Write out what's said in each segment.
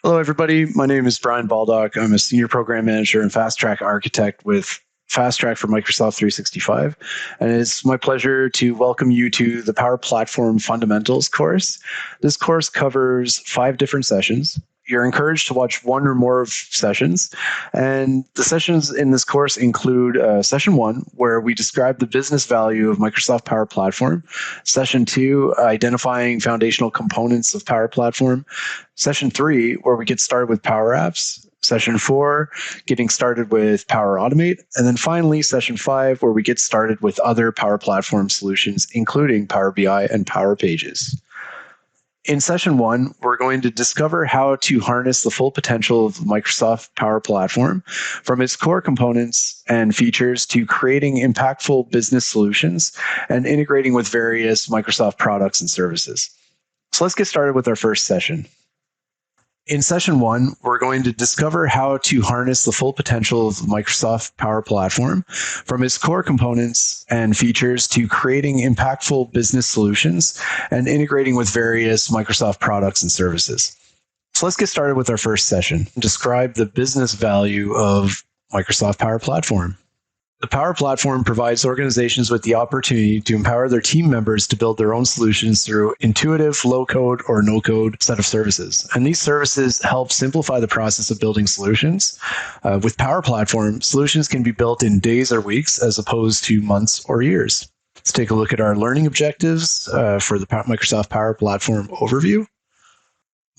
Hello, everybody. My name is Brian Baldock. I'm a senior program manager and fast track architect with Fast Track for Microsoft 365. And it's my pleasure to welcome you to the Power Platform Fundamentals course. This course covers 5 different sessions. You're encouraged to watch one or more of sessions. And the sessions in this course include session 1, where we describe the business value of Microsoft Power Platform. Session 2, identifying foundational components of Power Platform. Session 3, where we get started with Power Apps. Session 4, getting started with Power Automate. And then finally, Session 5, where we get started with other Power Platform solutions, including Power BI and Power Pages. In Session 1, we're going to discover how to harness the full potential of Microsoft Power Platform, from its core components and features to creating impactful business solutions and integrating with various Microsoft products and services. So let's get started with our first session. In Session 1, we're going to discover how to harness the full potential of Microsoft Power Platform, from its core components and features to creating impactful business solutions and integrating with various Microsoft products and services. So let's get started with our first session. Describe the business value of Microsoft Power Platform. The Power Platform provides organizations with the opportunity to empower their team members to build their own solutions through intuitive, low-code or no-code set of services. And these services help simplify the process of building solutions. With Power Platform, solutions can be built in days or weeks as opposed to months or years. Let's take a look at our learning objectives for the Microsoft Power Platform overview.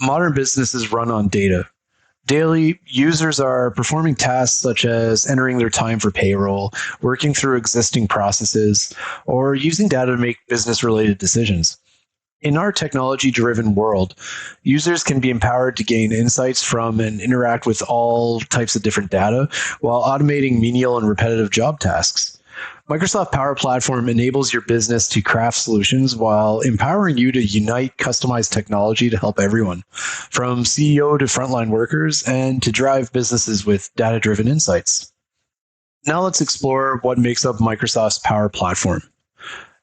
Modern businesses run on data. Daily, users are performing tasks such as entering their time for payroll, working through existing processes, or using data to make business-related decisions. In our technology-driven world, users can be empowered to gain insights from and interact with all types of different data while automating menial and repetitive job tasks. Microsoft Power Platform enables your business to craft solutions while empowering you to unite customized technology to help everyone, from CEO to frontline workers, and to drive businesses with data-driven insights. Now let's explore what makes up Microsoft's Power Platform.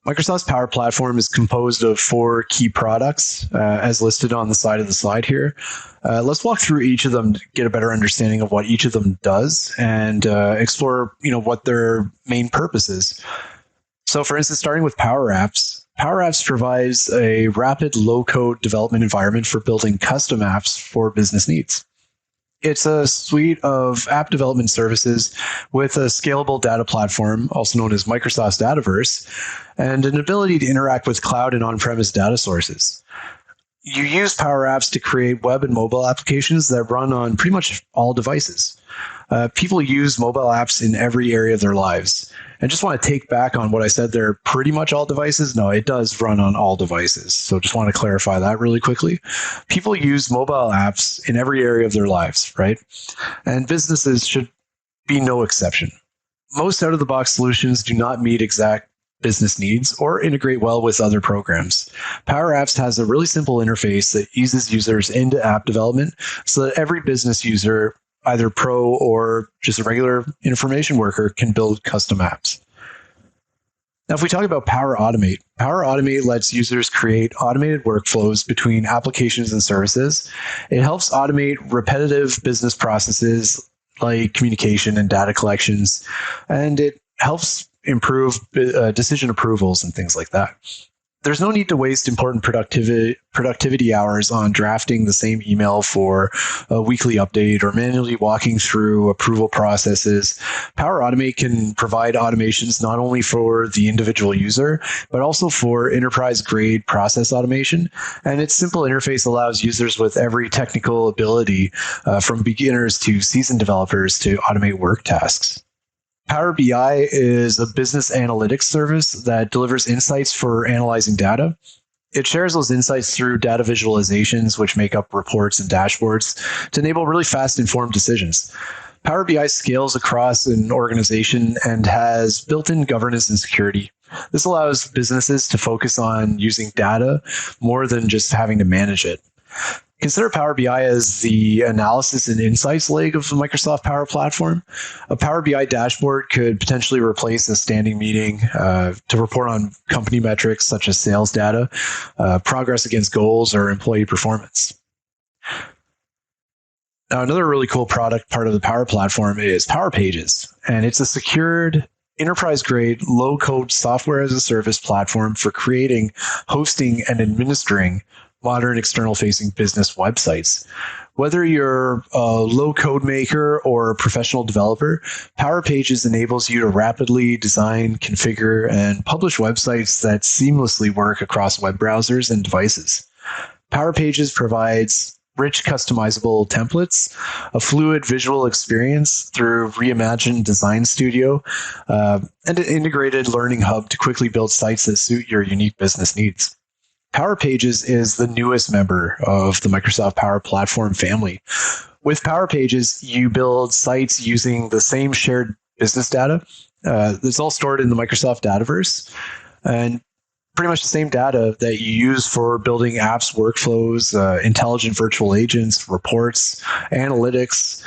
Microsoft's Power Platform is composed of 4 key products, as listed on the side of the slide here. Let's walk through each of them to get a better understanding of what each of them does and explore, what their main purpose is. So, for instance, starting with Power Apps. Power Apps provides a rapid, low-code development environment for building custom apps for business needs. It's a suite of app development services with a scalable data platform, also known as Microsoft's Dataverse, and an ability to interact with cloud and on-premise data sources. You use Power Apps to create web and mobile applications that run on pretty much all devices. People use mobile apps in every area of their lives. I just want to take back on what I said there, pretty much all devices. No, it does run on all devices. So just want to clarify that really quickly. People use mobile apps in every area of their lives, right? And businesses should be no exception. Most out-of-the-box solutions do not meet exact business needs or integrate well with other programs. Power Apps has a really simple interface that eases users into app development so that every business user, either pro or just a regular information worker, can build custom apps. Now, if we talk about Power Automate lets users create automated workflows between applications and services. It helps automate repetitive business processes like communication and data collections, and it helps improve decision approvals and things like that. There's no need to waste important productivity hours on drafting the same email for a weekly update or manually walking through approval processes. Power Automate can provide automations not only for the individual user, but also for enterprise-grade process automation. And its simple interface allows users with every technical ability, from beginners to seasoned developers, to automate work tasks. Power BI is a business analytics service that delivers insights for analyzing data. It shares those insights through data visualizations, which make up reports and dashboards, to enable really fast, informed decisions. Power BI scales across an organization and has built-in governance and security. This allows businesses to focus on using data more than just having to manage it. Consider Power BI as the analysis and insights leg of the Microsoft Power Platform. A Power BI dashboard could potentially replace a standing meeting to report on company metrics such as sales data, progress against goals, or employee performance. Now, another really cool product part of the Power Platform is Power Pages, and it's a secured enterprise-grade low-code software as a service platform for creating, hosting, and administering modern external-facing business websites. Whether you're a low-code maker or a professional developer, Power Pages enables you to rapidly design, configure, and publish websites that seamlessly work across web browsers and devices. Power Pages provides rich customizable templates, a fluid visual experience through reimagined Design Studio, and an integrated learning hub to quickly build sites that suit your unique business needs. Power Pages is the newest member of the Microsoft Power Platform family. With Power Pages, you build sites using the same shared business data. It's all stored in the Microsoft Dataverse, and pretty much the same data that you use for building apps, workflows, intelligent virtual agents, reports, analytics.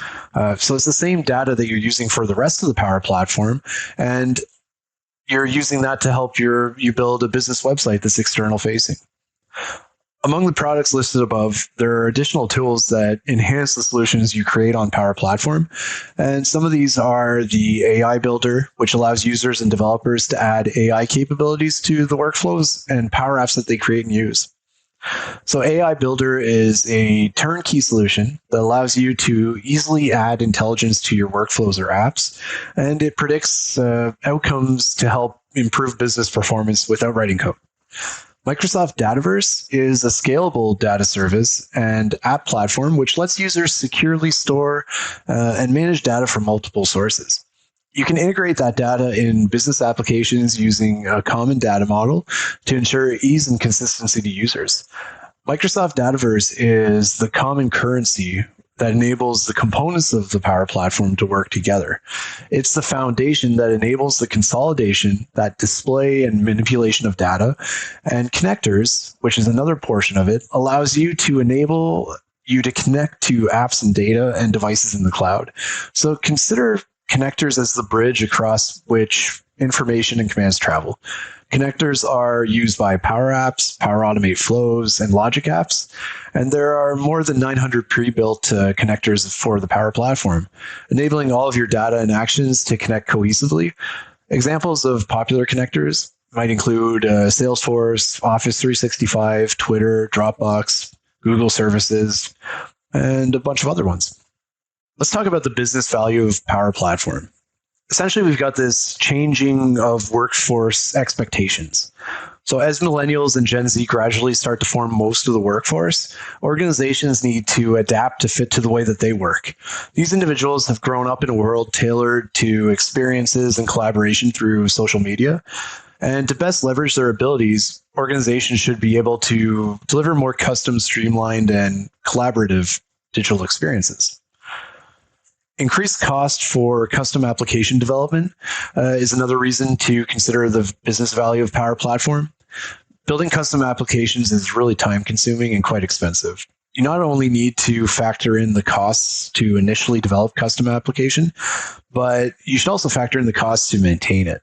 So it's the same data that you're using for the rest of the Power Platform, and you're using that to help you build a business website that's external facing. Among the products listed above, there are additional tools that enhance the solutions you create on Power Platform. And some of these are the AI Builder, which allows users and developers to add AI capabilities to the workflows and Power Apps that they create and use. So AI Builder is a turnkey solution that allows you to easily add intelligence to your workflows or apps, and it predicts outcomes to help improve business performance without writing code. Microsoft Dataverse is a scalable data service and app platform which lets users securely store and manage data from multiple sources. You can integrate that data in business applications using a common data model to ensure ease and consistency to users. Microsoft Dataverse is the common currency that enables the components of the Power Platform to work together. It's the foundation that enables the consolidation, that display and manipulation of data, and connectors, which is another portion of it, allows you to enable you to connect to apps and data and devices in the cloud. So consider connectors as the bridge across which information and commands travel. Connectors are used by Power Apps, Power Automate Flows, and Logic Apps, and there are more than 900 pre-built connectors for the Power Platform, enabling all of your data and actions to connect cohesively. Examples of popular connectors might include Salesforce, Office 365, Twitter, Dropbox, Google Services, and a bunch of other ones. Let's talk about the business value of Power Platform. Essentially, we've got this changing of workforce expectations. So as millennials and Gen Z gradually start to form most of the workforce, organizations need to adapt to fit to the way that they work. These individuals have grown up in a world tailored to experiences and collaboration through social media. And to best leverage their abilities, organizations should be able to deliver more custom, streamlined, and collaborative digital experiences. Increased cost for custom application development is another reason to consider the business value of Power Platform. Building custom applications is really time consuming and quite expensive. You not only need to factor in the costs to initially develop custom application, but you should also factor in the costs to maintain it.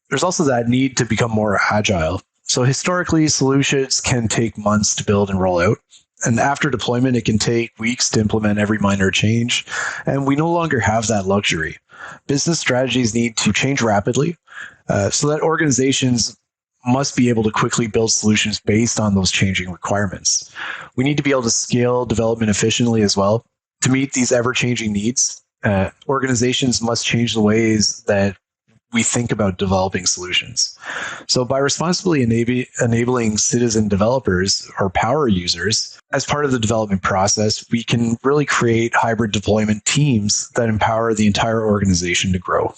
There's also that need to become more agile. So historically, solutions can take months to build and roll out. And after deployment, it can take weeks to implement every minor change. And we no longer have that luxury. Business strategies need to change rapidly so that organizations must be able to quickly build solutions based on those changing requirements. We need to be able to scale development efficiently as well. To meet these ever-changing needs, organizations must change the ways that we think about developing solutions. So by responsibly enabling citizen developers or power users as part of the development process, we can really create hybrid deployment teams that empower the entire organization to grow.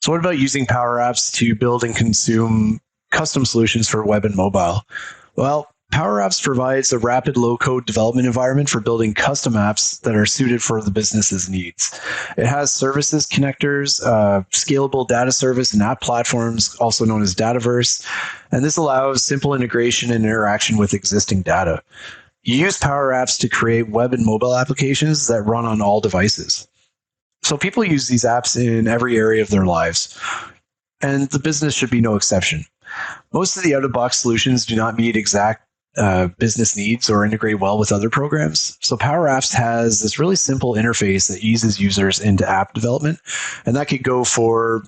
So what about using Power Apps to build and consume custom solutions for web and mobile? Well, Power Apps provides a rapid low-code development environment for building custom apps that are suited for the business's needs. It has services connectors, scalable data service and app platforms, also known as Dataverse, and this allows simple integration and interaction with existing data. You use Power Apps to create web and mobile applications that run on all devices. So people use these apps in every area of their lives, and the business should be no exception. Most of the out-of-box solutions do not meet exact business needs or integrate well with other programs. So Power Apps has this really simple interface that eases users into app development, and that could go for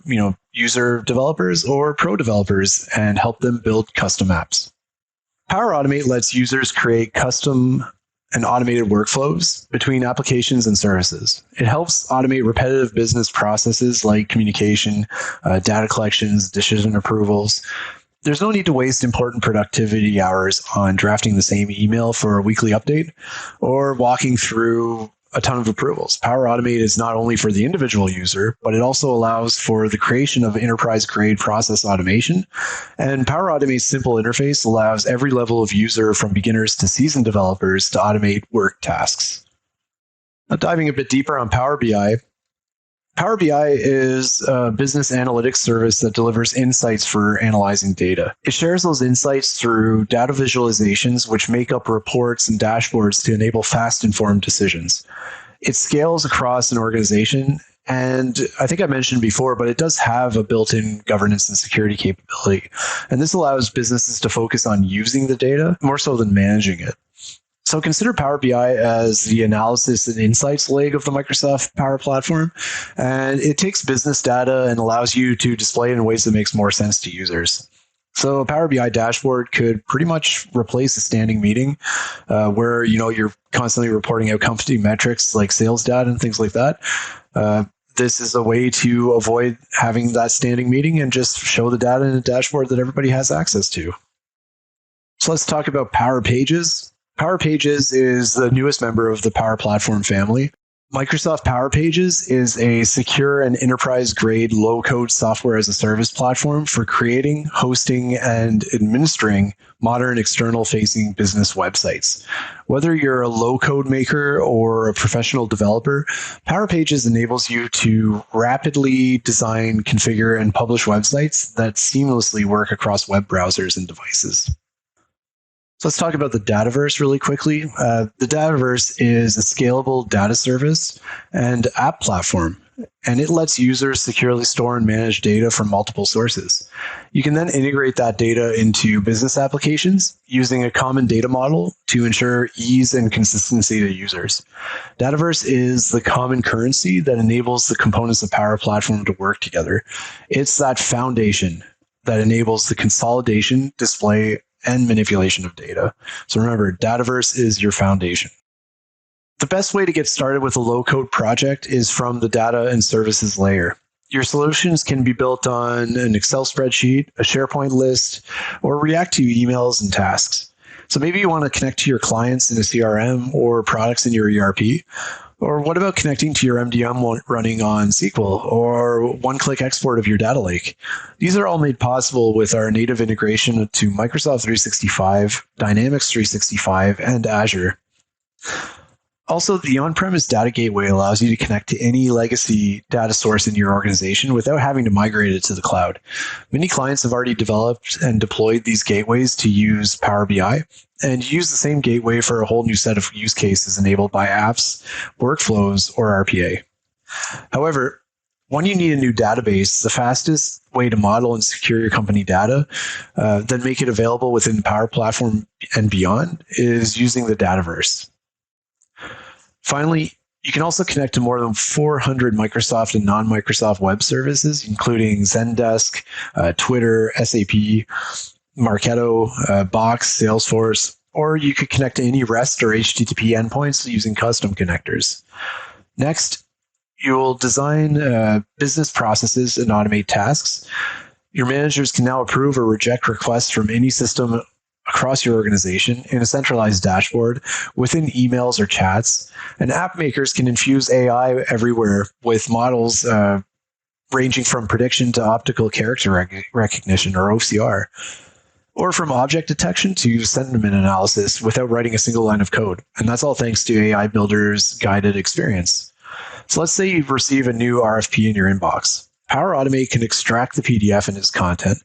user developers or pro developers and help them build custom apps. Power Automate lets users create custom and automated workflows between applications and services. It helps automate repetitive business processes like communication, data collections, decision approvals. There's no need to waste important productivity hours on drafting the same email for a weekly update or walking through a ton of approvals. Power Automate is not only for the individual user, but it also allows for the creation of enterprise-grade process automation. And Power Automate's simple interface allows every level of user, from beginners to seasoned developers, to automate work tasks. Now, diving a bit deeper on Power BI, Power BI is a business analytics service that delivers insights for analyzing data. It shares those insights through data visualizations, which make up reports and dashboards to enable fast, informed decisions. It scales across an organization, and I think I mentioned before, but it does have a built-in governance and security capability. And this allows businesses to focus on using the data more so than managing it. So consider Power BI as the analysis and insights leg of the Microsoft Power Platform. And it takes business data and allows you to display it in ways that makes more sense to users. So a Power BI dashboard could pretty much replace a standing meeting where you're constantly reporting out company metrics like sales data and things like that. This is a way to avoid having that standing meeting and just show the data in a dashboard that everybody has access to. So let's talk about Power Pages. Power Pages is the newest member of the Power Platform family. Microsoft Power Pages is a secure and enterprise-grade low-code software as a service platform for creating, hosting, and administering modern external-facing business websites. Whether you're a low-code maker or a professional developer, Power Pages enables you to rapidly design, configure, and publish websites that seamlessly work across web browsers and devices. So let's talk about the Dataverse really quickly. The Dataverse is a scalable data service and app platform, and it lets users securely store and manage data from multiple sources. You can then integrate that data into business applications using a common data model to ensure ease and consistency to users. Dataverse is the common currency that enables the components of Power Platform to work together. It's that foundation that enables the consolidation, display, and manipulation of data. So remember, Dataverse is your foundation. The best way to get started with a low-code project is from the data and services layer. Your solutions can be built on an Excel spreadsheet, a SharePoint list, or react to emails and tasks. So maybe you want to connect to your clients in a CRM or products in your ERP. Or what about connecting to your MDM running on SQL or one-click export of your data lake? These are all made possible with our native integration to Microsoft 365, Dynamics 365, and Azure. Also, the on-premise data gateway allows you to connect to any legacy data source in your organization without having to migrate it to the cloud. Many clients have already developed and deployed these gateways to use Power BI and use the same gateway for a whole new set of use cases enabled by apps, workflows, or RPA. However, when you need a new database, the fastest way to model and secure your company data, then make it available within the Power Platform and beyond, is using the Dataverse. Finally, you can also connect to more than 400 Microsoft and non-Microsoft web services, including Zendesk, Twitter, SAP, Marketo, Box, Salesforce, or you could connect to any REST or HTTP endpoints using custom connectors. Next, you'll design business processes and automate tasks. Your managers can now approve or reject requests from any system across your organization in a centralized dashboard within emails or chats. And app makers can infuse AI everywhere with models ranging from prediction to optical character recognition, or OCR, or from object detection to sentiment analysis without writing a single line of code. And that's all thanks to AI Builder's guided experience. So let's say you receive a new RFP in your inbox. Power Automate can extract the PDF and its content,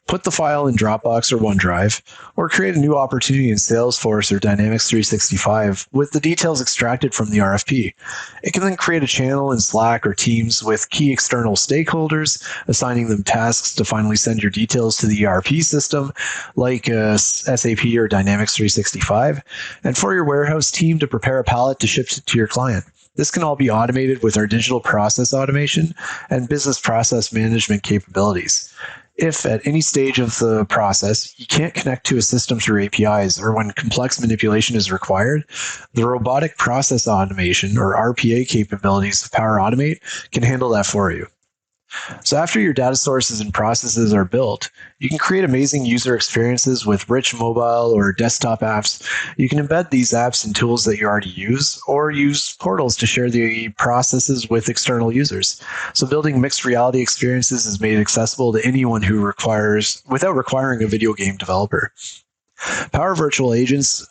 put the file in Dropbox or OneDrive, or create a new opportunity in Salesforce or Dynamics 365 with the details extracted from the RFP. It can then create a channel in Slack or Teams with key external stakeholders, assigning them tasks to finally send your details to the ERP system, like SAP or Dynamics 365, and for your warehouse team to prepare a pallet to ship to your client. This can all be automated with our digital process automation and business process management capabilities. If at any stage of the process you can't connect to a system through APIs or when complex manipulation is required, the robotic process automation or RPA capabilities of Power Automate can handle that for you. So after your data sources and processes are built, you can create amazing user experiences with rich mobile or desktop apps. You can embed these apps in tools that you already use or use portals to share the processes with external users. So building mixed reality experiences is made accessible to anyone who without requiring a video game developer. Power Virtual Agents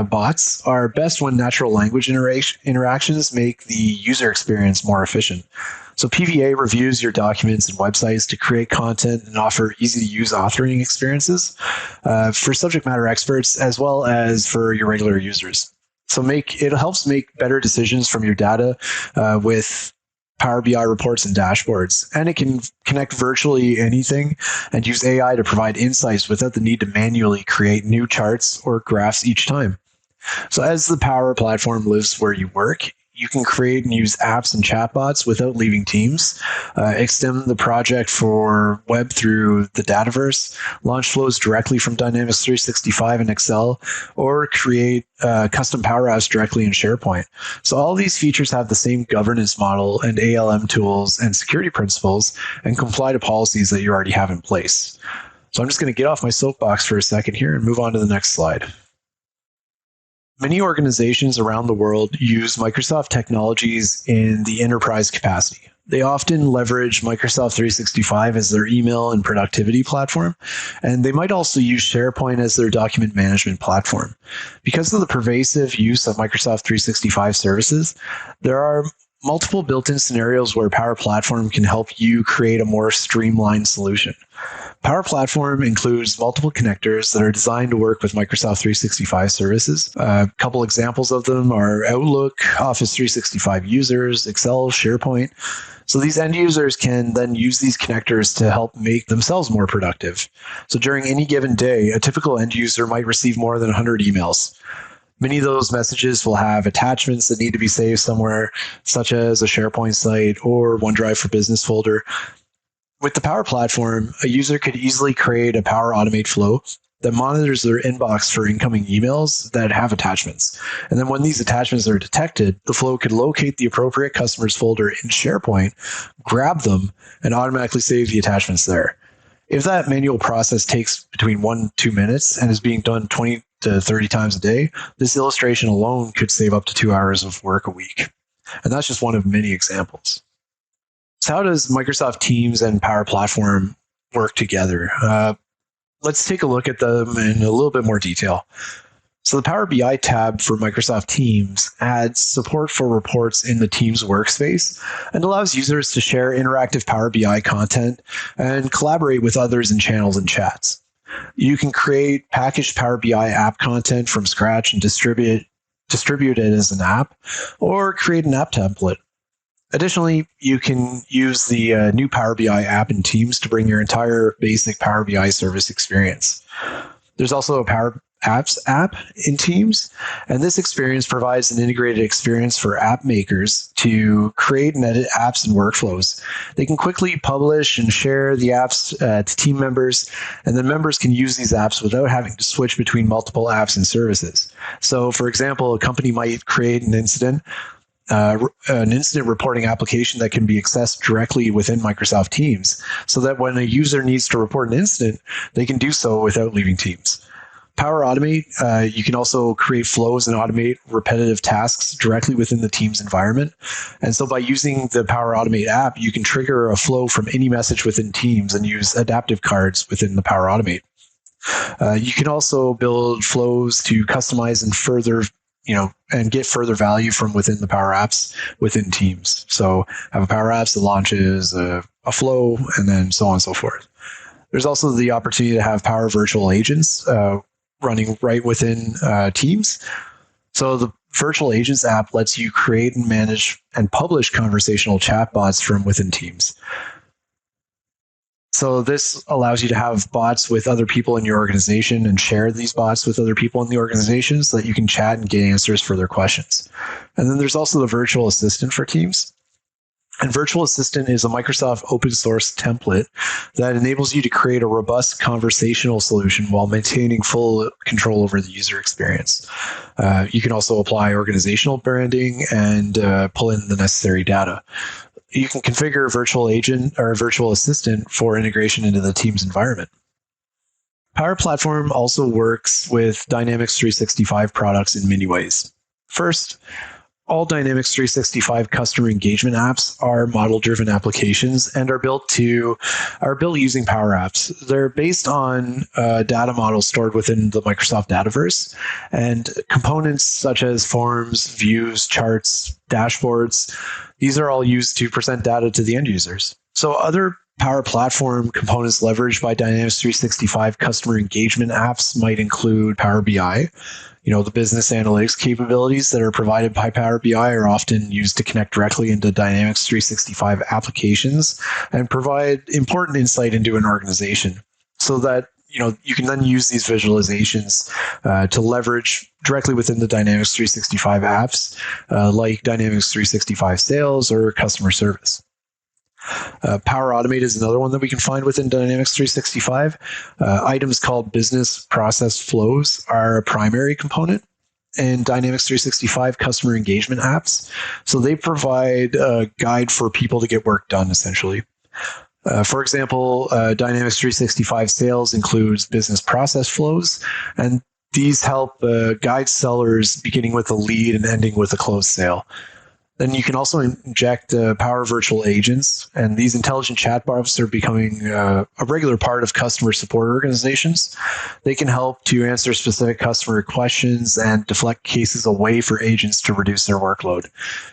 bots are best when natural language interactions make the user experience more efficient. So PVA reviews your documents and websites to create content and offer easy-to-use authoring experiences for subject matter experts as well as for your regular users. So it helps make better decisions from your data with Power BI reports and dashboards, and it can connect virtually anything and use AI to provide insights without the need to manually create new charts or graphs each time. So as the Power Platform lives where you work, you can create and use apps and chatbots without leaving Teams, extend the project for web through the Dataverse, launch flows directly from Dynamics 365 and Excel, or create custom Power Apps directly in SharePoint. So all these features have the same governance model and ALM tools and security principles and comply to policies that you already have in place. So I'm just going to get off my soapbox for a second here and move on to the next slide. Many organizations around the world use Microsoft technologies in the enterprise capacity. They often leverage Microsoft 365 as their email and productivity platform, and they might also use SharePoint as their document management platform. Because of the pervasive use of Microsoft 365 services, there are multiple built-in scenarios where Power Platform can help you create a more streamlined solution. Power Platform includes multiple connectors that are designed to work with Microsoft 365 services. A couple examples of them are Outlook, Office 365 users, Excel, SharePoint. So these end users can then use these connectors to help make themselves more productive. So during any given day, a typical end user might receive more than 100 emails. Many of those messages will have attachments that need to be saved somewhere, such as a SharePoint site or OneDrive for Business folder. With the Power Platform, a user could easily create a Power Automate flow that monitors their inbox for incoming emails that have attachments. And then when these attachments are detected, the flow could locate the appropriate customer's folder in SharePoint, grab them, and automatically save the attachments there. If that manual process takes between 1 to 2 minutes and is being done 20 to 30 times a day, this illustration alone could save up to 2 hours of work a week. And that's just one of many examples. So how does Microsoft Teams and Power Platform work together? Let's take a look at them in a little bit more detail. So the Power BI tab for Microsoft Teams adds support for reports in the Teams workspace and allows users to share interactive Power BI content and collaborate with others in channels and chats. You can create packaged Power BI app content from scratch and distribute it as an app, or create an app template. Additionally, you can use the new Power BI app in Teams to bring your entire basic Power BI service experience. There's also a Power Apps app in Teams, and this experience provides an integrated experience for app makers to create and edit apps and workflows. They can quickly publish and share the apps to team members, and then members can use these apps without having to switch between multiple apps and services. So, for example, a company might create an incident reporting application that can be accessed directly within Microsoft Teams, so that when a user needs to report an incident, they can do so without leaving Teams. Power Automate, you can also create flows and automate repetitive tasks directly within the Teams environment. And so by using the Power Automate app, you can trigger a flow from any message within Teams and use adaptive cards within the Power Automate. You can also build flows to customize and further and get further value from within the Power Apps within Teams. So have a Power Apps that launches a a flow, and then so on and so forth. There's also the opportunity to have Power Virtual Agents running right within Teams. So the Virtual Agents app lets you create and manage and publish conversational chatbots from within Teams. So this allows you to have bots with other people in your organization and share these bots with other people in the organization so that you can chat and get answers for their questions. And then there's also the Virtual Assistant for Teams. And Virtual Assistant is a Microsoft open source template that enables you to create a robust conversational solution while maintaining full control over the user experience. You can also apply organizational branding and pull in the necessary data. You can configure a virtual agent or a virtual assistant for integration into the Teams environment. Power Platform also works with Dynamics 365 products in many ways. First, all Dynamics 365 customer engagement apps are model-driven applications and are built using Power Apps. They're based on data models stored within the Microsoft Dataverse, and components such as forms, views, charts, dashboards, these are all used to present data to the end users. So other Power Platform components leveraged by Dynamics 365 customer engagement apps might include Power BI. The business analytics capabilities that are provided by Power BI are often used to connect directly into Dynamics 365 applications and provide important insight into an organization so that you can then use these visualizations to leverage directly within the Dynamics 365 apps like Dynamics 365 Sales or Customer Service. Power Automate is another one that we can find within Dynamics 365. Items called business process flows are a primary component in Dynamics 365 customer engagement apps. So they provide a guide for people to get work done, essentially. For example, Dynamics 365 Sales includes business process flows, and these help guide sellers beginning with a lead and ending with a closed sale. Then you can also inject Power Virtual Agents, and these intelligent chatbots are becoming a regular part of customer support organizations. They can help to answer specific customer questions and deflect cases away for agents to reduce their workload.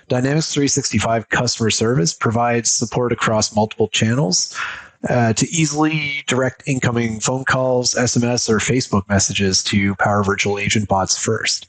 Dynamics 365 Customer Service provides support across multiple channels to easily direct incoming phone calls, SMS, or Facebook messages to Power Virtual Agent bots first.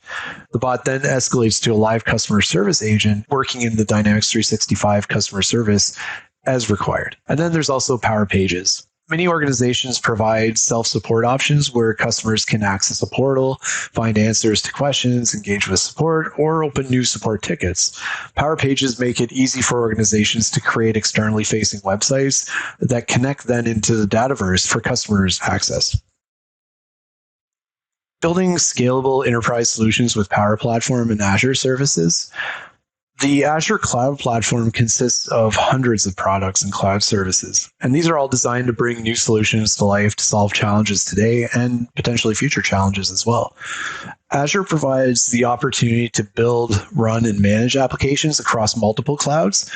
The bot then escalates to a live customer service agent working in the Dynamics 365 customer service as required. And then there's also Power Pages. Many organizations provide self-support options where customers can access a portal, find answers to questions, engage with support, or open new support tickets. Power Pages make it easy for organizations to create externally facing websites that connect then into the Dataverse for customers' access. Building scalable enterprise solutions with Power Platform and Azure services. The Azure Cloud Platform consists of hundreds of products and cloud services, and these are all designed to bring new solutions to life to solve challenges today and potentially future challenges as well. Azure provides the opportunity to build, run, and manage applications across multiple clouds,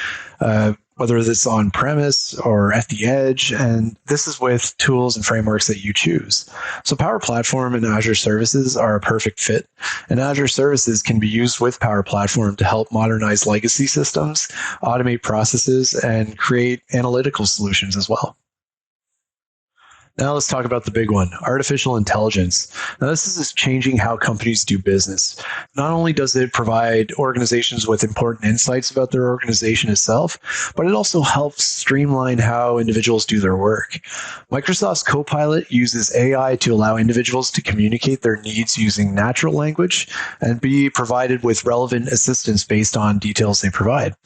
whether it's on-premise or at the edge, and this is with tools and frameworks that you choose. So Power Platform and Azure Services are a perfect fit, and Azure Services can be used with Power Platform to help modernize legacy systems, automate processes, and create analytical solutions as well. Now let's talk about the big one, artificial intelligence. Now this is changing how companies do business. Not only does it provide organizations with important insights about their organization itself, but it also helps streamline how individuals do their work. Microsoft's Copilot uses AI to allow individuals to communicate their needs using natural language and be provided with relevant assistance based on details they provide.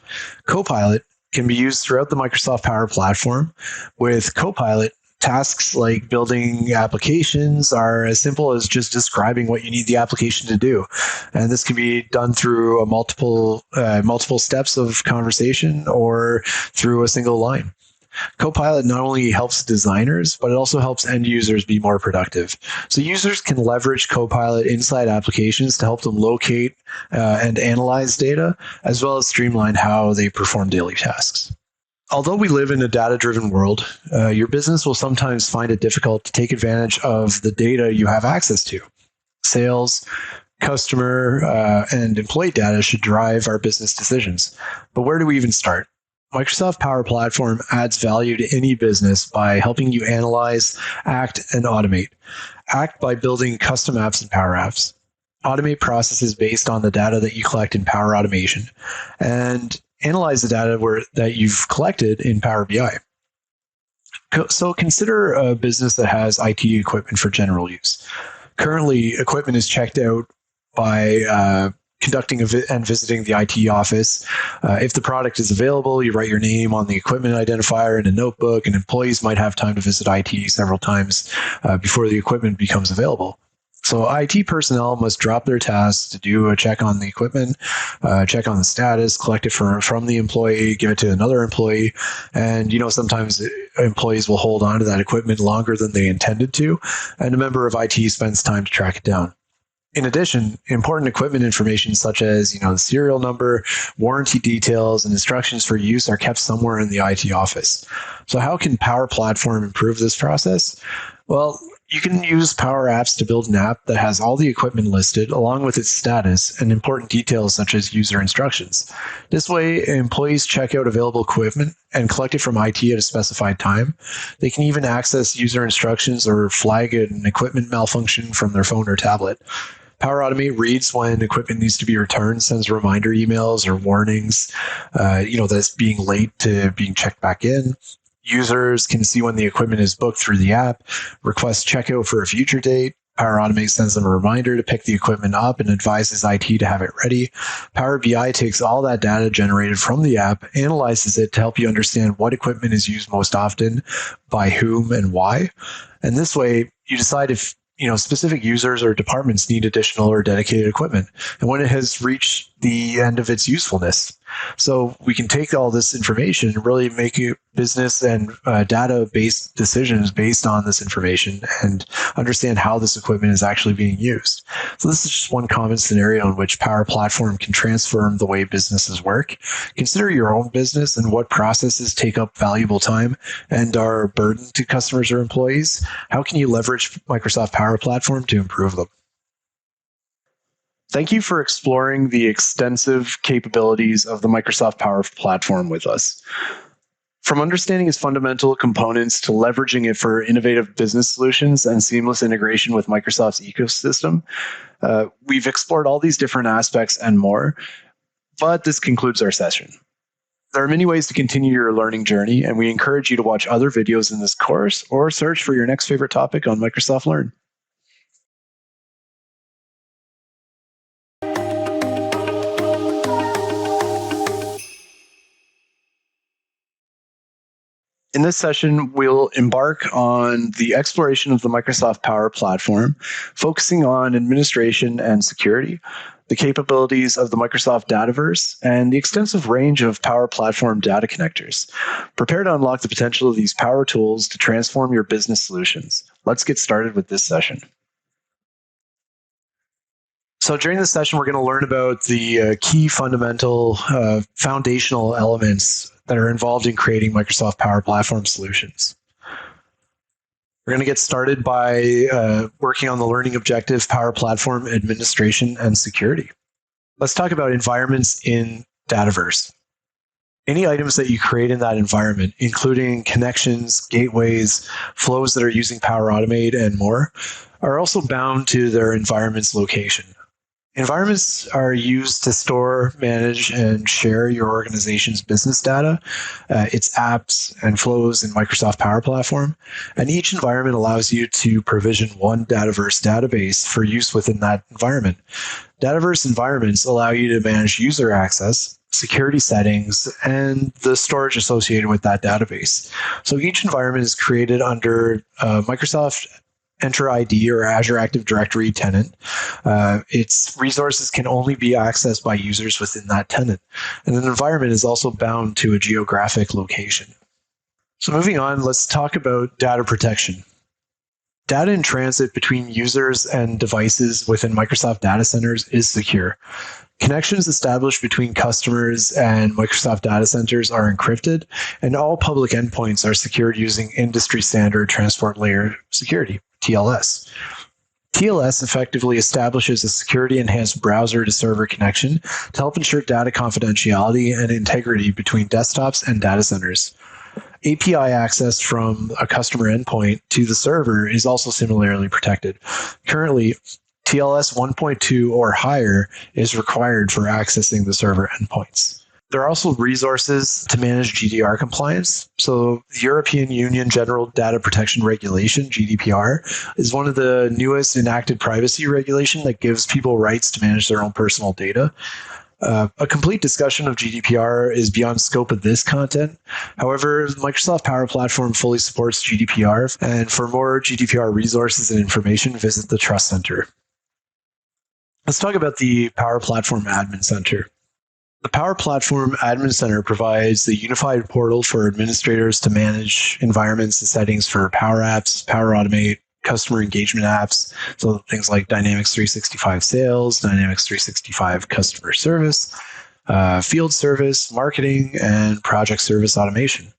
Copilot can be used throughout the Microsoft Power Platform. With Copilot, tasks like building applications are as simple as just describing what you need the application to do. And this can be done through a multiple steps of conversation or through a single line. Copilot not only helps designers, but it also helps end users be more productive. So users can leverage Copilot inside applications to help them locate and analyze data, as well as streamline how they perform daily tasks. Although we live in a data-driven world, your business will sometimes find it difficult to take advantage of the data you have access to. Sales, customer, and employee data should drive our business decisions. But where do we even start? Microsoft Power Platform adds value to any business by helping you analyze, act, and automate. Act by building custom apps and Power Apps. Automate processes based on the data that you collect in Power Automation, and analyze the data that you've collected in Power BI. So consider a business that has IT equipment for general use. Currently, equipment is checked out by conducting and visiting the IT office. If the product is available, you write your name on the equipment identifier in a notebook, and employees might have time to visit IT several times before the equipment becomes available. So IT personnel must drop their tasks to do a check on the equipment, check on the status, collect it from the employee, give it to another employee. And, sometimes employees will hold on to that equipment longer than they intended to, and a member of IT spends time to track it down. In addition, important equipment information such as, the serial number, warranty details, and instructions for use are kept somewhere in the IT office. So how can Power Platform improve this process? Well, you can use Power Apps to build an app that has all the equipment listed along with its status and important details such as user instructions. This way, employees check out available equipment and collect it from IT at a specified time. They can even access user instructions or flag an equipment malfunction from their phone or tablet. Power Automate reads when equipment needs to be returned, sends reminder emails or warnings, that it's being late to being checked back in. Users can see when the equipment is booked through the app, request checkout for a future date. Power Automate sends them a reminder to pick the equipment up and advises IT to have it ready. Power BI takes all that data generated from the app, analyzes it to help you understand what equipment is used most often, by whom, and why. And this way, you decide if specific users or departments need additional or dedicated equipment, and when it has reached the end of its usefulness. So we can take all this information and really make business and data-based decisions based on this information and understand how this equipment is actually being used. So this is just one common scenario in which Power Platform can transform the way businesses work. Consider your own business and what processes take up valuable time and are a burden to customers or employees. How can you leverage Microsoft Power Platform to improve them? Thank you for exploring the extensive capabilities of the Microsoft Power Platform with us. From understanding its fundamental components to leveraging it for innovative business solutions and seamless integration with Microsoft's ecosystem, we've explored all these different aspects and more, but this concludes our session. There are many ways to continue your learning journey, and we encourage you to watch other videos in this course or search for your next favorite topic on Microsoft Learn. In this session, we'll embark on the exploration of the Microsoft Power Platform, focusing on administration and security, the capabilities of the Microsoft Dataverse, and the extensive range of Power Platform data connectors. Prepare to unlock the potential of these power tools to transform your business solutions. Let's get started with this session. So during this session, we're going to learn about the key fundamental foundational elements that are involved in creating Microsoft Power Platform solutions. We're going to get started by working on the learning objective, Power Platform administration and security. Let's talk about environments in Dataverse. Any items that you create in that environment, including connections, gateways, flows that are using Power Automate, and more, are also bound to their environment's location. Environments are used to store, manage, and share your organization's business data, its apps and flows in Microsoft Power Platform. And each environment allows you to provision one Dataverse database for use within that environment. Dataverse environments allow you to manage user access, security settings, and the storage associated with that database. So each environment is created under Microsoft Entra ID or Azure Active Directory tenant. Its resources can only be accessed by users within that tenant. And an environment is also bound to a geographic location. So moving on, let's talk about data protection. Data in transit between users and devices within Microsoft data centers is secure. Connections established between customers and Microsoft data centers are encrypted, and all public endpoints are secured using industry standard transport layer security, TLS. TLS effectively establishes a security-enhanced browser-to-server connection to help ensure data confidentiality and integrity between desktops and data centers. API access from a customer endpoint to the server is also similarly protected. Currently, TLS 1.2 or higher is required for accessing the server endpoints. There are also resources to manage GDPR compliance. So the European Union General Data Protection Regulation, GDPR, is one of the newest enacted privacy regulation that gives people rights to manage their own personal data. A complete discussion of GDPR is beyond scope of this content. However, Microsoft Power Platform fully supports GDPR, and for more GDPR resources and information, visit the Trust Center. Let's talk about the Power Platform Admin Center. The Power Platform Admin Center provides the unified portal for administrators to manage environments and settings for Power Apps, Power Automate, customer engagement apps, so things like Dynamics 365 Sales, Dynamics 365 Customer Service, Field Service, Marketing, and Project Service Automation.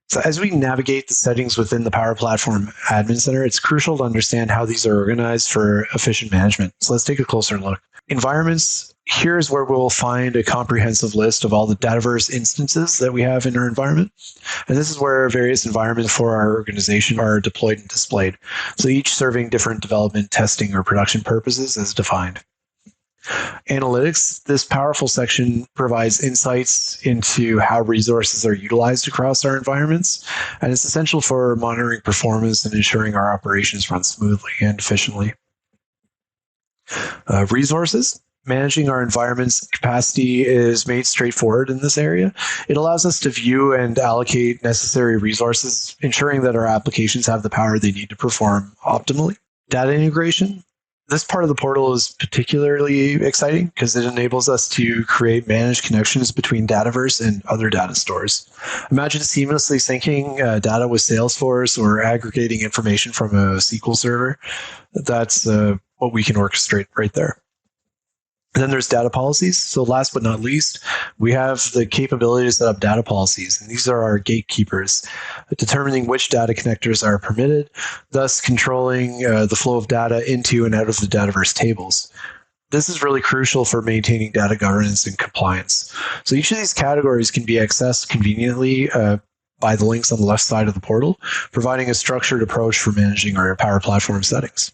So as we navigate the settings within the Power Platform Admin Center, it's crucial to understand how these are organized for efficient management. So let's take a closer look. Environments, here's where we'll find a comprehensive list of all the Dataverse instances that we have in our environment. And this is where various environments for our organization are deployed and displayed. So each serving different development, testing, or production purposes as defined. Analytics, this powerful section provides insights into how resources are utilized across our environments, and it's essential for monitoring performance and ensuring our operations run smoothly and efficiently. Resources, managing our environment's capacity is made straightforward in this area. It allows us to view and allocate necessary resources, ensuring that our applications have the power they need to perform optimally. Data integration, this part of the portal is particularly exciting because it enables us to create managed connections between Dataverse and other data stores. Imagine seamlessly syncing data with Salesforce or aggregating information from a SQL server. That's what we can orchestrate right there. And then there's data policies. So last but not least, we have the capability to set up data policies. And these are our gatekeepers, determining which data connectors are permitted, thus controlling the flow of data into and out of the Dataverse tables. This is really crucial for maintaining data governance and compliance. So each of these categories can be accessed conveniently by the links on the left side of the portal, providing a structured approach for managing our Power Platform settings.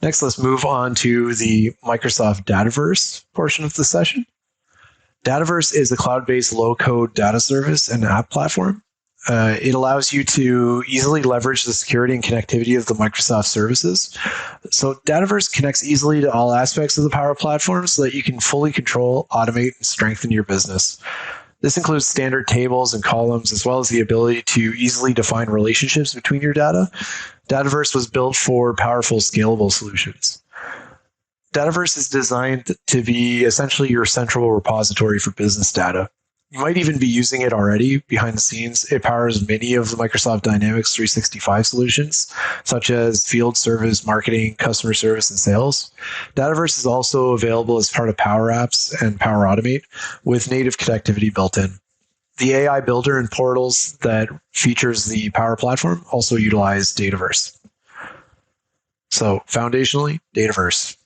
Next, let's move on to the Microsoft Dataverse portion of the session. Dataverse is a cloud-based low-code data service and app platform. It allows you to easily leverage the security and connectivity of the Microsoft services. So Dataverse connects easily to all aspects of the Power Platform so that you can fully control, automate, and strengthen your business. This includes standard tables and columns, as well as the ability to easily define relationships between your data. Dataverse was built for powerful, scalable solutions. Dataverse is designed to be essentially your central repository for business data. You might even be using it already behind the scenes. It powers many of the Microsoft Dynamics 365 solutions, such as Field Service, Marketing, Customer Service, and Sales. Dataverse is also available as part of Power Apps and Power Automate with native connectivity built in. The AI builder and portals that features the Power Platform also utilize Dataverse. So foundationally, Dataverse.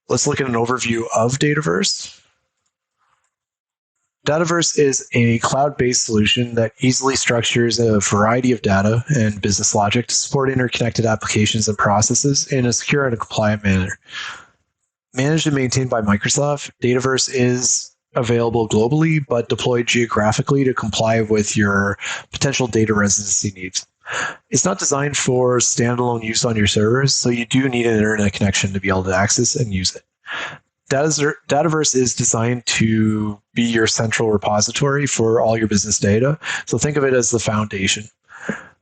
Let's look at an overview of Dataverse. Dataverse is a cloud-based solution that easily structures a variety of data and business logic to support interconnected applications and processes in a secure and compliant manner. Managed and maintained by Microsoft, Dataverse is available globally, but deployed geographically to comply with your potential data residency needs. It's not designed for standalone use on your servers, so you do need an internet connection to be able to access and use it. Dataverse is designed to be your central repository for all your business data, so think of it as the foundation.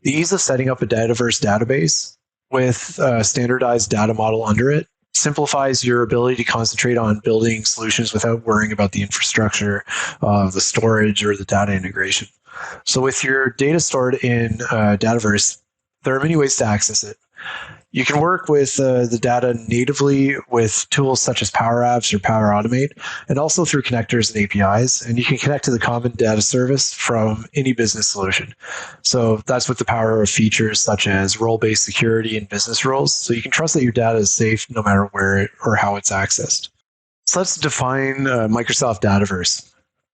The ease of setting up a Dataverse database with a standardized data model under it simplifies your ability to concentrate on building solutions without worrying about the infrastructure, the storage, or the data integration. So with your data stored in Dataverse, there are many ways to access it. You can work with the data natively with tools such as Power Apps or Power Automate, and also through connectors and APIs. And you can connect to the common data service from any business solution. So that's with the power of features such as role-based security and business roles. So you can trust that your data is safe no matter where or how it's accessed. So let's define Microsoft Dataverse.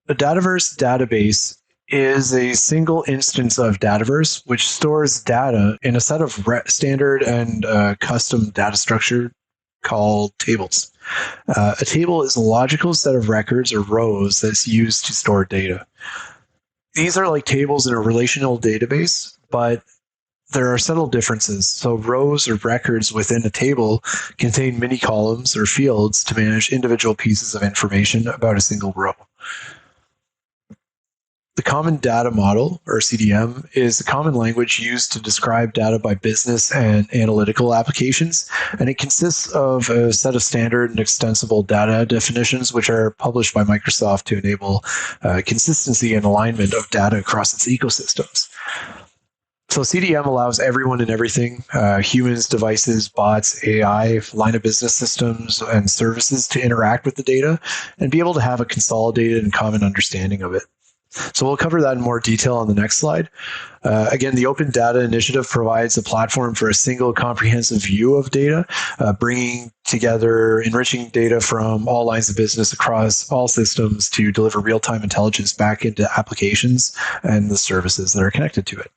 A Dataverse database is a single instance of Dataverse which stores data in a set of standard and custom data structure called tables. A table is a logical set of records or rows that's used to store data. These are like tables in a relational database, but there are subtle differences. So rows or records within a table contain many columns or fields to manage individual pieces of information about a single row. The Common Data Model, or CDM, is a common language used to describe data by business and analytical applications, and it consists of a set of standard and extensible data definitions which are published by Microsoft to enable consistency and alignment of data across its ecosystems. So CDM allows everyone and everything, humans, devices, bots, AI, line of business systems, and services to interact with the data and be able to have a consolidated and common understanding of it. So we'll cover that in more detail on the next slide. Again, the Open Data Initiative provides a platform for a single comprehensive view of data, bringing together enriching data from all lines of business across all systems to deliver real-time intelligence back into applications and the services that are connected to it.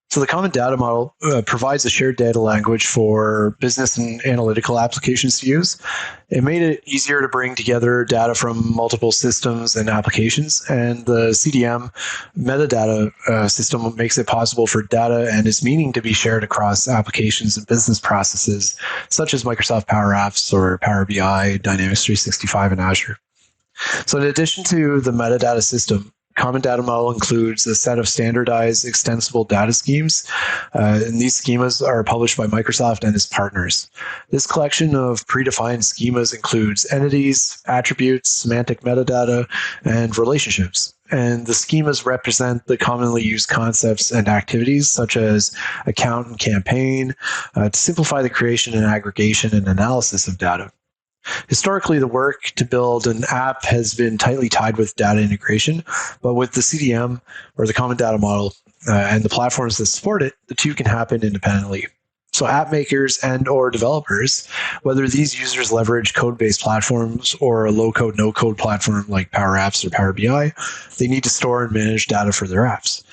So the Common Data Model provides a shared data language for business and analytical applications to use. It made it easier to bring together data from multiple systems and applications, and the CDM metadata system makes it possible for data and its meaning to be shared across applications and business processes, such as Microsoft Power Apps or Power BI, Dynamics 365, and Azure. So in addition to the metadata system, Common Data Model includes a set of standardized extensible data schemes, and these schemas are published by Microsoft and its partners. This collection of predefined schemas includes entities, attributes, semantic metadata, and relationships. And the schemas represent the commonly used concepts and activities such as account and campaign to simplify the creation and aggregation and analysis of data. Historically, the work to build an app has been tightly tied with data integration, but with the CDM, or the Common Data Model, and the platforms that support it, the two can happen independently. So app makers and or developers, whether these users leverage code-based platforms or a low-code, no-code platform like Power Apps or Power BI, they need to store and manage data for their apps.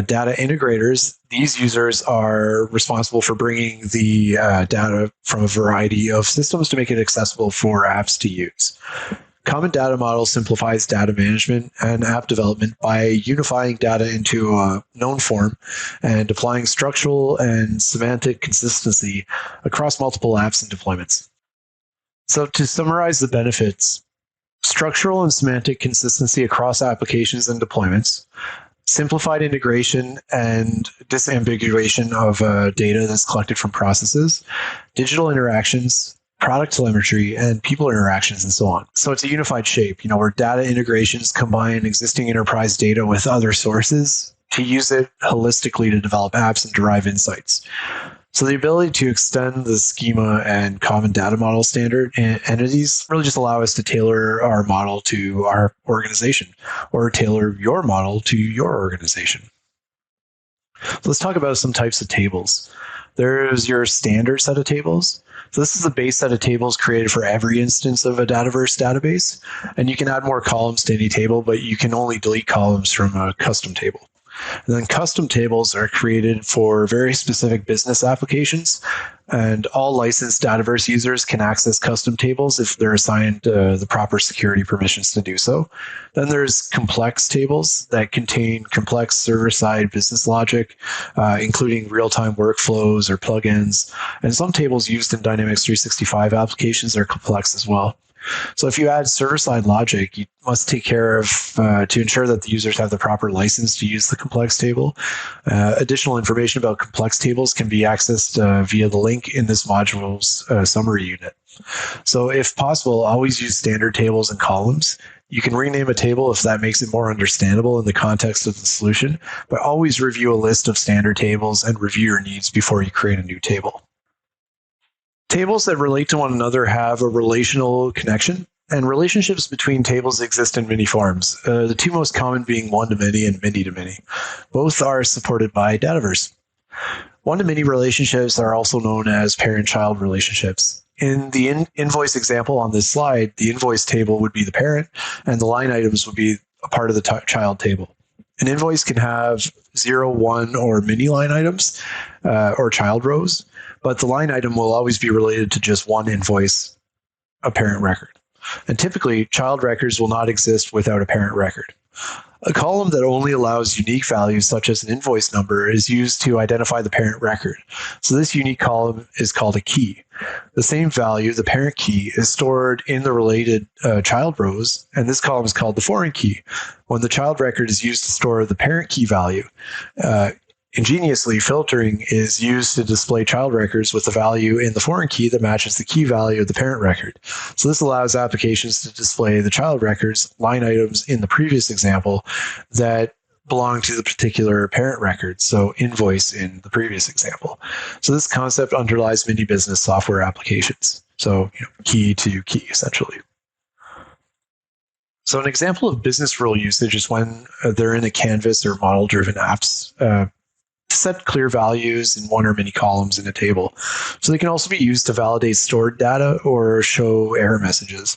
Data integrators, these users are responsible for bringing the data from a variety of systems to make it accessible for apps to use. Common Data Model simplifies data management and app development by unifying data into a known form and applying structural and semantic consistency across multiple apps and deployments. So to summarize the benefits, structural and semantic consistency across applications and deployments, simplified integration and disambiguation of data that's collected from processes, digital interactions, product telemetry, and people interactions, and so on. So it's a unified shape, where data integrations combine existing enterprise data with other sources to use it holistically to develop apps and derive insights. So the ability to extend the schema and common data model standard entities really just allow us to tailor our model to our organization, or tailor your model to your organization. So let's talk about some types of tables. There's your standard set of tables. So this is the base set of tables created for every instance of a Dataverse database. And you can add more columns to any table, but you can only delete columns from a custom table. And then custom tables are created for very specific business applications, and all licensed Dataverse users can access custom tables if they're assigned the proper security permissions to do so. Then there's complex tables that contain complex server-side business logic, including real-time workflows or plugins. And some tables used in Dynamics 365 applications are complex as well. So if you add server-side logic, you must take care of to ensure that the users have the proper license to use the complex table. Additional information about complex tables can be accessed via the link in this module's summary unit. So if possible, always use standard tables and columns. You can rename a table if that makes it more understandable in the context of the solution, but always review a list of standard tables and review your needs before you create a new table. Tables that relate to one another have a relational connection, and relationships between tables exist in many forms, the two most common being one-to-many and many-to-many. Both are supported by Dataverse. One-to-many relationships are also known as parent-child relationships. In the invoice example on this slide, the invoice table would be the parent, and the line items would be a part of the child table. An invoice can have 0, 1, or many line items or child rows, but the line item will always be related to just one invoice, a parent record. And typically, child records will not exist without a parent record. A column that only allows unique values, such as an invoice number, is used to identify the parent record. So this unique column is called a key. The same value, the parent key, is stored in the related child rows, and this column is called the foreign key. When the child record is used to store the parent key value, ingeniously, filtering is used to display child records with the value in the foreign key that matches the key value of the parent record. So this allows applications to display the child records, line items in the previous example, that belong to the particular parent record, so invoice in the previous example. So this concept underlies many business software applications. So key to key, essentially. So an example of business rule usage is when they're in a canvas or model-driven apps set clear values in one or many columns in a table. So they can also be used to validate stored data or show error messages.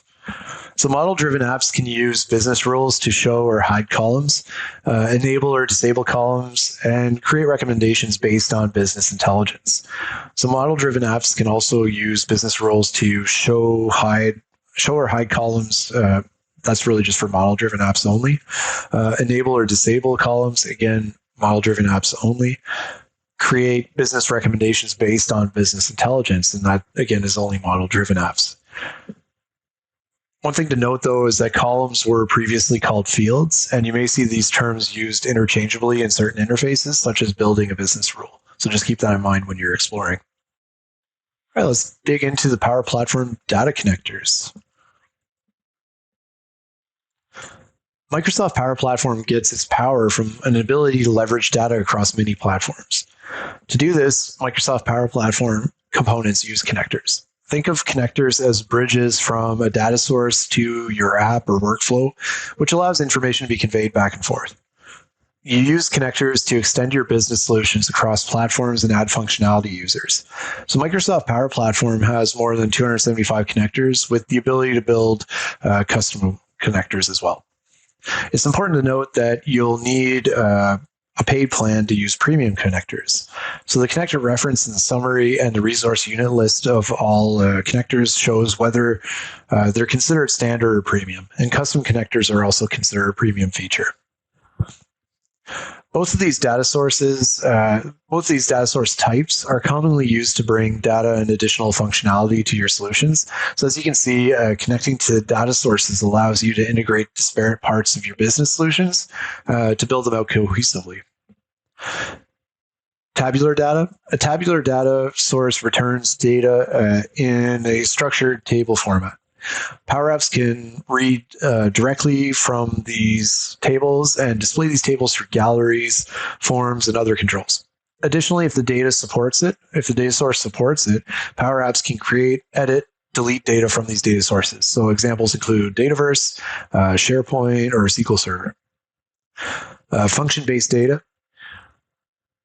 So model-driven apps can use business rules to show or hide columns, enable or disable columns, and create recommendations based on business intelligence. So model-driven apps can also use business rules to show or hide columns. That's really just for model-driven apps only. Enable or disable columns, again, model-driven apps only. Create business recommendations based on business intelligence, and that, again, is only model-driven apps. One thing to note, though, is that columns were previously called fields, and you may see these terms used interchangeably in certain interfaces, such as building a business rule. So just keep that in mind when you're exploring. All right, let's dig into the Power Platform data connectors. Microsoft Power Platform gets its power from an ability to leverage data across many platforms. To do this, Microsoft Power Platform components use connectors. Think of connectors as bridges from a data source to your app or workflow, which allows information to be conveyed back and forth. You use connectors to extend your business solutions across platforms and add functionality to users. So Microsoft Power Platform has more than 275 connectors with the ability to build custom connectors as well. It's important to note that you'll need a paid plan to use premium connectors. So the connector reference in the summary and the resource unit list of all connectors shows whether they're considered standard or premium, and custom connectors are also considered a premium feature. Both these data source types are commonly used to bring data and additional functionality to your solutions. So as you can see, connecting to data sources allows you to integrate disparate parts of your business solutions to build them out cohesively. Tabular data. A tabular data source returns data in a structured table format. Power Apps can read directly from these tables and display these tables through galleries, forms, and other controls. Additionally, if the data supports it, if the data source supports it, Power Apps can create, edit, delete data from these data sources. So examples include Dataverse, SharePoint, or SQL Server. Function-based data.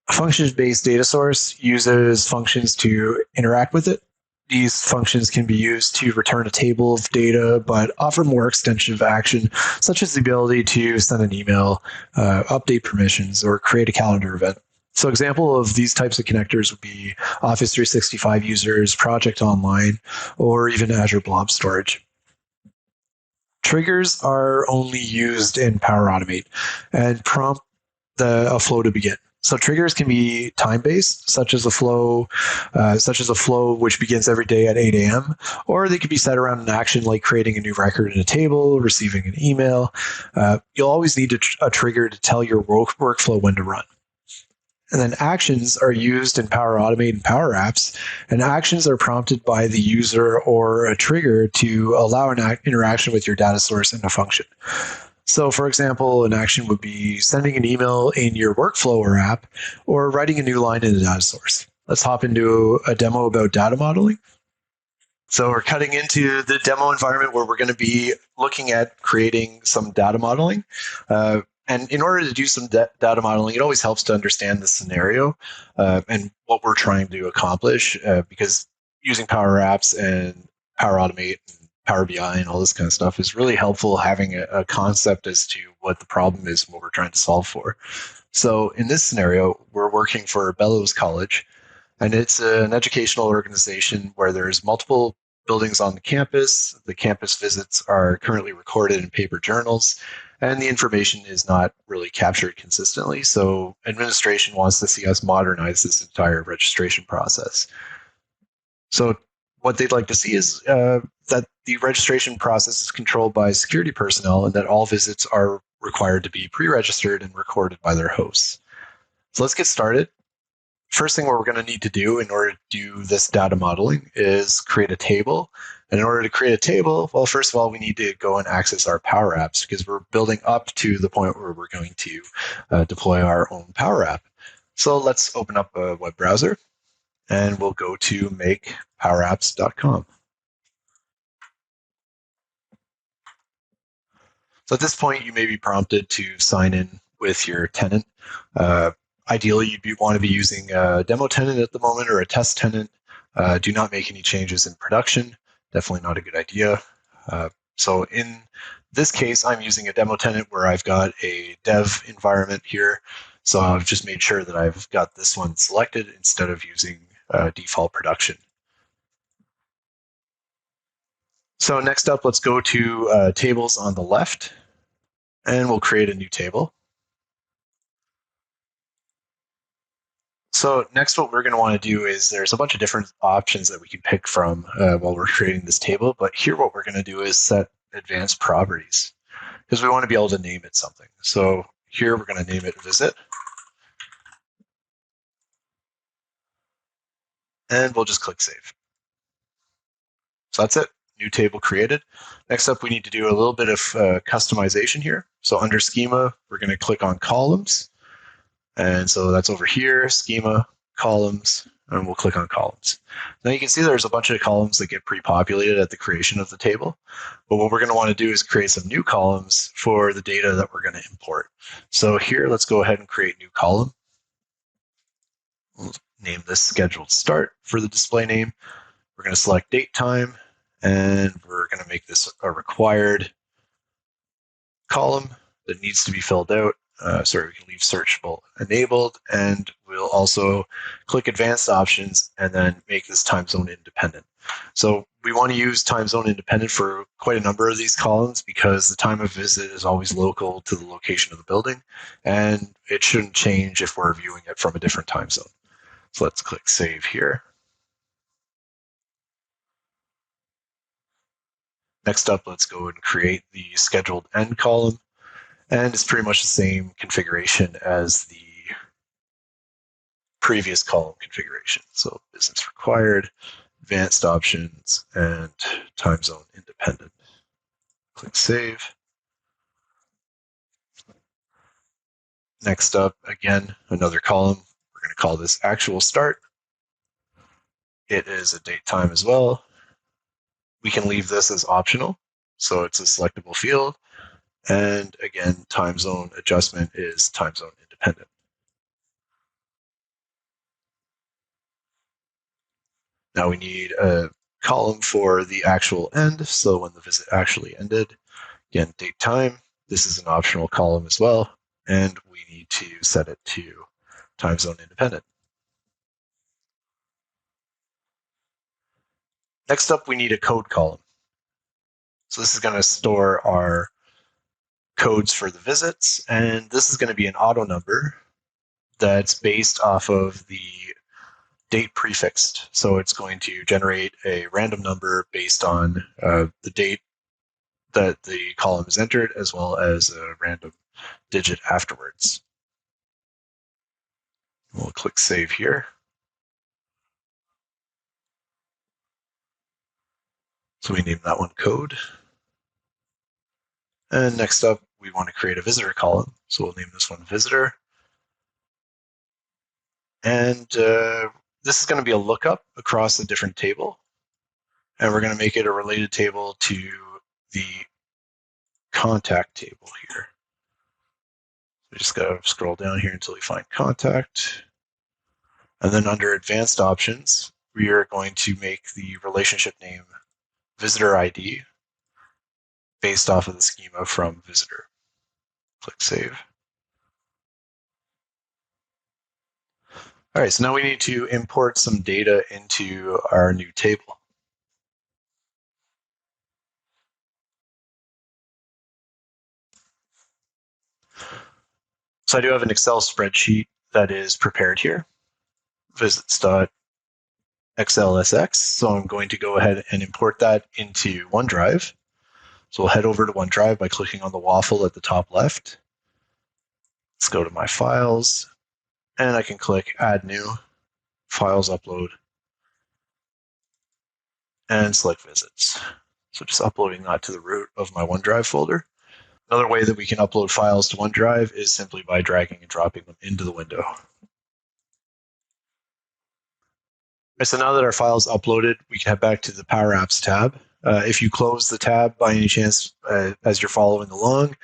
A function-based data source uses functions to interact with it. These functions can be used to return a table of data, but offer more extensive action, such as the ability to send an email, update permissions, or create a calendar event. So example of these types of connectors would be Office 365 users, Project Online, or even Azure Blob Storage. Triggers are only used in Power Automate and prompt a flow to begin. So triggers can be time-based, such as a flow which begins every day at 8 a.m., or they could be set around an action like creating a new record in a table, receiving an email. You'll always need a trigger to tell your workflow when to run. And then actions are used in Power Automate and Power Apps, and actions are prompted by the user or a trigger to allow an interaction with your data source and a function. So, for example, an action would be sending an email in your workflow or app, or writing a new line in a data source. Let's hop into a demo about data modeling. So we're cutting into the demo environment where we're going to be looking at creating some data modeling. And in order to do some data modeling, it always helps to understand the scenario and what we're trying to accomplish, because using Power Apps and Power Automate and Power BI and all this kind of stuff is really helpful, having a concept as to what the problem is and what we're trying to solve for. So in this scenario, we're working for Bellows College, and it's an educational organization where there's multiple buildings on the campus. The campus visits are currently recorded in paper journals, and the information is not really captured consistently. So administration wants to see us modernize this entire registration process. So what they'd like to see is that the registration process is controlled by security personnel and that all visits are required to be pre-registered and recorded by their hosts. So let's get started. First thing what we're going to need to do in order to do this data modeling is create a table. And in order to create a table, well, first of all, we need to go and access our Power Apps because we're building up to the point where we're going to deploy our own Power App. So let's open up a web browser and we'll go to makepowerapps.com. So at this point, you may be prompted to sign in with your tenant. Ideally, you'd want to be using a demo tenant at the moment or a test tenant. Do not make any changes in production. Definitely not a good idea. So in this case, I'm using a demo tenant where I've got a dev environment here. So I've just made sure that I've got this one selected instead of using default production. So next up, let's go to tables on the left, and we'll create a new table. So next, what we're going to want to do is there's a bunch of different options that we can pick from while we're creating this table. But here, what we're going to do is set advanced properties because we want to be able to name it something. So here, we're going to name it visit. And we'll just click save. So that's it. New table created. Next up, we need to do a little bit of customization here. So under schema, we're going to click on columns. And so that's over here, schema, columns, and we'll click on columns. Now you can see there's a bunch of columns that get pre-populated at the creation of the table. But what we're going to want to do is create some new columns for the data that we're going to import. So here, let's go ahead and create new column. We'll name this scheduled start for the display name. We're going to select date time, and we're going to make this a required column that needs to be filled out. Sorry, we can leave searchable enabled, and we'll also click advanced options and then make this time zone independent. So we want to use time zone independent for quite a number of these columns because the time of visit is always local to the location of the building, and it shouldn't change if we're viewing it from a different time zone. So let's click save here. Next up, let's go and create the scheduled end column. And it's pretty much the same configuration as the previous column configuration. So business required, advanced options, and time zone independent. Click save. Next up, again, another column. We're going to call this actual start. It is a date time as well. We can leave this as optional, so it's a selectable field. And again, time zone adjustment is time zone independent. Now we need a column for the actual end, so when the visit actually ended. Again, date time, this is an optional column as well, and we need to set it to time zone independent. Next up, we need a code column. So this is going to store our codes for the visits, and this is going to be an auto number that's based off of the date prefixed. So it's going to generate a random number based on the date that the column is entered, as well as a random digit afterwards. We'll click save here. So we name that one code. And next up, we want to create a visitor column. So we'll name this one visitor. And this is going to be a lookup across a different table. And we're going to make it a related table to the contact table here. We just got to scroll down here until we find contact. And then under advanced options, we are going to make the relationship name visitor ID based off of the schema from visitor. Click save. All right, so now we need to import some data into our new table. So I do have an Excel spreadsheet that is prepared here, visits.xlsx. So I'm going to go ahead and import that into OneDrive. So we'll head over to OneDrive by clicking on the waffle at the top left. Let's go to my files, and I can click Add New, Files Upload, and select Visits. So just uploading that to the root of my OneDrive folder. Another way that we can upload files to OneDrive is simply by dragging and dropping them into the window. So now that our file is uploaded, we can head back to the Power Apps tab. If you close the tab by any chance as you're following along,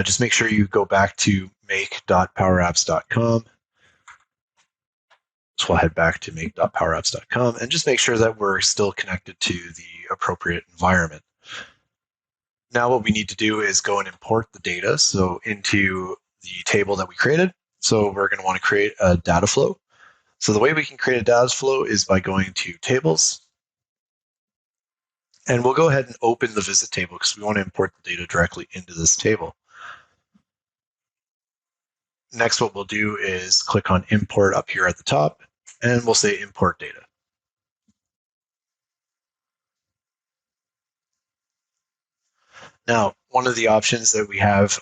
just make sure you go back to make.powerapps.com. So we'll head back to make.powerapps.com and just make sure that we're still connected to the appropriate environment. Now what we need to do is go and import the data into the table that we created. So we're going to want to create a data flow. So the way we can create a data flow is by going to tables. And we'll go ahead and open the visit table because we want to import the data directly into this table. Next, what we'll do is click on import up here at the top, and we'll say import data. Now, one of the options that we have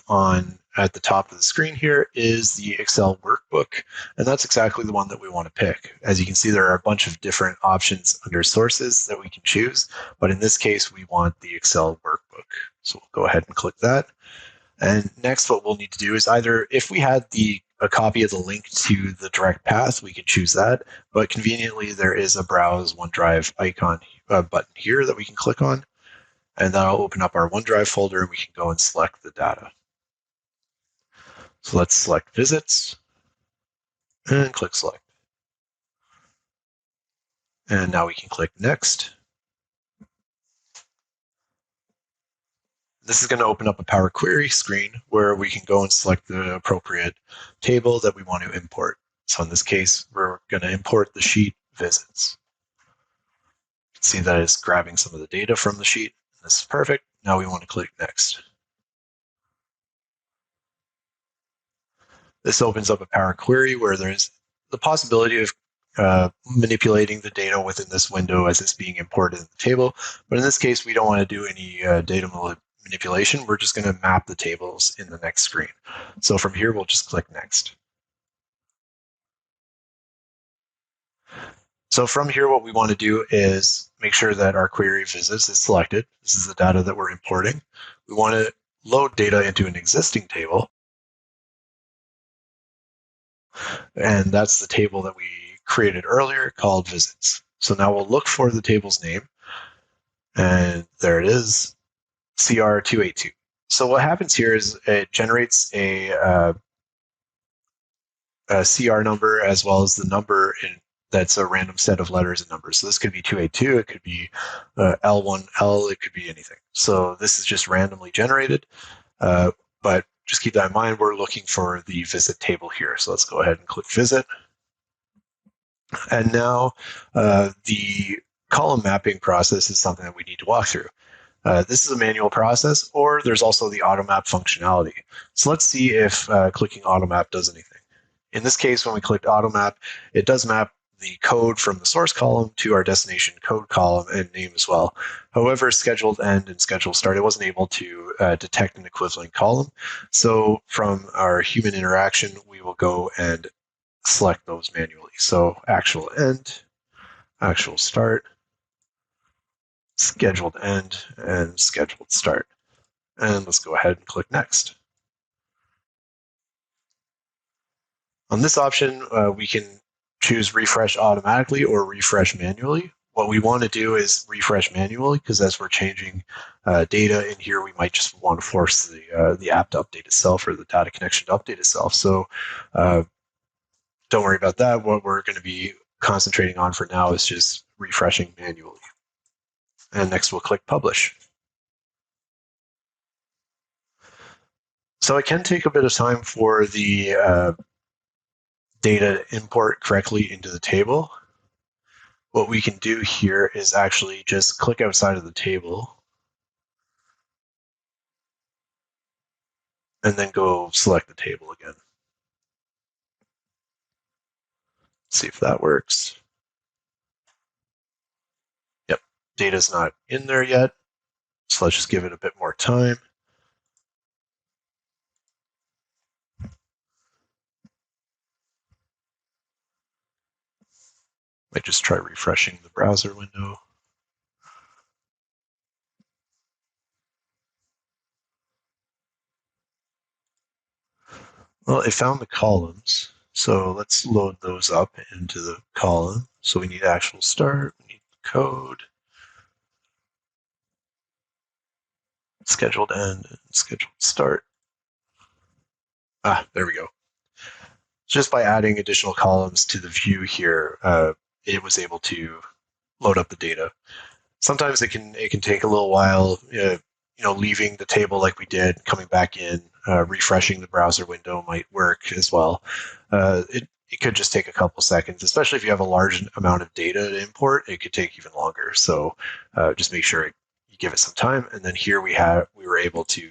at the top of the screen here is the Excel workbook, and that's exactly the one that we want to pick. As you can see, there are a bunch of different options under sources that we can choose, but in this case, we want the Excel workbook. So we'll go ahead and click that. And next, what we'll need to do is either, if we had a copy of the link to the direct path, we could choose that, but conveniently, there is a Browse OneDrive icon button here that we can click on. And that'll open up our OneDrive folder and we can go and select the data. So let's select visits and click select. And now we can click next. This is going to open up a Power Query screen where we can go and select the appropriate table that we want to import. So in this case, we're going to import the sheet visits. You can see that it's grabbing some of the data from the sheet. This is perfect. Now we want to click next. This opens up a Power Query where there's the possibility of manipulating the data within this window as it's being imported in the table. But in this case, we don't want to do any data manipulation. We're just going to map the tables in the next screen. So from here, we'll just click next. So from here, what we want to do is make sure that our query visits is selected. This is the data that we're importing. We want to load data into an existing table. And that's the table that we created earlier called visits. So now we'll look for the table's name. And there it is, CR282. So what happens here is it generates a CR number as well as the number that's a random set of letters and numbers. So this could be 282, it could be L1L, it could be anything. So this is just randomly generated, but just keep that in mind, we're looking for the visit table here. So let's go ahead and click visit. And now the column mapping process is something that we need to walk through. This is a manual process, or there's also the automap functionality. So let's see if clicking automap does anything. In this case, when we clicked automap, it does map the code from the source column to our destination code column and name as well. However, scheduled end and scheduled start, it wasn't able to detect an equivalent column. So from our human interaction, we will go and select those manually. So actual end, actual start, scheduled end, and scheduled start. And let's go ahead and click next. On this option, we can choose refresh automatically or refresh manually. What we want to do is refresh manually, because as we're changing data in here, we might just want to force the app to update itself, or the data connection to update itself. So don't worry about that. What we're going to be concentrating on for now is just refreshing manually. And next we'll click publish. So it can take a bit of time for the data to import correctly into the table. What we can do here is actually just click outside of the table and then go select the table again. See if that works. Yep, data's not in there yet, so let's just give it a bit more time. Might just try refreshing the browser window. Well, it found the columns, so let's load those up into the column. So we need actual start, we need the code, scheduled end, and scheduled start. There we go. Just by adding additional columns to the view here, it was able to load up the data. Sometimes it can take a little while, leaving the table like we did, coming back in, refreshing the browser window might work as well. It could just take a couple seconds, especially if you have a large amount of data to import. It could take even longer. So just make sure you give it some time. And then here we were able to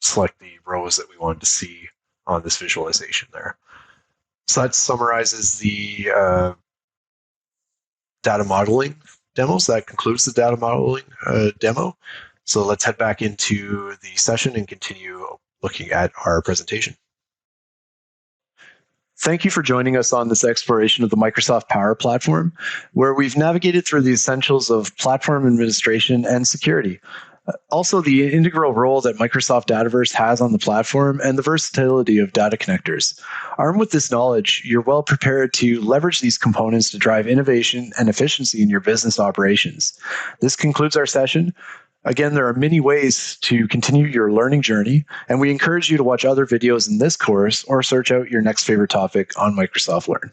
select the rows that we wanted to see on this visualization there. So that summarizes the data modeling demos. That concludes the data modeling demo. So let's head back into the session and continue looking at our presentation. Thank you for joining us on this exploration of the Microsoft Power Platform, where we've navigated through the essentials of platform administration and security. Also, the integral role that Microsoft Dataverse has on the platform and the versatility of data connectors. Armed with this knowledge, you're well prepared to leverage these components to drive innovation and efficiency in your business operations. This concludes our session. Again, there are many ways to continue your learning journey, and we encourage you to watch other videos in this course or search out your next favorite topic on Microsoft Learn.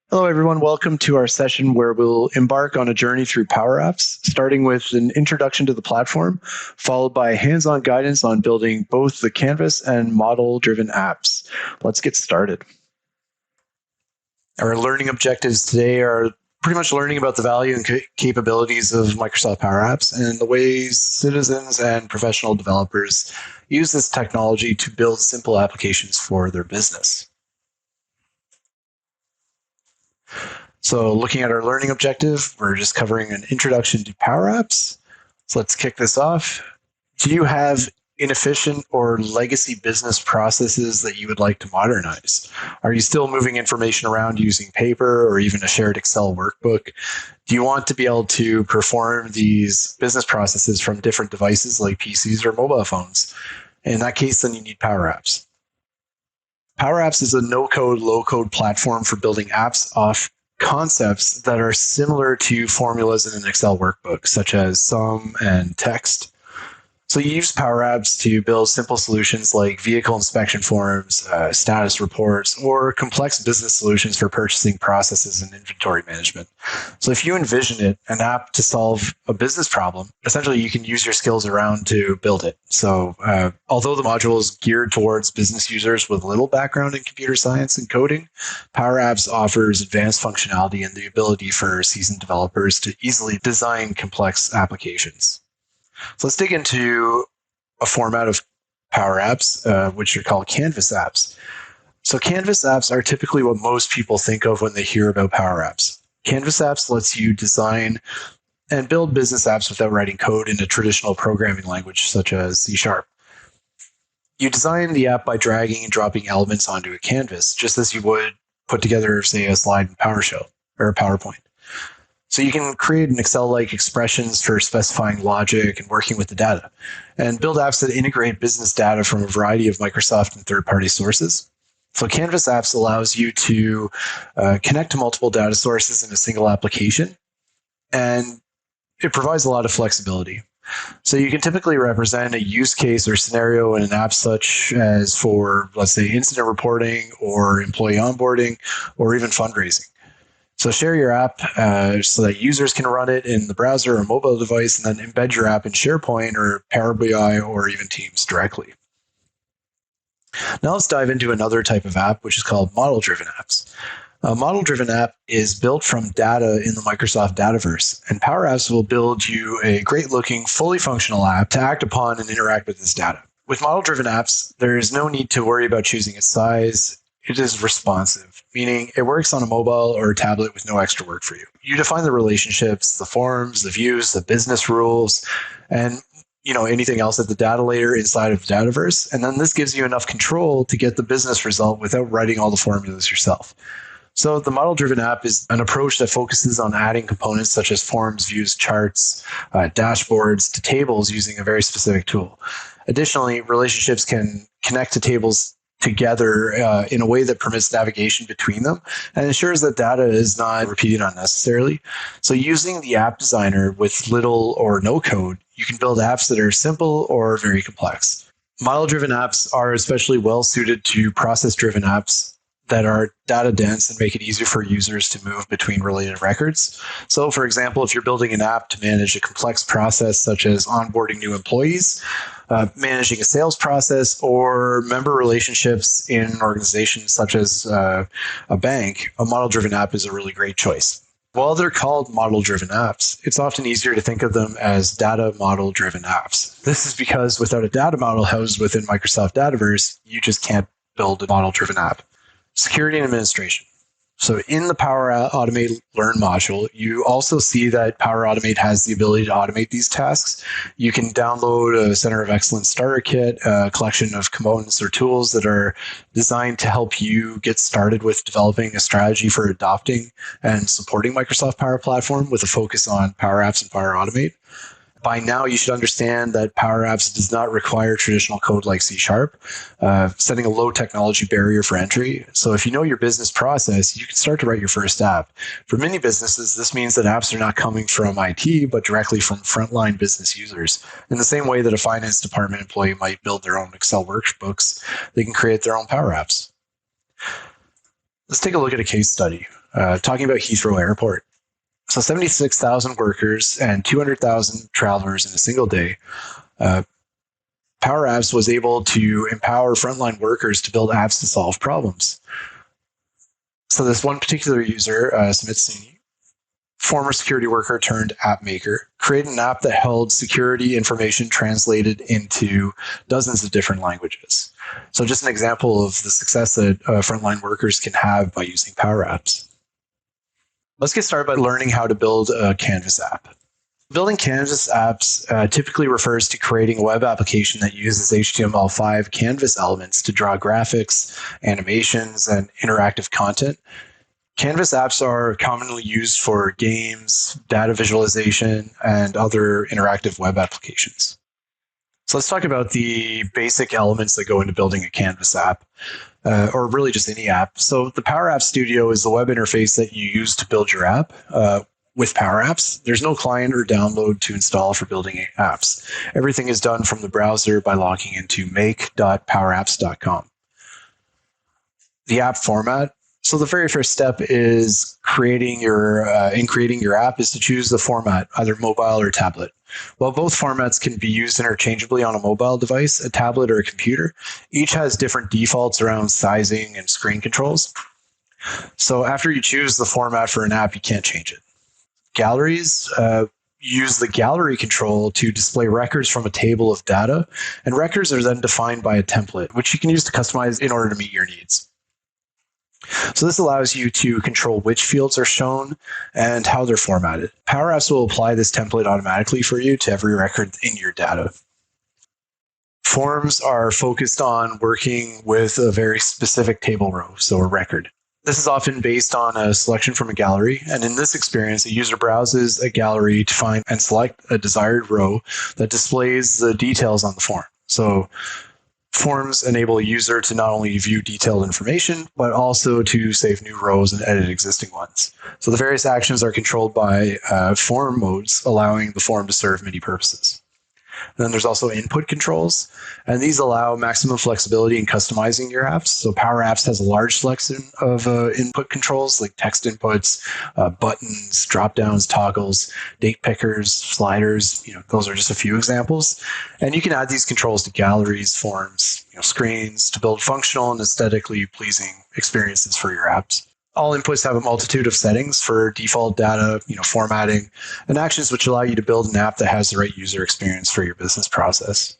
Hello, everyone. Welcome to our session where we'll embark on a journey through Power Apps, starting with an introduction to the platform, followed by hands-on guidance on building both the Canvas and model-driven apps. Let's get started. Our learning objectives today are pretty much learning about the value and capabilities of Microsoft Power Apps and the ways citizens and professional developers use this technology to build simple applications for their business. So looking at our learning objective, we're just covering an introduction to Power Apps. So let's kick this off. Do you have inefficient or legacy business processes that you would like to modernize? Are you still moving information around using paper or even a shared Excel workbook? Do you want to be able to perform these business processes from different devices like PCs or mobile phones? In that case, then you need Power Apps. Power Apps is a no-code, low-code platform for building apps off concepts that are similar to formulas in an Excel workbook, such as sum and text. So you use Power Apps to build simple solutions like vehicle inspection forms, status reports, or complex business solutions for purchasing processes and inventory management. So if you envision it, an app to solve a business problem, essentially you can use your skills around to build it. So although the module is geared towards business users with little background in computer science and coding, Power Apps offers advanced functionality and the ability for seasoned developers to easily design complex applications. So let's dig into a format of Power Apps, which are called Canvas apps. So Canvas apps are typically what most people think of when they hear about Power Apps. Canvas apps lets you design and build business apps without writing code in a traditional programming language such as C#. You design the app by dragging and dropping elements onto a canvas, just as you would put together, say, a slide in PowerShell or a PowerPoint. So you can create an Excel-like expressions for specifying logic and working with the data, and build apps that integrate business data from a variety of Microsoft and third-party sources. So Canvas Apps allows you to connect to multiple data sources in a single application, and it provides a lot of flexibility. So you can typically represent a use case or scenario in an app such as for, let's say, incident reporting or employee onboarding or even fundraising. So share your app so that users can run it in the browser or mobile device, and then embed your app in SharePoint or Power BI or even Teams directly. Now let's dive into another type of app, which is called model-driven apps. A model-driven app is built from data in the Microsoft Dataverse, and Power Apps will build you a great-looking, fully functional app to act upon and interact with this data. With model-driven apps, there is no need to worry about choosing its size. It is responsive, meaning it works on a mobile or a tablet with no extra work for you. You define the relationships, the forms, the views, the business rules, and anything else at the data layer inside of Dataverse. And then this gives you enough control to get the business result without writing all the formulas yourself. So the model-driven app is an approach that focuses on adding components such as forms, views, charts, dashboards to tables using a very specific tool. Additionally, relationships can connect to tables together in a way that permits navigation between them and ensures that data is not repeated unnecessarily. So using the app designer with little or no code, you can build apps that are simple or very complex. Model-driven apps are especially well suited to process-driven apps that are data dense and make it easier for users to move between related records. So for example, if you're building an app to manage a complex process such as onboarding new employees, managing a sales process, or member relationships in an organization such as a bank, a model-driven app is a really great choice. While they're called model-driven apps, it's often easier to think of them as data model-driven apps. This is because without a data model housed within Microsoft Dataverse, you just can't build a model-driven app. Security and administration. So in the Power Automate Learn module, you also see that Power Automate has the ability to automate these tasks. You can download a Center of Excellence starter kit, a collection of components or tools that are designed to help you get started with developing a strategy for adopting and supporting Microsoft Power Platform with a focus on Power Apps and Power Automate. By now, you should understand that Power Apps does not require traditional code like C#, setting a low technology barrier for entry. So if you know your business process, you can start to write your first app. For many businesses, this means that apps are not coming from IT, but directly from frontline business users. In the same way that a finance department employee might build their own Excel workbooks, they can create their own Power Apps. Let's take a look at a case study talking about Heathrow Airport. So 76,000 workers and 200,000 travelers in a single day. Power Apps was able to empower frontline workers to build apps to solve problems. So this one particular user, Sumit Singh, former security worker turned app maker, created an app that held security information translated into dozens of different languages. So just an example of the success that frontline workers can have by using Power Apps. Let's get started by learning how to build a Canvas app. Building Canvas apps typically refers to creating a web application that uses HTML5 Canvas elements to draw graphics, animations, and interactive content. Canvas apps are commonly used for games, data visualization, and other interactive web applications. So let's talk about the basic elements that go into building a Canvas app. Or really just any app. So the Power App Studio is the web interface that you use to build your app with Power Apps. There's no client or download to install for building apps. Everything is done from the browser by logging into make.powerapps.com. The app format. So the very first step is creating your app is to choose the format, either mobile or tablet. While both formats can be used interchangeably on a mobile device, a tablet, or a computer, each has different defaults around sizing and screen controls. So after you choose the format for an app, you can't change it. Galleries use the gallery control to display records from a table of data, and records are then defined by a template, which you can use to customize in order to meet your needs. So this allows you to control which fields are shown and how they're formatted. Power Apps will apply this template automatically for you to every record in your data. Forms are focused on working with a very specific table row, so a record. This is often based on a selection from a gallery, and in this experience, a user browses a gallery to find and select a desired row that displays the details on the form. So forms enable a user to not only view detailed information, but also to save new rows and edit existing ones. So the various actions are controlled by form modes, allowing the form to serve many purposes. And then there's also input controls, and these allow maximum flexibility in customizing your apps. So Power Apps has a large selection of input controls like text inputs, buttons, drop downs, toggles, date pickers, sliders. Those are just a few examples. And you can add these controls to galleries, forms, screens to build functional and aesthetically pleasing experiences for your apps. All inputs have a multitude of settings for default data, formatting, and actions which allow you to build an app that has the right user experience for your business process.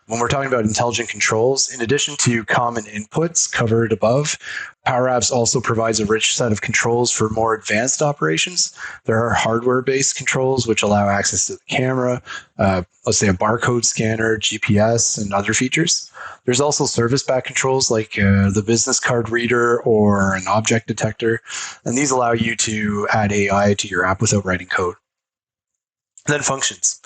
When we're talking about intelligent controls, in addition to common inputs covered above, Power Apps also provides a rich set of controls for more advanced operations. There are hardware-based controls which allow access to the camera, let's say a barcode scanner, GPS, and other features. There's also service-back controls like the business card reader or an object detector, and these allow you to add AI to your app without writing code. Then functions.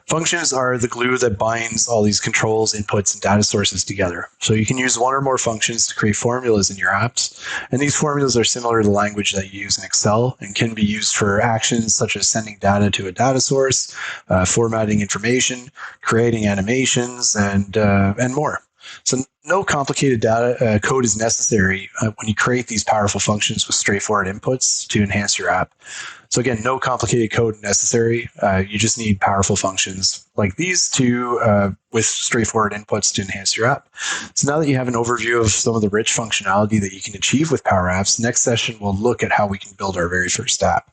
Functions are the glue that binds all these controls, inputs, and data sources together. So you can use one or more functions to create formulas in your apps. And these formulas are similar to the language that you use in Excel and can be used for actions such as sending data to a data source, formatting information, creating animations, and more. So no complicated data code is necessary when you create these powerful functions with straightforward inputs to enhance your app. So again, no complicated code necessary. You just need powerful functions like these with straightforward inputs to enhance your app. So now that you have an overview of some of the rich functionality that you can achieve with Power Apps, next session we'll look at how we can build our very first app.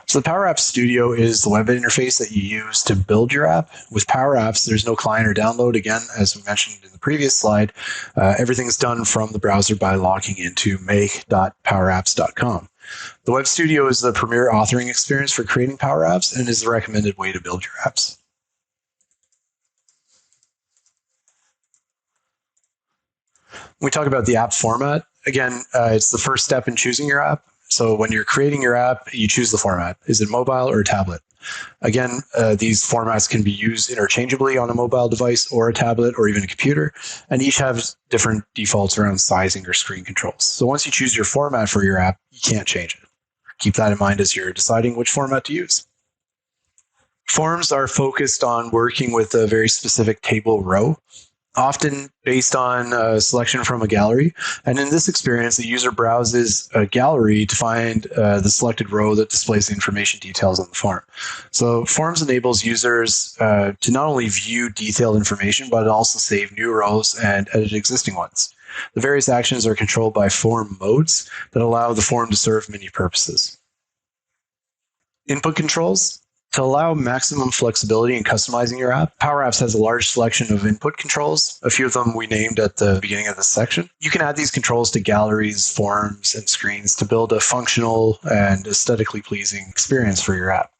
So the Power Apps Studio is the web interface that you use to build your app. With Power Apps, there's no client or download. Again, as we mentioned in the previous slide, everything's done from the browser by logging into make.powerapps.com. The Web Studio is the premier authoring experience for creating Power Apps and is the recommended way to build your apps. When we talk about the app format, again, it's the first step in choosing your app. So when you're creating your app, you choose the format. Is it mobile or tablet? Again, these formats can be used interchangeably on a mobile device or a tablet or even a computer, and each have different defaults around sizing or screen controls. So once you choose your format for your app, you can't change it. Keep that in mind as you're deciding which format to use. Forms are focused on working with a very specific table row, often based on a selection from a gallery. And in this experience, the user browses a gallery to find the selected row that displays the information details on the form. So Forms enables users to not only view detailed information, but also save new rows and edit existing ones. The various actions are controlled by form modes that allow the form to serve many purposes. Input controls. To allow maximum flexibility in customizing your app, Power Apps has a large selection of input controls. A few of them we named at the beginning of this section. You can add these controls to galleries, forms, and screens to build a functional and aesthetically pleasing experience for your app.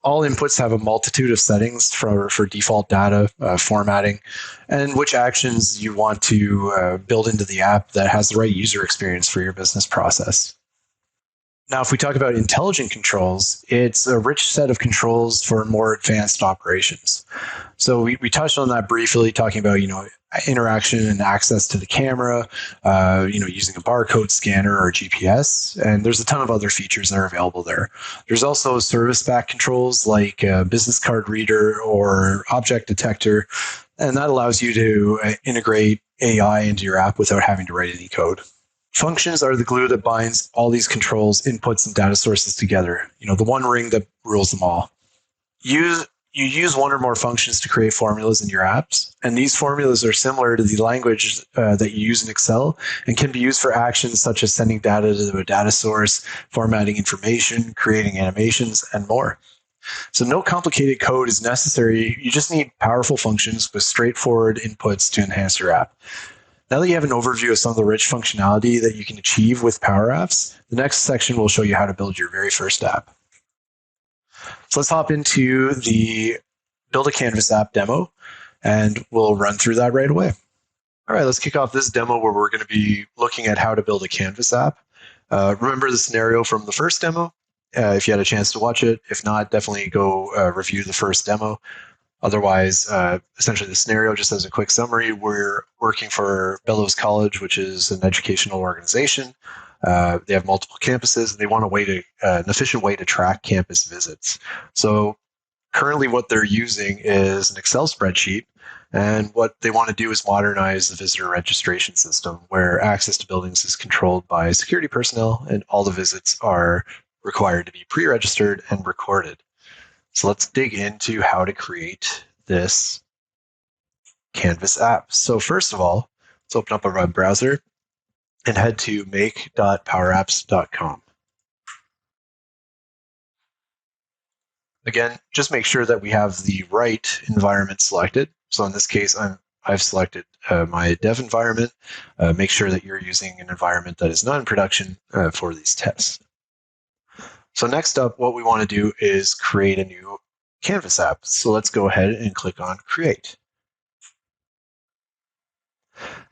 All inputs have a multitude of settings for default data, formatting, and which actions you want to build into the app that has the right user experience for your business process. Now, if we talk about intelligent controls, it's a rich set of controls for more advanced operations. So we touched on that briefly, talking about, interaction and access to the camera, using a barcode scanner or GPS. And there's a ton of other features that are available there. There's also service-back controls like a business card reader or object detector. And that allows you to integrate AI into your app without having to write any code. Functions are the glue that binds all these controls, inputs, and data sources together. The one ring that rules them all. You use one or more functions to create formulas in your apps, and these formulas are similar to the language that you use in Excel and can be used for actions such as sending data to a data source, formatting information, creating animations, and more. So no complicated code is necessary. You just need powerful functions with straightforward inputs to enhance your app. Now that you have an overview of some of the rich functionality that you can achieve with Power Apps, the next section will show you how to build your very first app. So let's hop into the Build a Canvas app demo. and we'll run through that right away. All right, let's kick off this demo where we're going to be looking at how to build a Canvas app. Remember the scenario from the first demo? If you had a chance to watch it. If not, definitely go review the first demo. Otherwise, essentially the scenario, just as a quick summary, we're working for Bellows College, which is an educational organization. They have multiple campuses, and they want an efficient way to track campus visits. So currently what they're using is an Excel spreadsheet. And what they want to do is modernize the visitor registration system where access to buildings is controlled by security personnel and all the visits are required to be pre-registered and recorded. So let's dig into how to create this Canvas app. So first of all, let's open up a web browser and head to make.powerapps.com. Again, just make sure that we have the right environment selected. So in this case, I've selected my dev environment. Make sure that you're using an environment that is not in production for these tests. So next up, what we want to do is create a new Canvas app. So let's go ahead and click on Create.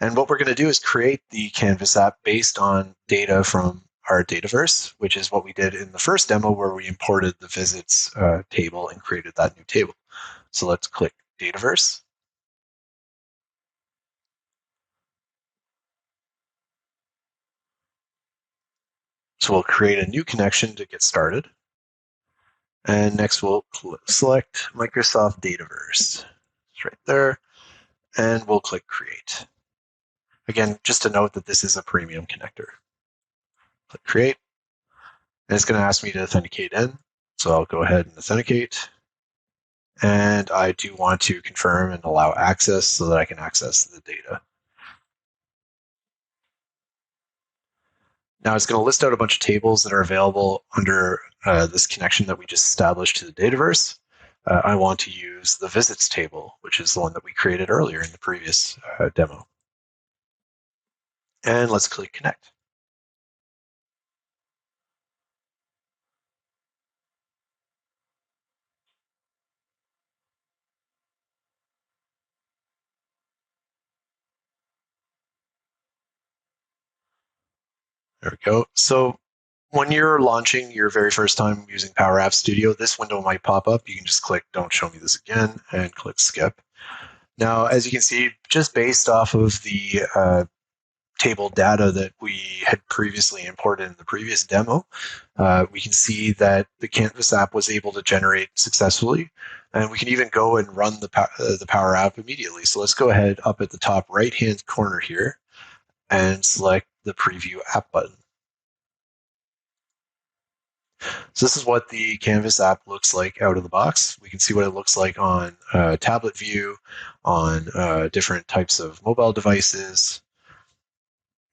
And what we're going to do is create the Canvas app based on data from our Dataverse, which is what we did in the first demo where we imported the visits table and created that new table. So let's click Dataverse. So we'll create a new connection to get started. And next we'll select Microsoft Dataverse. It's right there. And we'll click Create. Again, just to note that this is a premium connector. Click Create. And it's going to ask me to authenticate in. So I'll go ahead and authenticate. And I do want to confirm and allow access so that I can access the data. Now it's going to list out a bunch of tables that are available under this connection that we just established to the Dataverse. I want to use the visits table, which is the one that we created earlier in the previous demo. And let's click Connect. There we go. So when you're launching your very first time using Power Apps Studio, this window might pop up. You can just click Don't Show Me This Again and click Skip. Now, as you can see, just based off of the table data that we had previously imported in the previous demo, we can see that the Canvas app was able to generate successfully. And we can even go and run the Power App immediately. So let's go ahead up at the top right-hand corner here and select the Preview App button. So this is what the Canvas app looks like out of the box. We can see what it looks like on tablet view, on different types of mobile devices,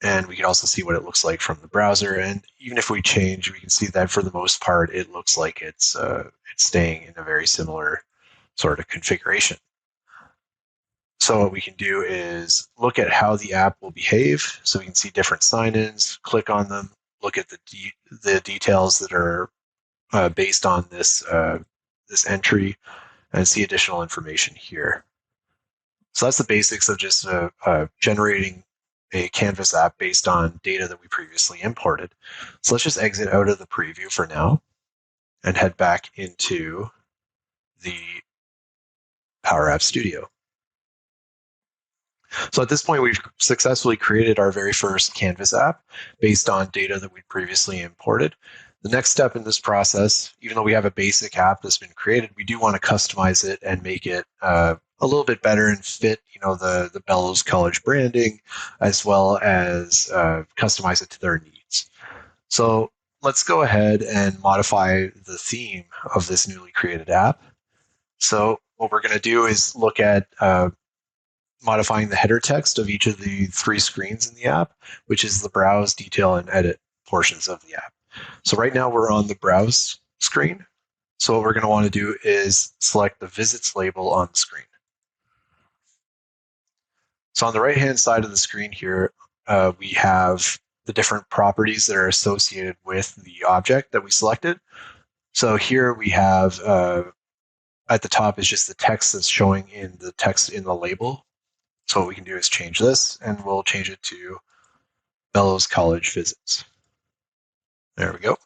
and we can also see what it looks like from the browser. And even if we change, we can see that for the most part, it looks like it's staying in a very similar sort of configuration. So what we can do is look at how the app will behave. So we can see different sign-ins, click on them, look at the details that are based on this entry, and see additional information here. So that's the basics of just generating a Canvas app based on data that we previously imported. So let's just exit out of the preview for now and head back into the Power App Studio. So at this point, we've successfully created our very first Canvas app based on data that we previously imported. The next step in this process, even though we have a basic app that's been created, we do want to customize it and make it a little bit better and fit, the Bellows College branding, as well as customize it to their needs. So let's go ahead and modify the theme of this newly created app. So what we're going to do is look at modifying the header text of each of the three screens in the app, which is the browse, detail, and edit portions of the app. So right now we're on the browse screen. So what we're going to want to do is select the visits label on the screen. So on the right-hand side of the screen here, we have the different properties that are associated with the object that we selected. So here we have at the top is just the text that's showing in the text in the label. So what we can do is change this, and we'll change it to Bellows College Visits. There we go.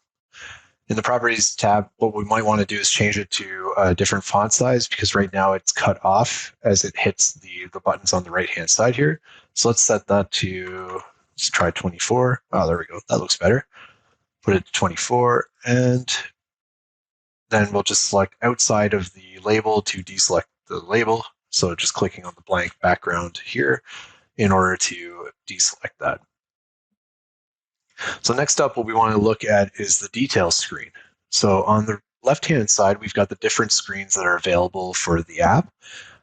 In the Properties tab, what we might want to do is change it to a different font size, because right now it's cut off as it hits the buttons on the right-hand side here. So let's set that to, let's try 24. Oh, there we go. That looks better. Put it to 24, and then we'll just select outside of the label to deselect the label. So just clicking on the blank background here in order to deselect that. So next up, what we want to look at is the details screen. So on the left-hand side, we've got the different screens that are available for the app.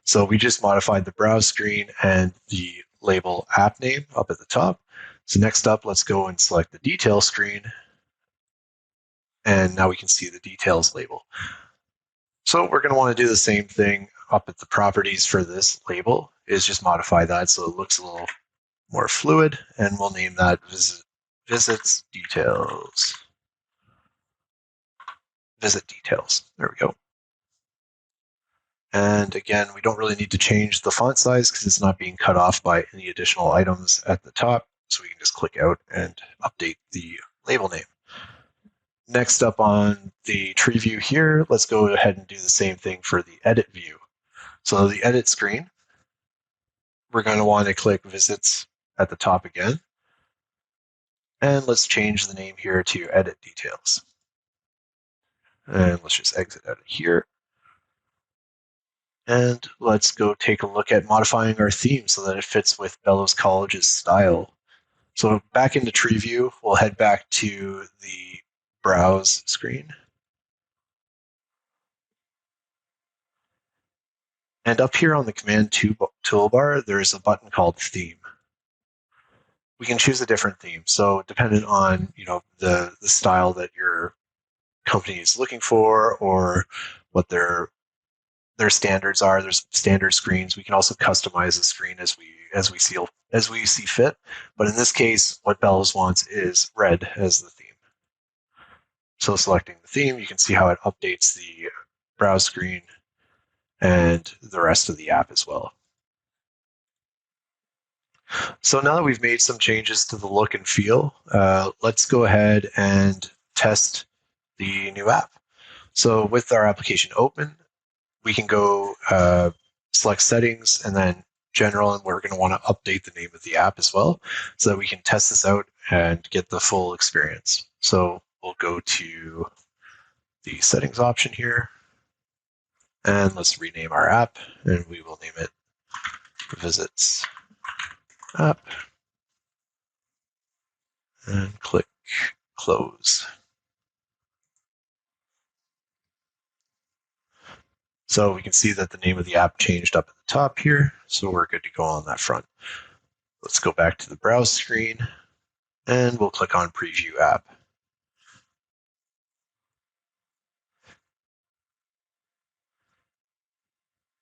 So we just modified the browse screen and the label app name up at the top. So next up, let's go and select the details screen. And now we can see the details label. So we're going to want to do the same thing up at the properties for this label, is just modify that so it looks a little more fluid, and we'll name that visits details. Visit details. There we go. And again, we don't really need to change the font size because it's not being cut off by any additional items at the top. So we can just click out and update the label name. Next up on the tree view here, let's go ahead and do the same thing for the edit view. So the edit screen, we're going to want to click visits at the top again. And let's change the name here to edit details. And let's just exit out of here. And let's go take a look at modifying our theme so that it fits with Bellows College's style. So back into tree view, we'll head back to the browse screen. And up here on the command toolbar, there's a button called theme. We can choose a different theme. So dependent on the style that your company is looking for, or what their standards are. There's standard screens. We can also customize the screen as we see fit. But in this case, what Bellows wants is red as the theme. So selecting the theme, you can see how it updates the browse screen and the rest of the app as well. So now that we've made some changes to the look and feel, let's go ahead and test the new app. So with our application open, we can go select settings and then general, and we're going to want to update the name of the app as well so that we can test this out and get the full experience. So we'll go to the settings option here, and let's rename our app, and we will name it Visits App, and click Close. So we can see that the name of the app changed up at the top here, so we're good to go on that front. Let's go back to the browse screen, and we'll click on Preview App.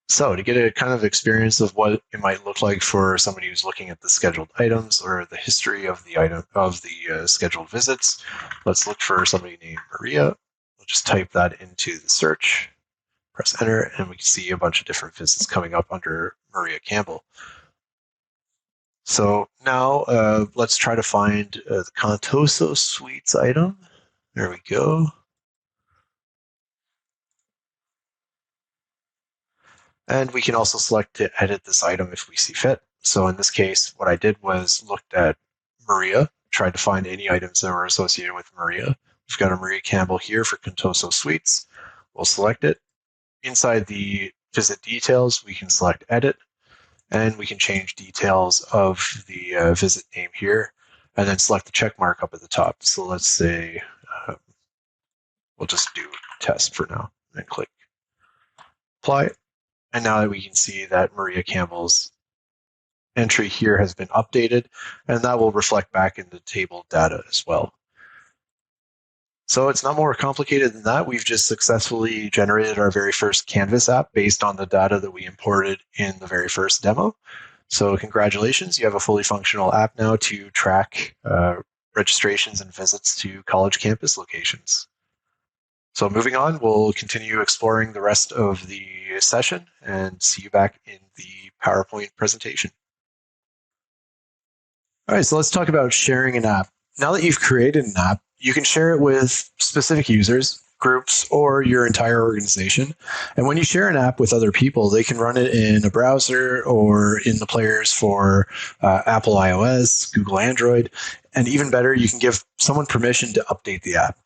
So to get a kind of experience of what it might look like for somebody who's looking at the scheduled items or the history of the scheduled visits, let's look for somebody named Maria. We'll just type that into the search, press enter, and we can see a bunch of different visits coming up under Maria Campbell. So now let's try to find the Contoso Suites item. There we go. And we can also select to edit this item if we see fit. So in this case, what I did was looked at Maria, tried to find any items that were associated with Maria. We've got a Maria Campbell here for Contoso Suites. We'll select it. Inside the visit details, we can select edit, and we can change details of the visit name here, and then select the check mark up at the top. So let's say we'll just do test for now, and click apply. And now that we can see that Maria Campbell's entry here has been updated, and that will reflect back in the table data as well. So it's not more complicated than that. We've just successfully generated our very first Canvas app based on the data that we imported in the very first demo. So congratulations, you have a fully functional app now to track registrations and visits to college campus locations. So moving on, we'll continue exploring the rest of the session and see you back in the PowerPoint presentation. All right, so let's talk about sharing an app. Now that you've created an app, you can share it with specific users, groups, or your entire organization. And when you share an app with other people, they can run it in a browser or in the players for Apple iOS, Google Android, and even better, you can give someone permission to update the app.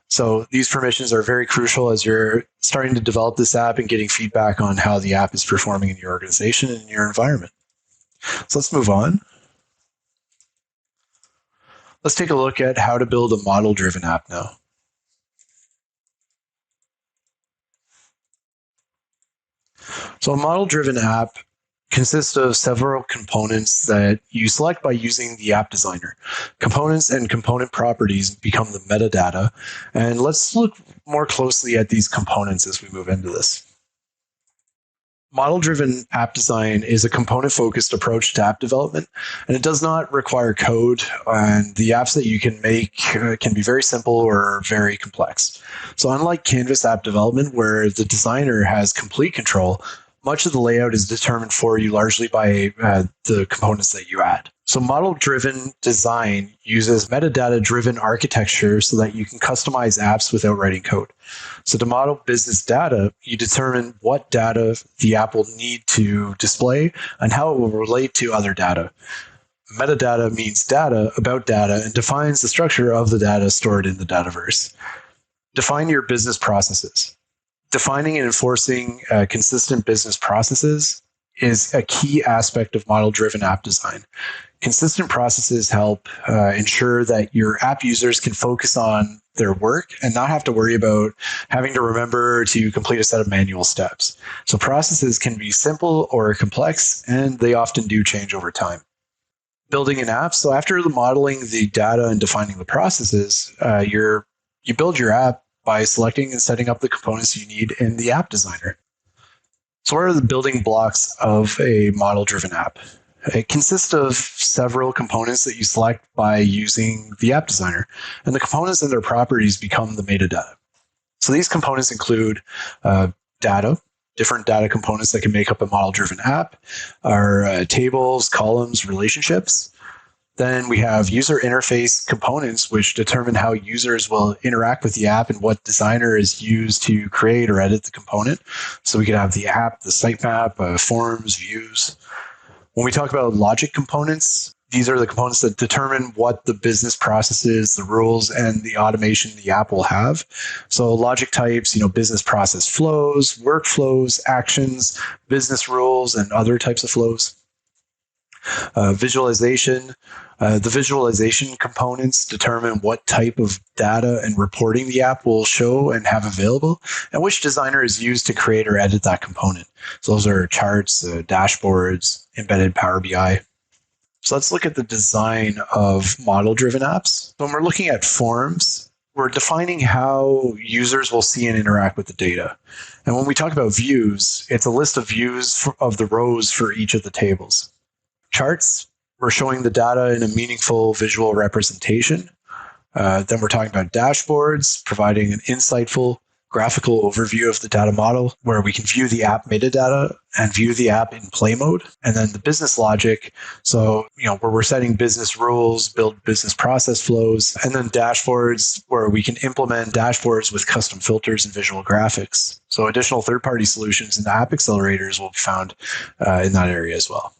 So these permissions are very crucial as you're starting to develop this app and getting feedback on how the app is performing in your organization and in your environment. So let's move on. Let's take a look at how to build a model-driven app now. So a model-driven app consists of several components that you select by using the app designer. Components and component properties become the metadata. And let's look more closely at these components as we move into this. Model-driven app design is a component-focused approach to app development, and it does not require code, and the apps that you can make can be very simple or very complex. So unlike Canvas app development, where the designer has complete control, much of the layout is determined for you largely by the components that you add. So model-driven design uses metadata-driven architecture so that you can customize apps without writing code. So to model business data, you determine what data the app will need to display and how it will relate to other data. Metadata means data about data and defines the structure of the data stored in the dataverse. Define your business processes. Defining and enforcing consistent business processes is a key aspect of model-driven app design. Consistent processes help ensure that your app users can focus on their work and not have to worry about having to remember to complete a set of manual steps. So processes can be simple or complex, and they often do change over time. Building an app. So after modeling the data and defining the processes, you build your app by selecting and setting up the components you need in the app designer. So what are the building blocks of a model-driven app? It consists of several components that you select by using the app designer, and the components and their properties become the metadata. So these components include data, different data components that can make up a model-driven app, are tables, columns, relationships. Then we have user interface components, which determine how users will interact with the app and what designer is used to create or edit the component. So we could have the app, the sitemap, forms, views. When we talk about logic components, these are the components that determine what the business processes, the rules, and the automation the app will have. So logic types, business process flows, workflows, actions, business rules, and other types of flows. Visualization. The visualization components determine what type of data and reporting the app will show and have available, and which designer is used to create or edit that component. So those are charts, dashboards, embedded Power BI. So let's look at the design of model-driven apps. So when we're looking at forms, we're defining how users will see and interact with the data. And when we talk about views, it's a list of views of the rows for each of the tables. Charts, we're showing the data in a meaningful visual representation. Then we're talking about dashboards, providing an insightful graphical overview of the data model where we can view the app metadata and view the app in play mode. And then the business logic, so where we're setting business rules, build business process flows, and then dashboards where we can implement dashboards with custom filters and visual graphics. So additional third-party solutions and app accelerators will be found in that area as well.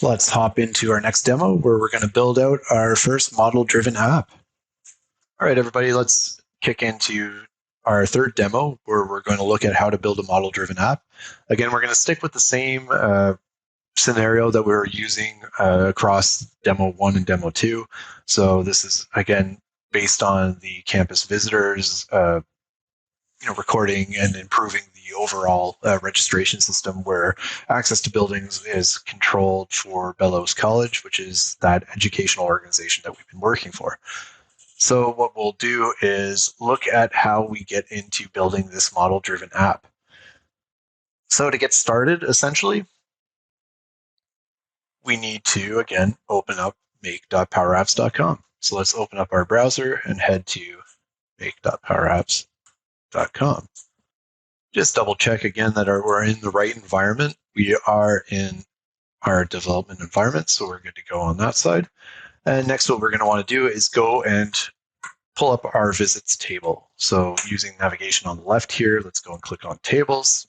Let's hop into our next demo where we're going to build out our first model-driven app. All right, everybody, let's kick into our third demo where we're going to look at how to build a model-driven app. Again, we're going to stick with the same scenario that we were using across demo 1 and demo 2. So this is, again, based on the campus visitors recording and improving the overall registration system where access to buildings is controlled for Bellows College, which is that educational organization that we've been working for. So what we'll do is look at how we get into building this model-driven app. So to get started, essentially, we need to, again, open up make.powerapps.com. So let's open up our browser and head to make.powerapps.com. Just double check again that we're in the right environment. We are in our development environment, so we're good to go on that side. And next, what we're going to want to do is go and pull up our visits table. So using navigation on the left here, let's go and click on tables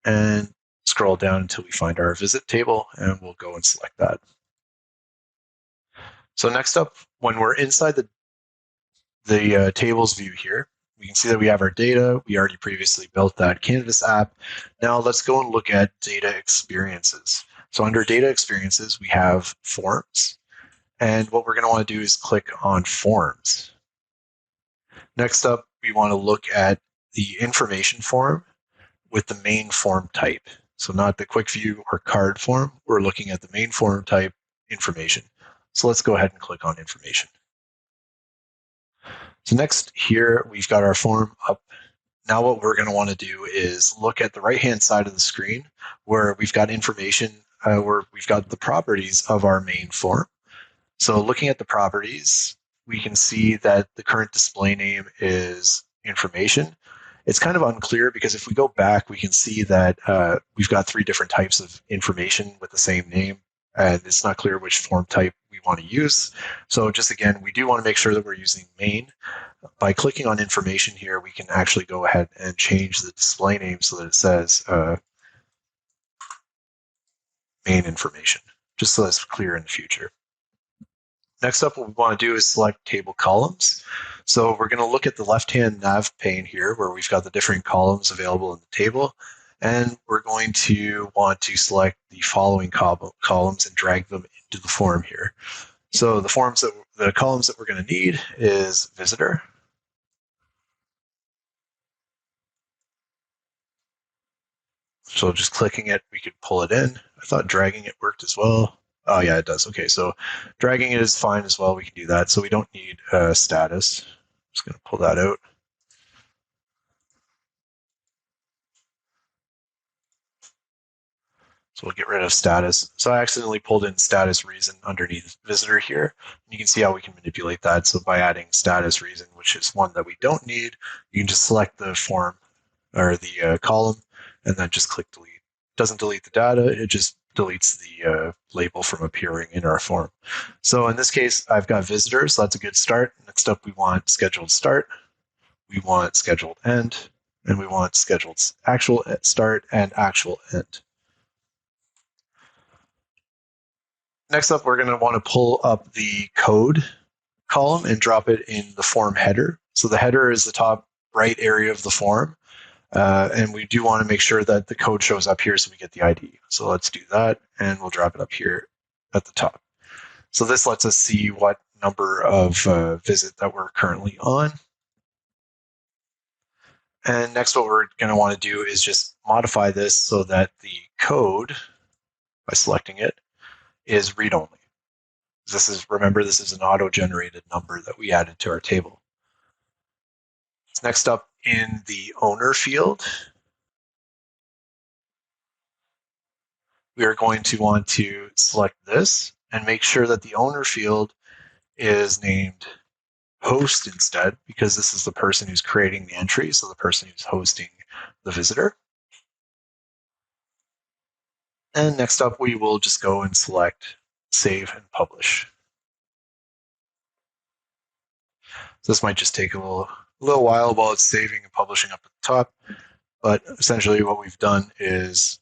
and scroll down until we find our visit table, and we'll go and select that. So next up, when we're inside the tables view here, we can see that we have our data. We already previously built that Canvas app. Now let's go and look at data experiences. So under data experiences, we have forms. And what we're going to want to do is click on forms. Next up, we want to look at the information form with the main form type. So not the quick view or card form. We're looking at the main form type information. So let's go ahead and click on information. So next here, we've got our form up. Now what we're going to want to do is look at the right-hand side of the screen where we've got information, where we've got the properties of our main form. So looking at the properties, we can see that the current display name is information. It's kind of unclear because if we go back, we can see that we've got 3 different types of information with the same name, and it's not clear which form type we want to use. So just again, we do want to make sure that we're using main. By clicking on information here, we can actually go ahead and change the display name so that it says main information, just so that's clear in the future. Next up, what we want to do is select table columns. So we're going to look at the left-hand nav pane here where we've got the different columns available in the table. And we're going to want to select the following columns and drag them into the form here. So the columns that we're going to need is visitor. So just clicking it, we could pull it in. I thought dragging it worked as well. Oh yeah, it does. Okay, so dragging it is fine as well. We can do that. So we don't need status. I'm just going to pull that out. So we'll get rid of status. So I accidentally pulled in status reason underneath visitor here. And you can see how we can manipulate that. So by adding status reason, which is one that we don't need, you can just select the form or the column and then just click delete. It doesn't delete the data, it just deletes the label from appearing in our form. So in this case, I've got visitors, so that's a good start. Next up, we want scheduled start, we want scheduled end, and we want scheduled actual start and actual end. Next up, we're going to want to pull up the code column and drop it in the form header. So the header is the top right area of the form. And we do want to make sure that the code shows up here so we get the ID. So let's do that, and we'll drop it up here at the top. So this lets us see what number of visit that we're currently on. And next, what we're going to want to do is just modify this so that the code, by selecting it, is read-only. Remember, this is an auto-generated number that we added to our table. Next up, in the owner field, we are going to want to select this and make sure that the owner field is named host instead, because this is the person who's creating the entry, so the person who's hosting the visitor. And next up, we will just go and select save and publish. So this might just take a little while while it's saving and publishing up at the top, but essentially what we've done is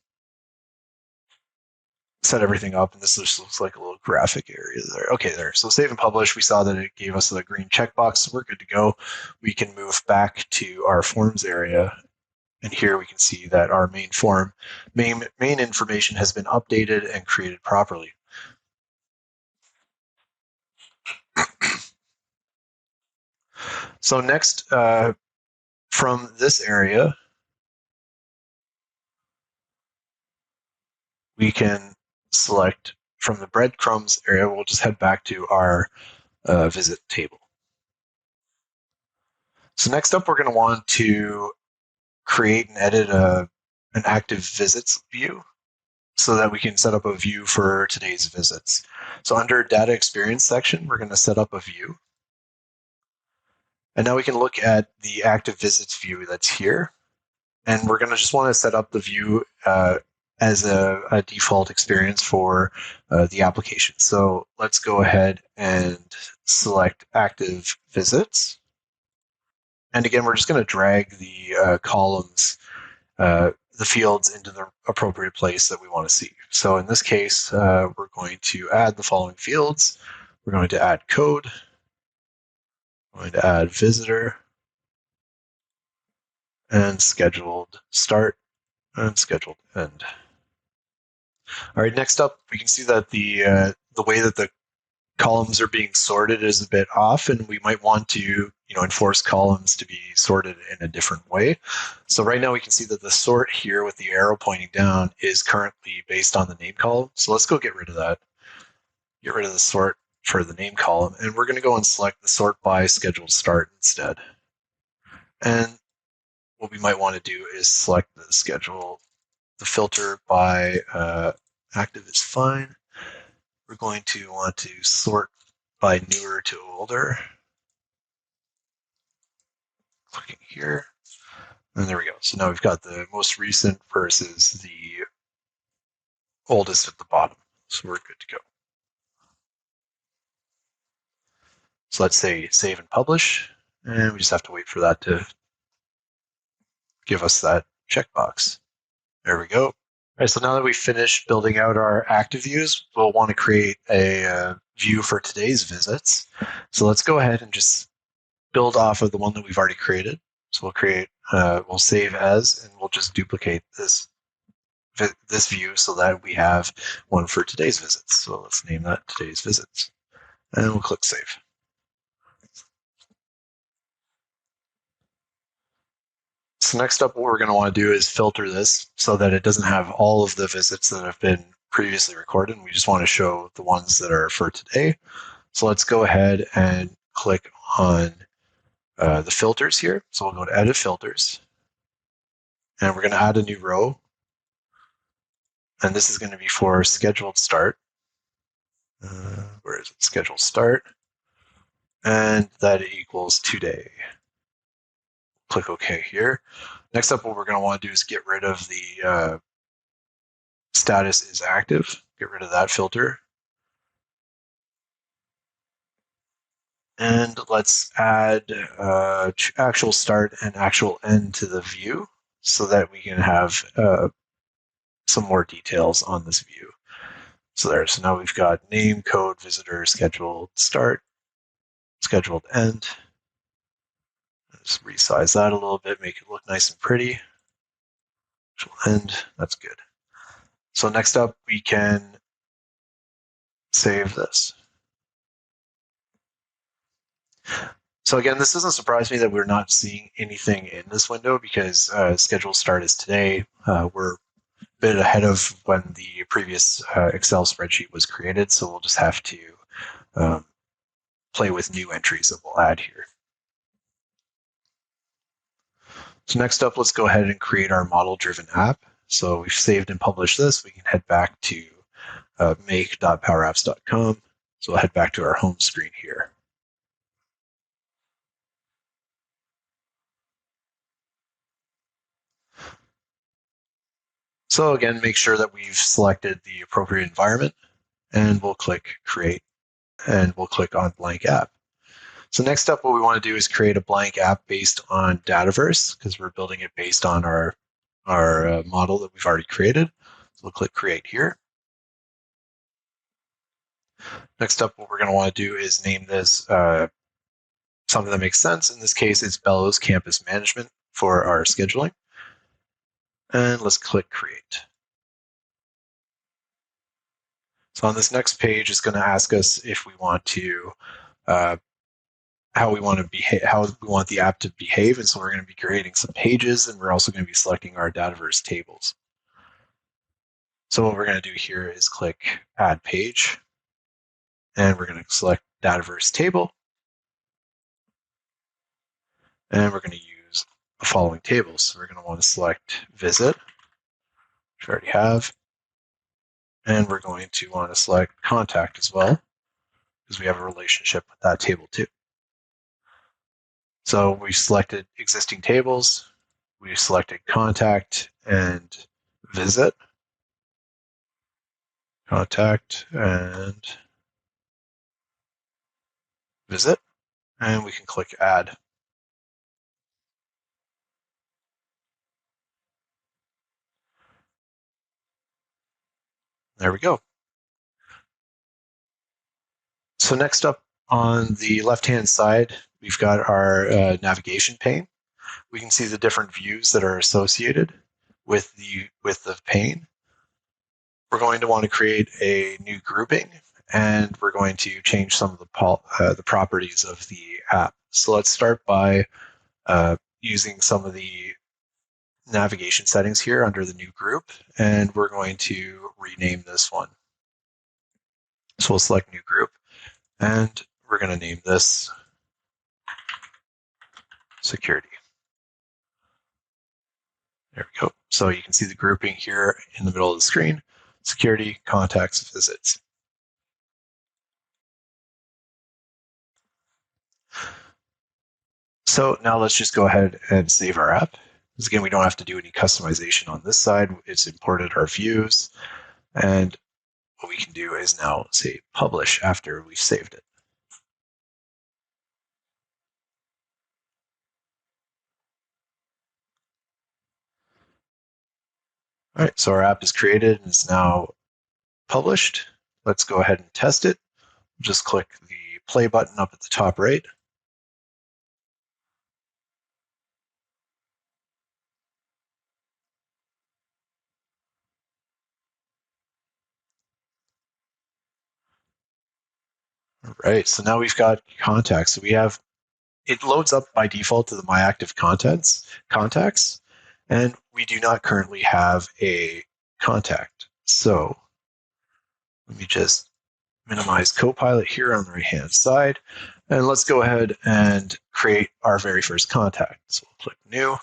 set everything up, and this just looks like a little graphic area there. Okay, there. So save and publish, we saw that it gave us the green checkbox, so we're good to go. We can move back to our forms area, and here we can see that our main form, main information has been updated and created properly. So next, from this area, we can select from the breadcrumbs area, we'll just head back to our visit table. So next up, we're going to want to create and edit an active visits view so that we can set up a view for today's visits. So under data experience section, we're going to set up a view. And now we can look at the active visits view that's here. And we're going to just want to set up the view as a default experience for the application. So let's go ahead and select active visits. And again, we're just going to drag the columns, the fields into the appropriate place that we want to see. So in this case, we're going to add the following fields. We're going to add code, we're going to add visitor, and scheduled start, and scheduled end. All right, next up, we can see that the way that the columns are being sorted is a bit off, and we might want to enforce columns to be sorted in a different way. So right now we can see that the sort here with the arrow pointing down is currently based on the name column. So let's go get rid of that. Get rid of the sort for the name column, and we're going to go and select the sort by scheduled start instead. And what we might want to do is select the schedule, the filter by active is fine. We're going to want to sort by newer to older. Clicking here. And there we go. So now we've got the most recent versus the oldest at the bottom. So we're good to go. So let's say save and publish. And we just have to wait for that to give us that checkbox. There we go. All right, so now that we've finished building out our active views, we'll want to create a view for today's visits. So let's go ahead and just build off of the one that we've already created. So we'll save as, and we'll just duplicate this view so that we have one for today's visits. So let's name that today's visits, and we'll click save. So next up, what we're going to want to do is filter this so that it doesn't have all of the visits that have been previously recorded. We just want to show the ones that are for today. So let's go ahead and click on the filters here. So we'll go to edit filters, and we're going to add a new row. And this is going to be for scheduled start. Where is it? Scheduled start. And that equals today. Click OK here. Next up, what we're going to want to do is get rid of the status is active. Get rid of that filter. And let's add actual start and actual end to the view so that we can have some more details on this view. So now we've got name, code, visitor, scheduled start, scheduled end. Just resize that a little bit, make it look nice and pretty. Actual end, that's good. So next up, we can save this. So again, this doesn't surprise me that we're not seeing anything in this window because scheduled start is today. We're a bit ahead of when the previous Excel spreadsheet was created, so we'll just have to play with new entries that we'll add here. So next up, let's go ahead and create our model-driven app. So we've saved and published this. We can head back to make.powerapps.com. So we'll head back to our home screen here. So again, make sure that we've selected the appropriate environment, and we'll click create, and we'll click on blank app. So next up, what we want to do is create a blank app based on Dataverse because we're building it based on our model that we've already created. So we'll click create here. Next up, what we're going to want to do is name this something that makes sense. In this case, it's Bellows Campus Management for our scheduling. And let's click create. So on this next page, it's going to ask us if we want to, how we want the app to behave. And so we're going to be creating some pages, and we're also going to be selecting our Dataverse tables. So what we're going to do here is click add page, and we're going to select Dataverse table. And we're going to use the following tables. So we're going to want to select visit, which we already have. And we're going to want to select contact as well, because we have a relationship with that table too. So we selected existing tables, we selected contact and visit, contact and visit, and we can click add. There we go. So next up on the left-hand side, we've got our navigation pane. We can see the different views that are associated with the pane. We're going to want to create a new grouping, and we're going to change some of the properties of the app. So let's start by using some of the navigation settings here under the new group, and we're going to rename this one. So we'll select new group, and we're going to name this security. There we go. So you can see the grouping here in the middle of the screen: security, contacts, visits. So now let's just go ahead and save our app. Because again, we don't have to do any customization on this side. It's imported our views. And what we can do is now say publish after we've saved it. All right, so our app is created and is now published. Let's go ahead and test it. Just click the play button up at the top right. All right, so now we've got contacts. So we have, it loads up by default to the My Active contacts, and we do not currently have a contact. So let me just minimize Copilot here on the right-hand side, and let's go ahead and create our very first contact. So we'll click New,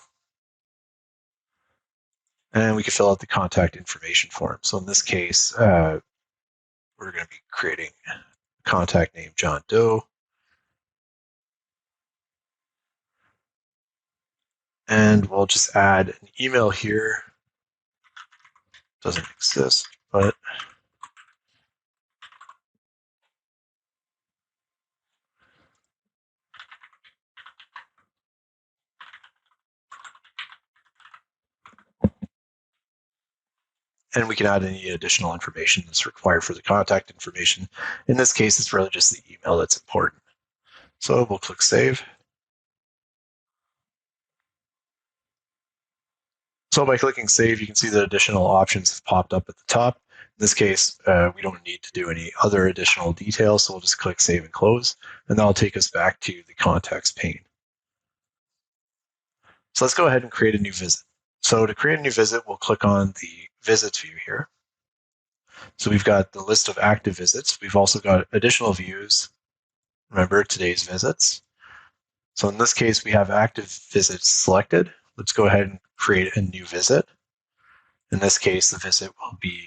and we can fill out the contact information form. So in this case, we're going to be creating a contact name John Doe, and we'll just add an email here. Doesn't exist, but and we can add any additional information that's required for the contact information. In this case, it's really just the email that's important. So we'll click Save. So by clicking Save, you can see that additional options have popped up at the top. In this case, we don't need to do any other additional details, so we'll just click Save and Close, and that'll take us back to the contacts pane. So let's go ahead and create a new visit. So to create a new visit, we'll click on the Visits view here. So we've got the list of active visits. We've also got additional views. Remember, today's visits. So in this case, we have active visits selected. Let's go ahead and create a new visit. In this case, the visit will be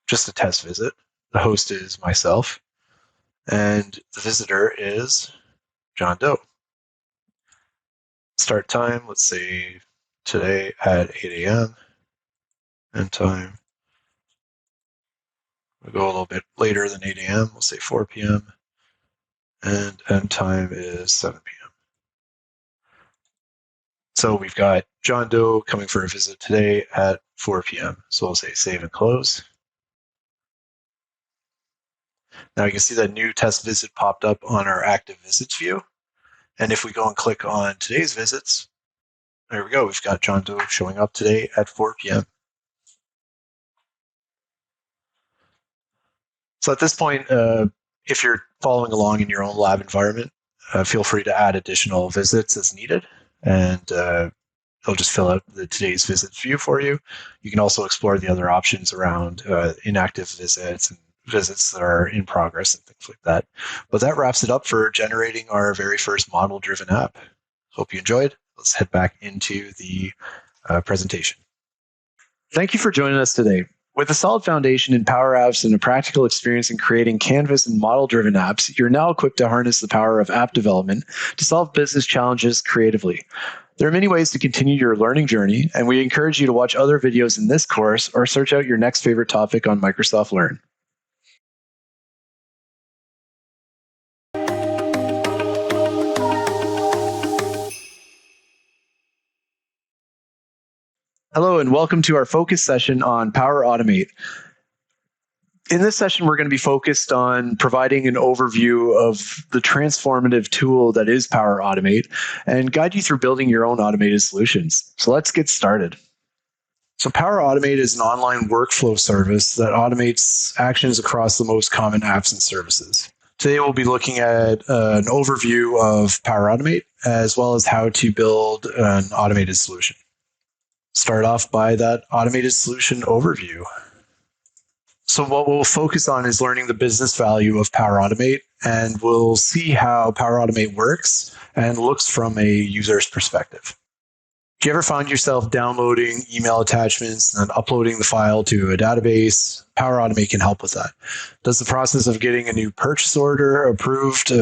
just a test visit. The host is myself, and the visitor is John Doe. Start time, let's say today at 8 a.m. End time, we'll go a little bit later than 8 a.m. We'll say 4 p.m. And end time is 7 p.m. So we've got John Doe coming for a visit today at 4 p.m. So we'll say save and close. Now you can see that new test visit popped up on our active visits view. And if we go and click on today's visits, there we go. We've got John Doe showing up today at 4 p.m. So at this point, if you're following along in your own lab environment, feel free to add additional visits as needed, and it'll just fill out the today's visits view for you. You can also explore the other options around inactive visits and visits that are in progress and things like that. But that wraps it up for generating our very first model-driven app. Hope you enjoyed. Let's head back into the presentation. Thank you for joining us today. With a solid foundation in Power Apps and a practical experience in creating canvas and model-driven apps, you're now equipped to harness the power of app development to solve business challenges creatively. There are many ways to continue your learning journey, and we encourage you to watch other videos in this course or search out your next favorite topic on Microsoft Learn. Hello, and welcome to our focus session on Power Automate. In this session, we're going to be focused on providing an overview of the transformative tool that is Power Automate and guide you through building your own automated solutions. So let's get started. So Power Automate is an online workflow service that automates actions across the most common apps and services. Today, we'll be looking at an overview of Power Automate, as well as how to build an automated solution. Start off by that automated solution overview. So what we'll focus on is learning the business value of Power Automate, and we'll see how Power Automate works and looks from a user's perspective. If you ever find yourself downloading email attachments and then uploading the file to a database, Power Automate can help with that. Does the process of getting a new purchase order approved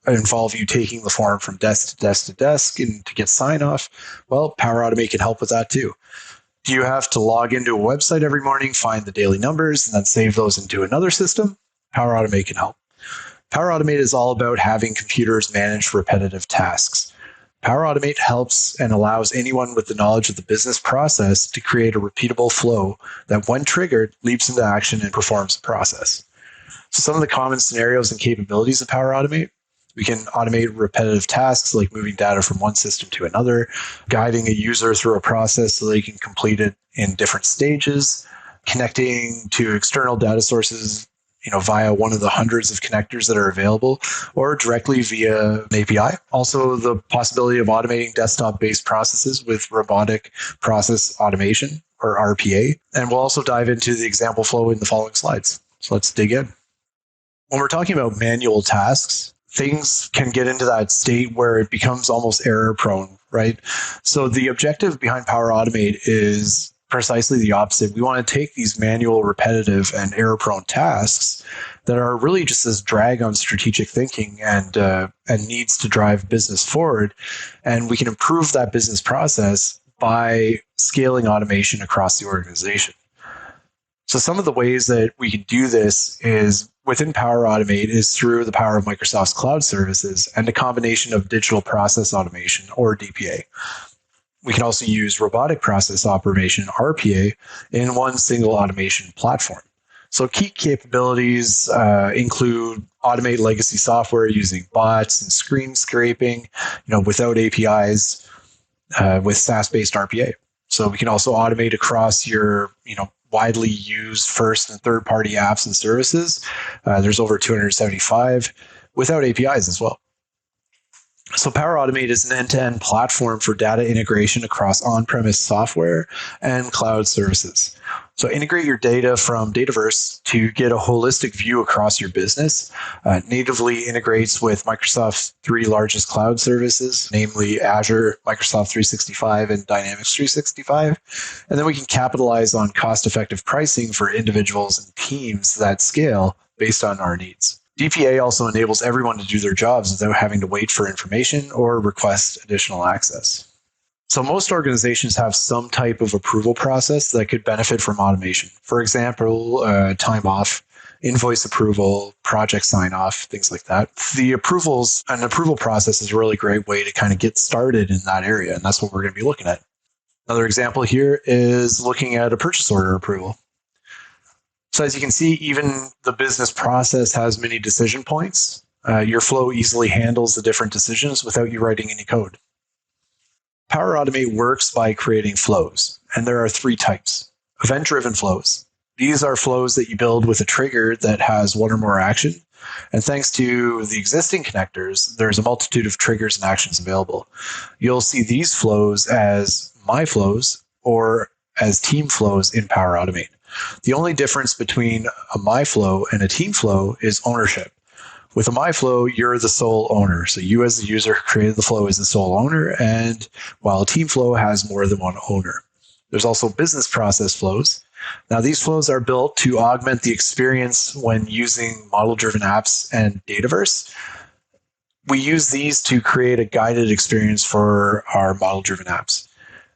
involve you taking the form from desk to desk to desk and to get sign off? Well, Power Automate can help with that too. Do you have to log into a website every morning, find the daily numbers, and then save those into another system? Power Automate can help. Power Automate is all about having computers manage repetitive tasks. Power Automate helps and allows anyone with the knowledge of the business process to create a repeatable flow that, when triggered, leaps into action and performs the process. So some of the common scenarios and capabilities of Power Automate: we can automate repetitive tasks like moving data from one system to another, guiding a user through a process so they can complete it in different stages, connecting to external data sources via one of the hundreds of connectors that are available, or directly via an API. Also, the possibility of automating desktop-based processes with robotic process automation, or RPA. And we'll also dive into the example flow in the following slides. So let's dig in. When we're talking about manual tasks, things can get into that state where it becomes almost error prone, right? So the objective behind Power Automate is precisely the opposite. We want to take these manual, repetitive, and error-prone tasks that are really just this drag on strategic thinking and needs to drive business forward, and we can improve that business process by scaling automation across the organization. So some of the ways that we can do this is within Power Automate is through the power of Microsoft's cloud services and a combination of digital process automation, or DPA. We can also use robotic process automation, RPA, in one single automation platform. So key capabilities include automate legacy software using bots and screen scraping, without APIs, with SaaS-based RPA. So we can also automate across your, widely used first and third-party apps and services. There's over 275 without APIs as well. So Power Automate is an end-to-end platform for data integration across on-premise software and cloud services. So integrate your data from Dataverse to get a holistic view across your business. Natively integrates with Microsoft's three largest cloud services, namely Azure, Microsoft 365, and Dynamics 365. And then we can capitalize on cost-effective pricing for individuals and teams that scale based on our needs. DPA also enables everyone to do their jobs without having to wait for information or request additional access. So most organizations have some type of approval process that could benefit from automation. For example, time off, invoice approval, project sign off, things like that. The approval process is a really great way to kind of get started in that area, and that's what we're going to be looking at. Another example here is looking at a purchase order approval. So as you can see, even the business process has many decision points. Your flow easily handles the different decisions without you writing any code. Power Automate works by creating flows, and there are three types. Event-driven flows. These are flows that you build with a trigger that has one or more action. And thanks to the existing connectors, there's a multitude of triggers and actions available. You'll see these flows as my flows or as team flows in Power Automate. The only difference between a my flow and a team flow is ownership. With a my flow, you're the sole owner. So you as the user who created the flow is the sole owner, and while a team flow has more than one owner. There's also business process flows. Now, these flows are built to augment the experience when using model-driven apps and Dataverse. We use these to create a guided experience for our model-driven apps.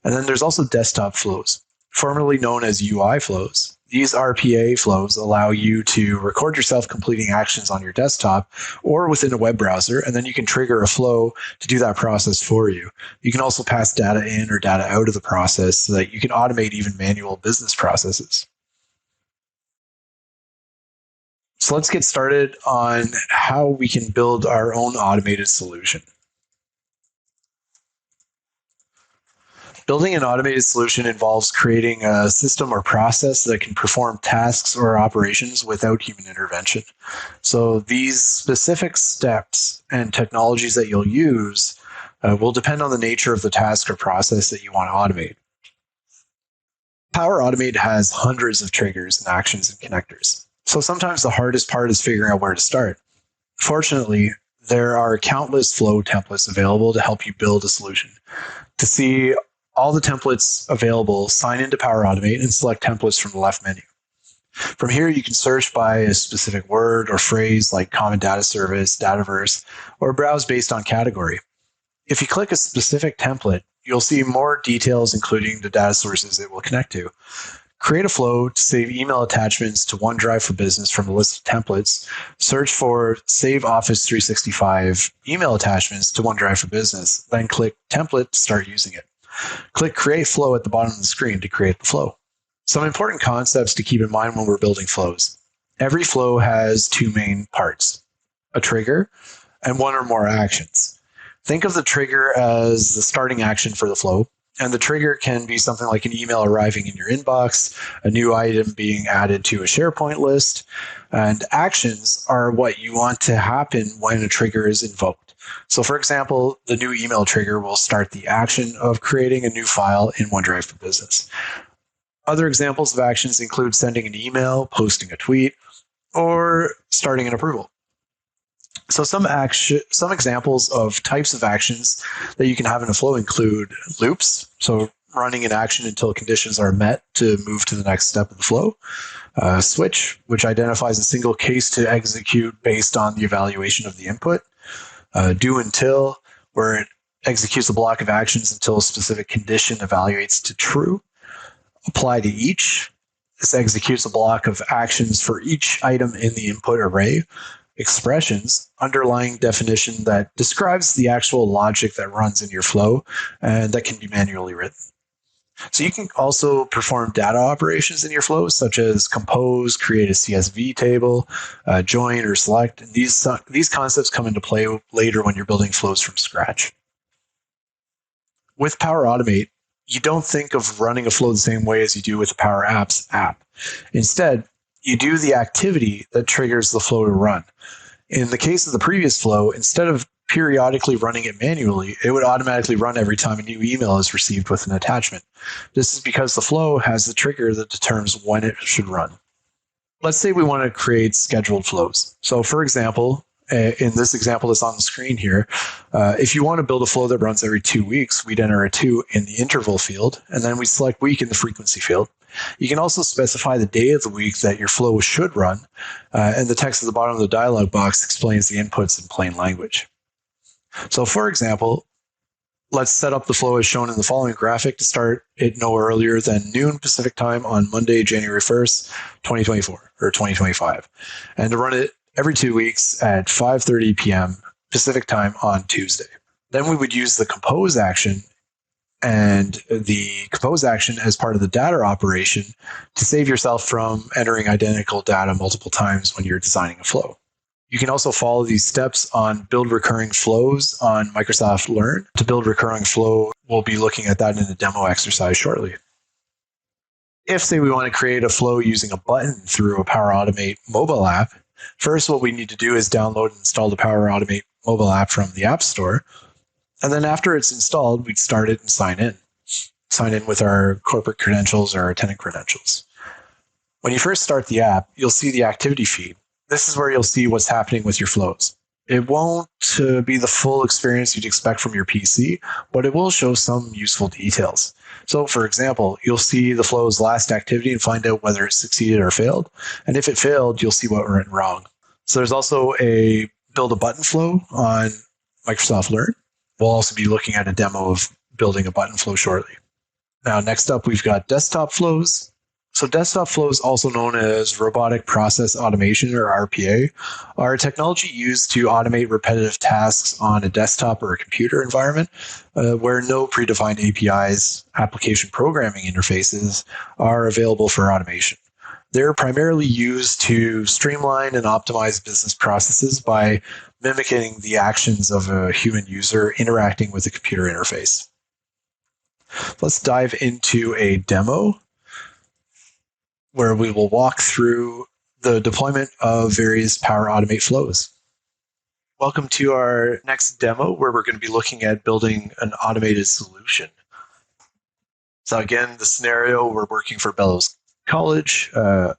And then there's also desktop flows, formerly known as UI flows. These RPA flows allow you to record yourself completing actions on your desktop or within a web browser, and then you can trigger a flow to do that process for you. You can also pass data in or data out of the process so that you can automate even manual business processes. So let's get started on how we can build our own automated solution. Building an automated solution involves creating a system or process that can perform tasks or operations without human intervention. So these specific steps and technologies that you'll use will depend on the nature of the task or process that you want to automate. Power Automate has hundreds of triggers and actions and connectors. So sometimes the hardest part is figuring out where to start. Fortunately, there are countless flow templates available to help you build a solution. To see all the templates available, sign into Power Automate and select templates from the left menu. From here, you can search by a specific word or phrase like Common Data Service, Dataverse, or browse based on category. If you click a specific template, you'll see more details, including the data sources it will connect to. Create a flow to save email attachments to OneDrive for Business from a list of templates. Search for Save Office 365 email attachments to OneDrive for Business, then click Template to start using it. Click Create Flow at the bottom of the screen to create the flow. Some important concepts to keep in mind when we're building flows. Every flow has two main parts, a trigger and one or more actions. Think of the trigger as the starting action for the flow, and the trigger can be something like an email arriving in your inbox, a new item being added to a SharePoint list, and actions are what you want to happen when a trigger is invoked. So for example, the new email trigger will start the action of creating a new file in OneDrive for Business. Other examples of actions include sending an email, posting a tweet, or starting an approval. So some examples of types of actions that you can have in a flow include loops, so running an action until conditions are met to move to the next step of the flow. Switch, which identifies a single case to execute based on the evaluation of the input. Do until, where it executes a block of actions until a specific condition evaluates to true. Apply to each. This executes a block of actions for each item in the input array. Expressions, underlying definition that describes the actual logic that runs in your flow and that can be manually written. So you can also perform data operations in your flow, such as compose, create a CSV table, join or select. And these concepts come into play later when you're building flows from scratch. With Power Automate, you don't think of running a flow the same way as you do with the Power Apps app. Instead, you do the activity that triggers the flow to run. In the case of the previous flow, instead of periodically running it manually, it would automatically run every time a new email is received with an attachment. This is because the flow has the trigger that determines when it should run. Let's say we want to create scheduled flows. So for example, in this example that's on the screen here, if you want to build a flow that runs every 2 weeks, we'd enter a 2 in the interval field, and then we select week in the frequency field. You can also specify the day of the week that your flow should run, and the text at the bottom of the dialog box explains the inputs in plain language. So for example, let's set up the flow as shown in the following graphic to start it no earlier than noon Pacific time on Monday, January 1st, 2024 or 2025, and to run it every 2 weeks at 5:30 p.m. Pacific time on Tuesday. Then we would use the compose action and the compose action as part of the data operation to save yourself from entering identical data multiple times when you're designing a flow. You can also follow these steps on Build Recurring Flows on Microsoft Learn. To build recurring flow, we'll be looking at that in a demo exercise shortly. If, say, we want to create a flow using a button through a Power Automate mobile app, first what we need to do is download and install the Power Automate mobile app from the App Store. And then after it's installed, we'd start it and sign in. Sign in with our corporate credentials or our tenant credentials. When you first start the app, you'll see the activity feed. This is where you'll see what's happening with your flows. It won't be the full experience you'd expect from your PC, but it will show some useful details. So, for example, you'll see the flow's last activity and find out whether it succeeded or failed. And if it failed, you'll see what went wrong. So, there's also a build a button flow on Microsoft Learn. We'll also be looking at a demo of building a button flow shortly. Now, next up, we've got desktop flows. So desktop flows, also known as robotic process automation or RPA, are a technology used to automate repetitive tasks on a desktop or a computer environment where no predefined APIs, application programming interfaces, are available for automation. They're primarily used to streamline and optimize business processes by mimicking the actions of a human user interacting with a computer interface. Let's dive into a demo where we will walk through the deployment of various Power Automate flows. Welcome to our next demo where we're going to be looking at building an automated solution. So again, the scenario, we're working for Bellows College,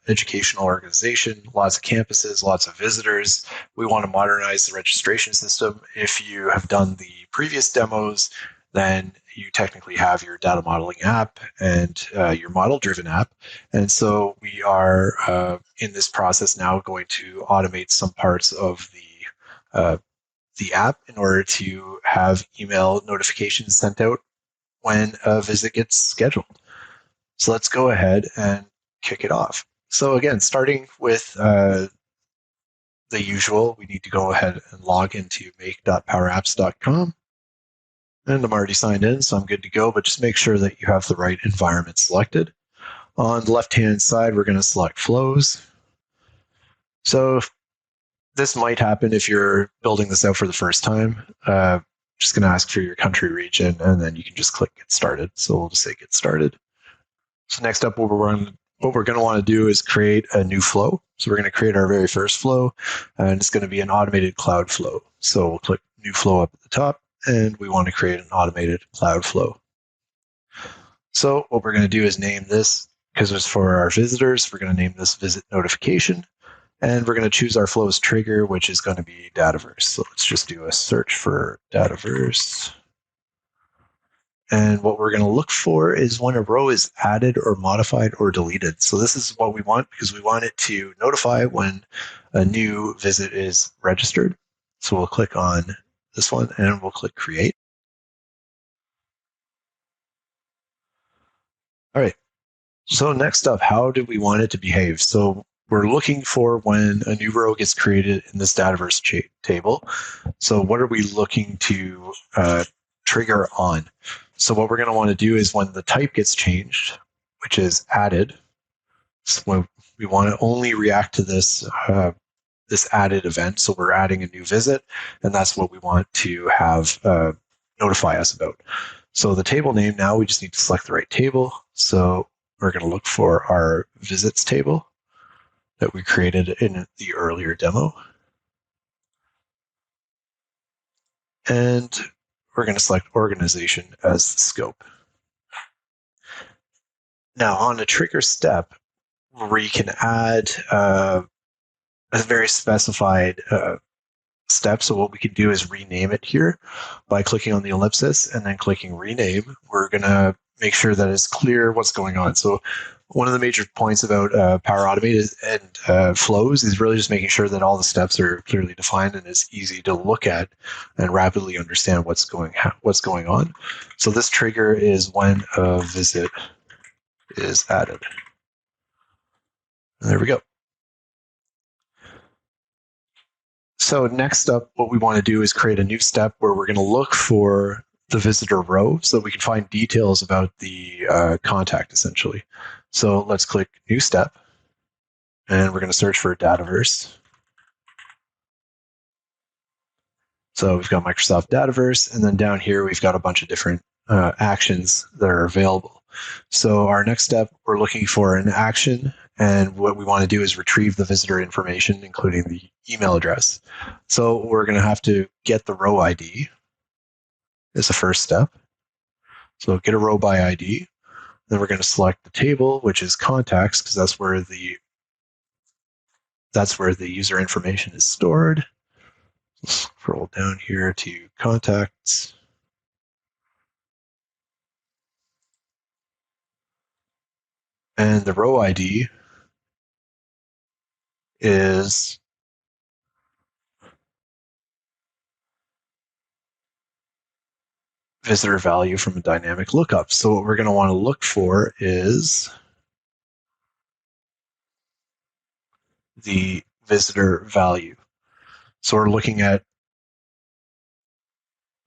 educational organization, lots of campuses, lots of visitors. We want to modernize the registration system. If you have done the previous demos, then you technically have your data modeling app and your model-driven app. And so we are in this process now going to automate some parts of the app in order to have email notifications sent out when a visit gets scheduled. So let's go ahead and kick it off. So again, starting with the usual, we need to go ahead and log into make.powerapps.com. And I'm already signed in, so I'm good to go, but just make sure that you have the right environment selected. On the left-hand side, we're going to select flows. So this might happen if you're building this out for the first time. Just going to ask for your country region, and then you can just click get started. So we'll just say get started. So next up, what we're going to want to do is create a new flow. So we're going to create our very first flow, and it's going to be an automated cloud flow. So we'll click new flow up at the top, and we want to create an automated cloud flow. So what we're going to do is name this, because it's for our visitors, we're going to name this visit notification, and we're going to choose our flow's trigger, which is going to be Dataverse. So let's just do a search for Dataverse. And what we're going to look for is when a row is added or modified or deleted. So this is what we want because we want it to notify when a new visit is registered. So we'll click on this one and we'll click create. All right. So next up, how do we want it to behave? So we're looking for when a new row gets created in this Dataverse table. So what are we looking to trigger on? So what we're going to want to do is when the type gets changed, which is added, so when we want to only react to this this added event. So we're adding a new visit, and that's what we want to have notify us about. So the table name now, we just need to select the right table. So we're going to look for our visits table that we created in the earlier demo. And we're going to select organization as the scope. Now on a trigger step, where you can add a very specified step. So what we can do is rename it here by clicking on the ellipsis and then clicking rename. We're going to make sure that it's clear what's going on. So one of the major points about Power Automate and flows is really just making sure that all the steps are clearly defined and it's easy to look at and rapidly understand what's going on. So this trigger is when a visit is added. And there we go. So next up, what we want to do is create a new step where we're going to look for the visitor row so that we can find details about the contact, essentially. So let's click New Step, and we're going to search for Dataverse. So we've got Microsoft Dataverse, and then down here we've got a bunch of different actions that are available. So our next step, we're looking for an action, and what we want to do is retrieve the visitor information, including the email address. So we're going to have to get the row ID as the first step. So get a row by ID. Then we're going to select the table, which is contacts, because that's where the user information is stored. Scroll down here to contacts. And the row ID is visitor value from a dynamic lookup. So what we're going to want to look for is the visitor value. So we're looking at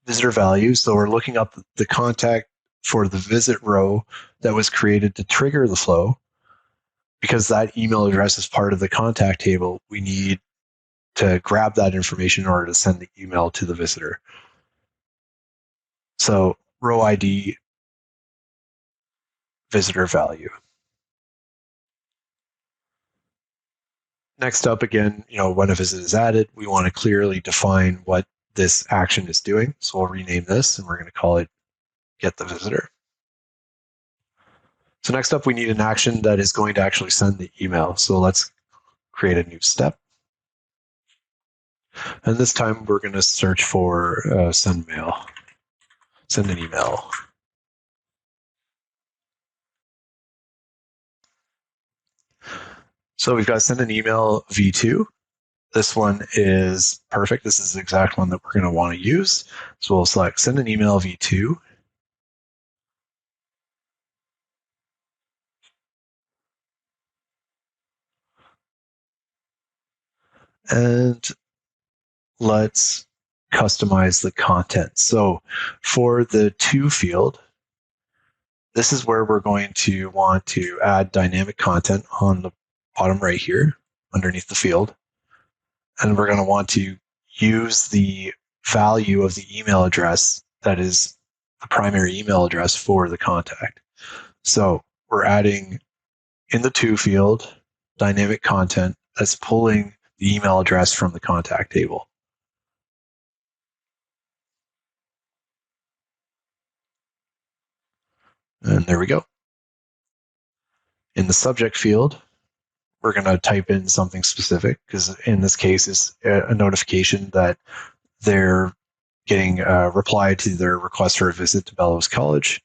visitor value. So we're looking up the contact for the visit row that was created to trigger the flow. Because that email address is part of the contact table, we need to grab that information in order to send the email to the visitor. So row ID, visitor value. Next up, again, when a visit is added, we want to clearly define what this action is doing. So we'll rename this and we're going to call it get the visitor. So next up, we need an action that is going to actually send the email. So let's create a new step. And this time we're going to search for send mail, send an email. So we've got send an email v2. This one is perfect. This is the exact one that we're going to want to use. So we'll select send an email v2. And let's customize the content. So for the to field, this is where we're going to want to add dynamic content on the bottom right here underneath the field. And we're going to want to use the value of the email address that is the primary email address for the contact. So we're adding in the to field dynamic content that's pulling the email address from the contact table. And there we go. In the subject field, we're going to type in something specific because in this case, it's a notification that they're getting a reply to their request for a visit to Bellows College.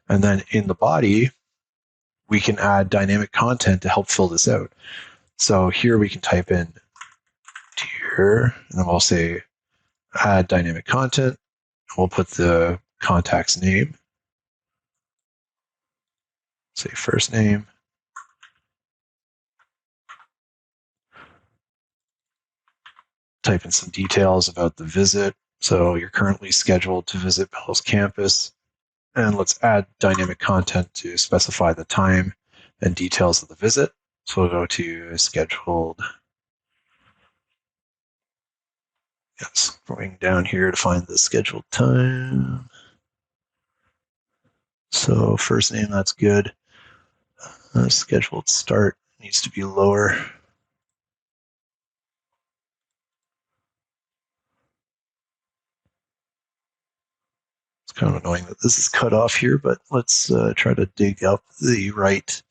And then in the body, we can add dynamic content to help fill this out. So here we can type in dear, and then we'll say add dynamic content. We'll put the contact's name, say first name, type in some details about the visit. So you're currently scheduled to visit Bellows campus. And let's add dynamic content to specify the time and details of the visit. So we'll go to scheduled. Yes, going down here to find the scheduled time. So first name, that's good. Scheduled start needs to be lower. It's kind of annoying that this is cut off here, but let's try to dig up the right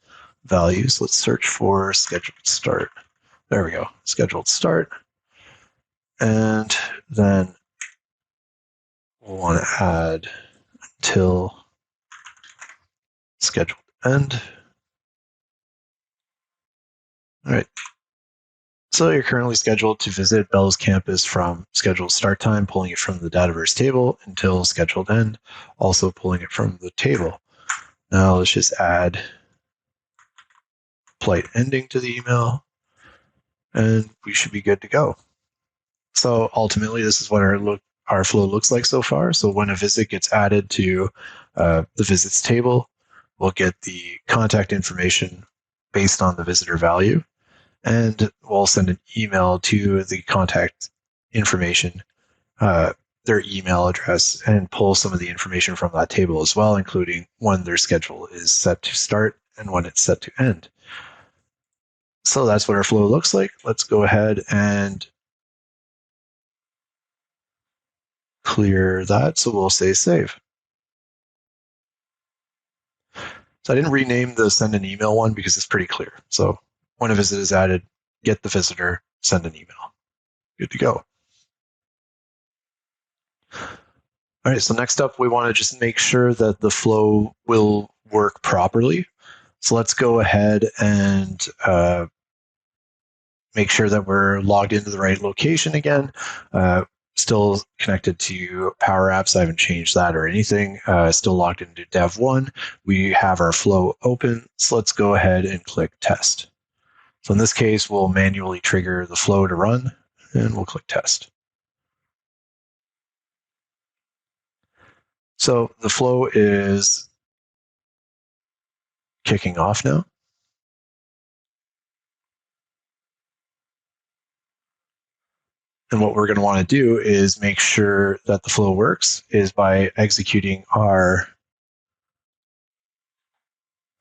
values. Let's search for scheduled start. There we go, scheduled start. And then we'll want to add until scheduled end. All right. So you're currently scheduled to visit Bellows campus from scheduled start time, pulling it from the Dataverse table, until scheduled end, also pulling it from the table. Now let's just add polite ending to the email, and we should be good to go. So ultimately, this is what our flow looks like so far. So when a visit gets added to the visits table, we'll get the contact information based on the visitor value. And we'll send an email to the contact information, their email address, and pull some of the information from that table as well, including when their schedule is set to start and when it's set to end. So that's what our flow looks like. Let's go ahead and clear that. So we'll say save. So I didn't rename the send an email one because it's pretty clear. So when a visit is added, get the visitor, send an email. Good to go. All right, so next up, we want to just make sure that the flow will work properly. So let's go ahead and make sure that we're logged into the right location again. Still connected to Power Apps. I haven't changed that or anything. Still logged into Dev1. We have our flow open. So let's go ahead and click Test. So in this case, we'll manually trigger the flow to run, and we'll click Test. So the flow is kicking off now. And what we're going to want to do is make sure that the flow works is by executing our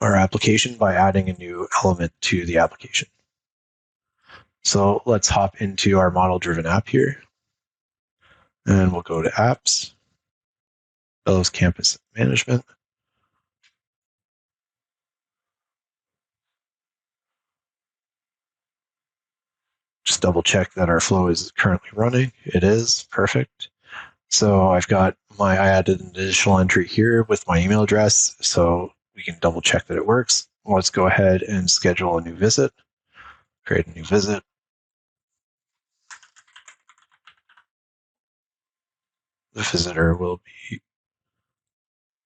application by adding a new element to the application. So let's hop into our model-driven app here. And we'll go to Apps, Bellows Campus Management. Just double check that our flow is currently running. It is, perfect. So I added an additional entry here with my email address, so we can double check that it works. Let's go ahead and schedule a new visit, create a new visit. The visitor will be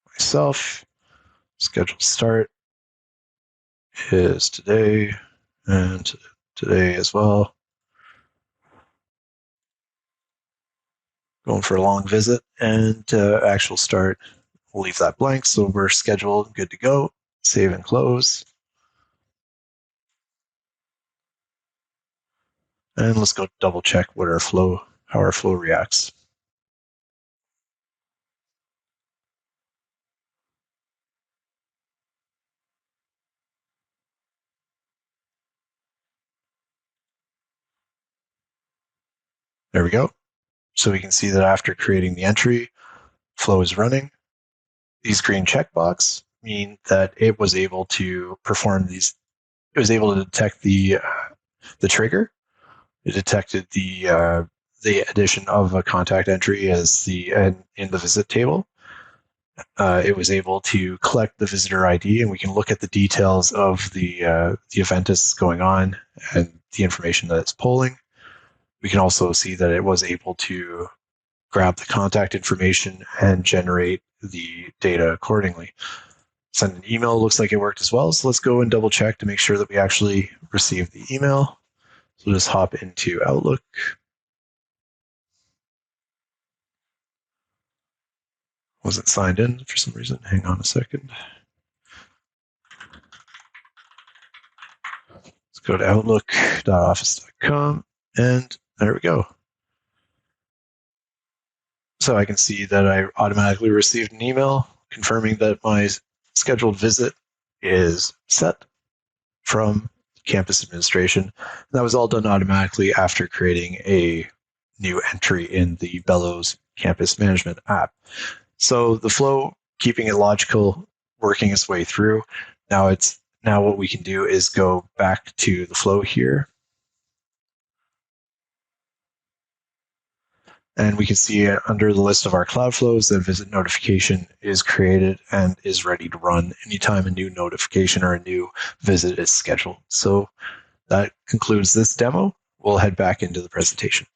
myself. Schedule start is today and today as well. Going for a long visit, and actual start, we'll leave that blank. So we're scheduled, good to go. Save and close. And let's go double check how our flow reacts. There we go. So we can see that after creating the entry, flow is running. These green checkbox mean that it was able to perform these. It was able to detect the trigger. It detected the addition of a contact entry as in the visit table. It was able to collect the visitor ID, and we can look at the details of the event that's going on and the information that it's polling. We can also see that it was able to grab the contact information and generate the data accordingly. Send an email looks like it worked as well. So let's go and double check to make sure that we actually received the email. So we'll just hop into Outlook. Wasn't signed in for some reason. Hang on a second. Let's go to outlook.office.com, and there we go. So I can see that I automatically received an email confirming that my scheduled visit is set from campus administration. And that was all done automatically after creating a new entry in the Bellows campus management app. So the flow, keeping it logical, working its way through. Now what we can do is go back to the flow here. And we can see under the list of our cloud flows that visit notification is created and is ready to run anytime a new notification or a new visit is scheduled. So that concludes this demo. We'll head back into the presentation.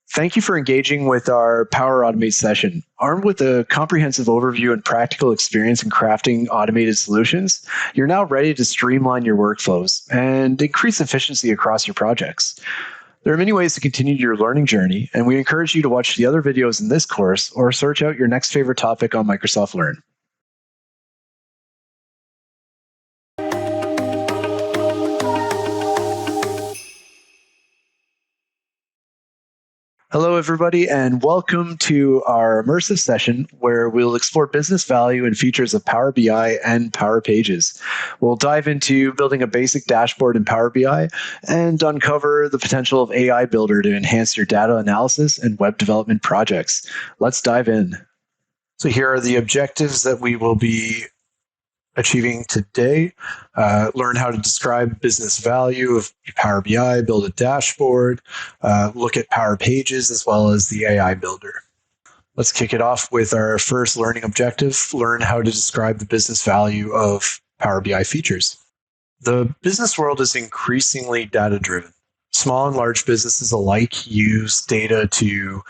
Thank you for engaging with our Power Automate session. Armed with a comprehensive overview and practical experience in crafting automated solutions, you're now ready to streamline your workflows and increase efficiency across your projects. There are many ways to continue your learning journey, and we encourage you to watch the other videos in this course or search out your next favorite topic on Microsoft Learn. Hello, everybody, and welcome to our immersive session where we'll explore business value and features of Power BI and Power Pages. We'll dive into building a basic dashboard in Power BI and uncover the potential of AI Builder to enhance your data analysis and web development projects. Let's dive in. So here are the objectives that we will be achieving today. Learn how to describe business value of Power BI, build a dashboard, look at Power Pages, as well as the AI Builder. Let's kick it off with our first learning objective, learn how to describe the business value of Power BI features. The business world is increasingly data-driven. Small and large businesses alike use data to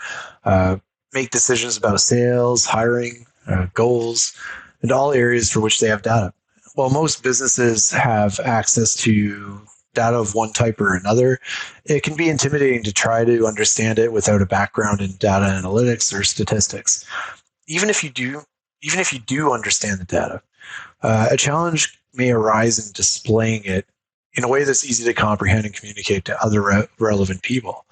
make decisions about sales, hiring, goals, and all areas for which they have data. While most businesses have access to data of one type or another, it can be intimidating to try to understand it without a background in data analytics or statistics. Even if you do understand the data, a challenge may arise in displaying it in a way that's easy to comprehend and communicate to other relevant people.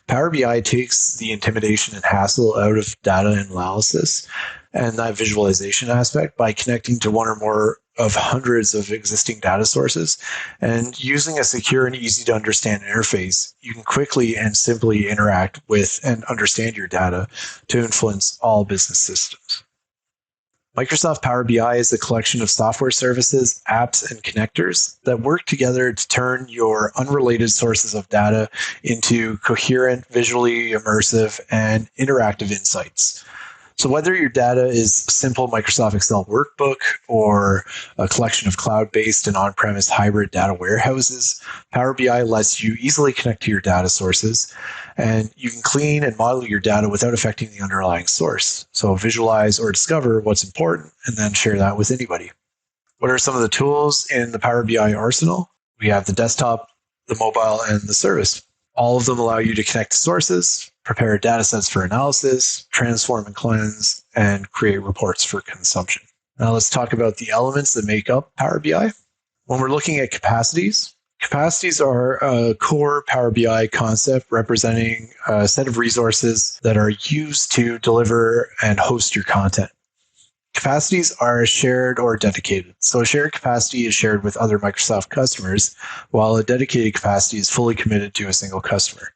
Power BI takes the intimidation and hassle out of data analysis and that visualization aspect by connecting to one or more of hundreds of existing data sources. And using a secure and easy to understand interface, you can quickly and simply interact with and understand your data to influence all business systems. Microsoft Power BI is a collection of software services, apps, and connectors that work together to turn your unrelated sources of data into coherent, visually immersive, and interactive insights. So whether your data is a simple Microsoft Excel workbook or a collection of cloud-based and on-premise hybrid data warehouses, Power BI lets you easily connect to your data sources, and you can clean and model your data without affecting the underlying source. So visualize or discover what's important and then share that with anybody. What are some of the tools in the Power BI arsenal? We have the desktop, the mobile, and the service. All of them allow you to connect to sources, prepare data sets for analysis, transform and cleanse, and create reports for consumption. Now let's talk about the elements that make up Power BI. When we're looking at capacities are a core Power BI concept representing a set of resources that are used to deliver and host your content. Capacities are shared or dedicated. So a shared capacity is shared with other Microsoft customers, while a dedicated capacity is fully committed to a single customer.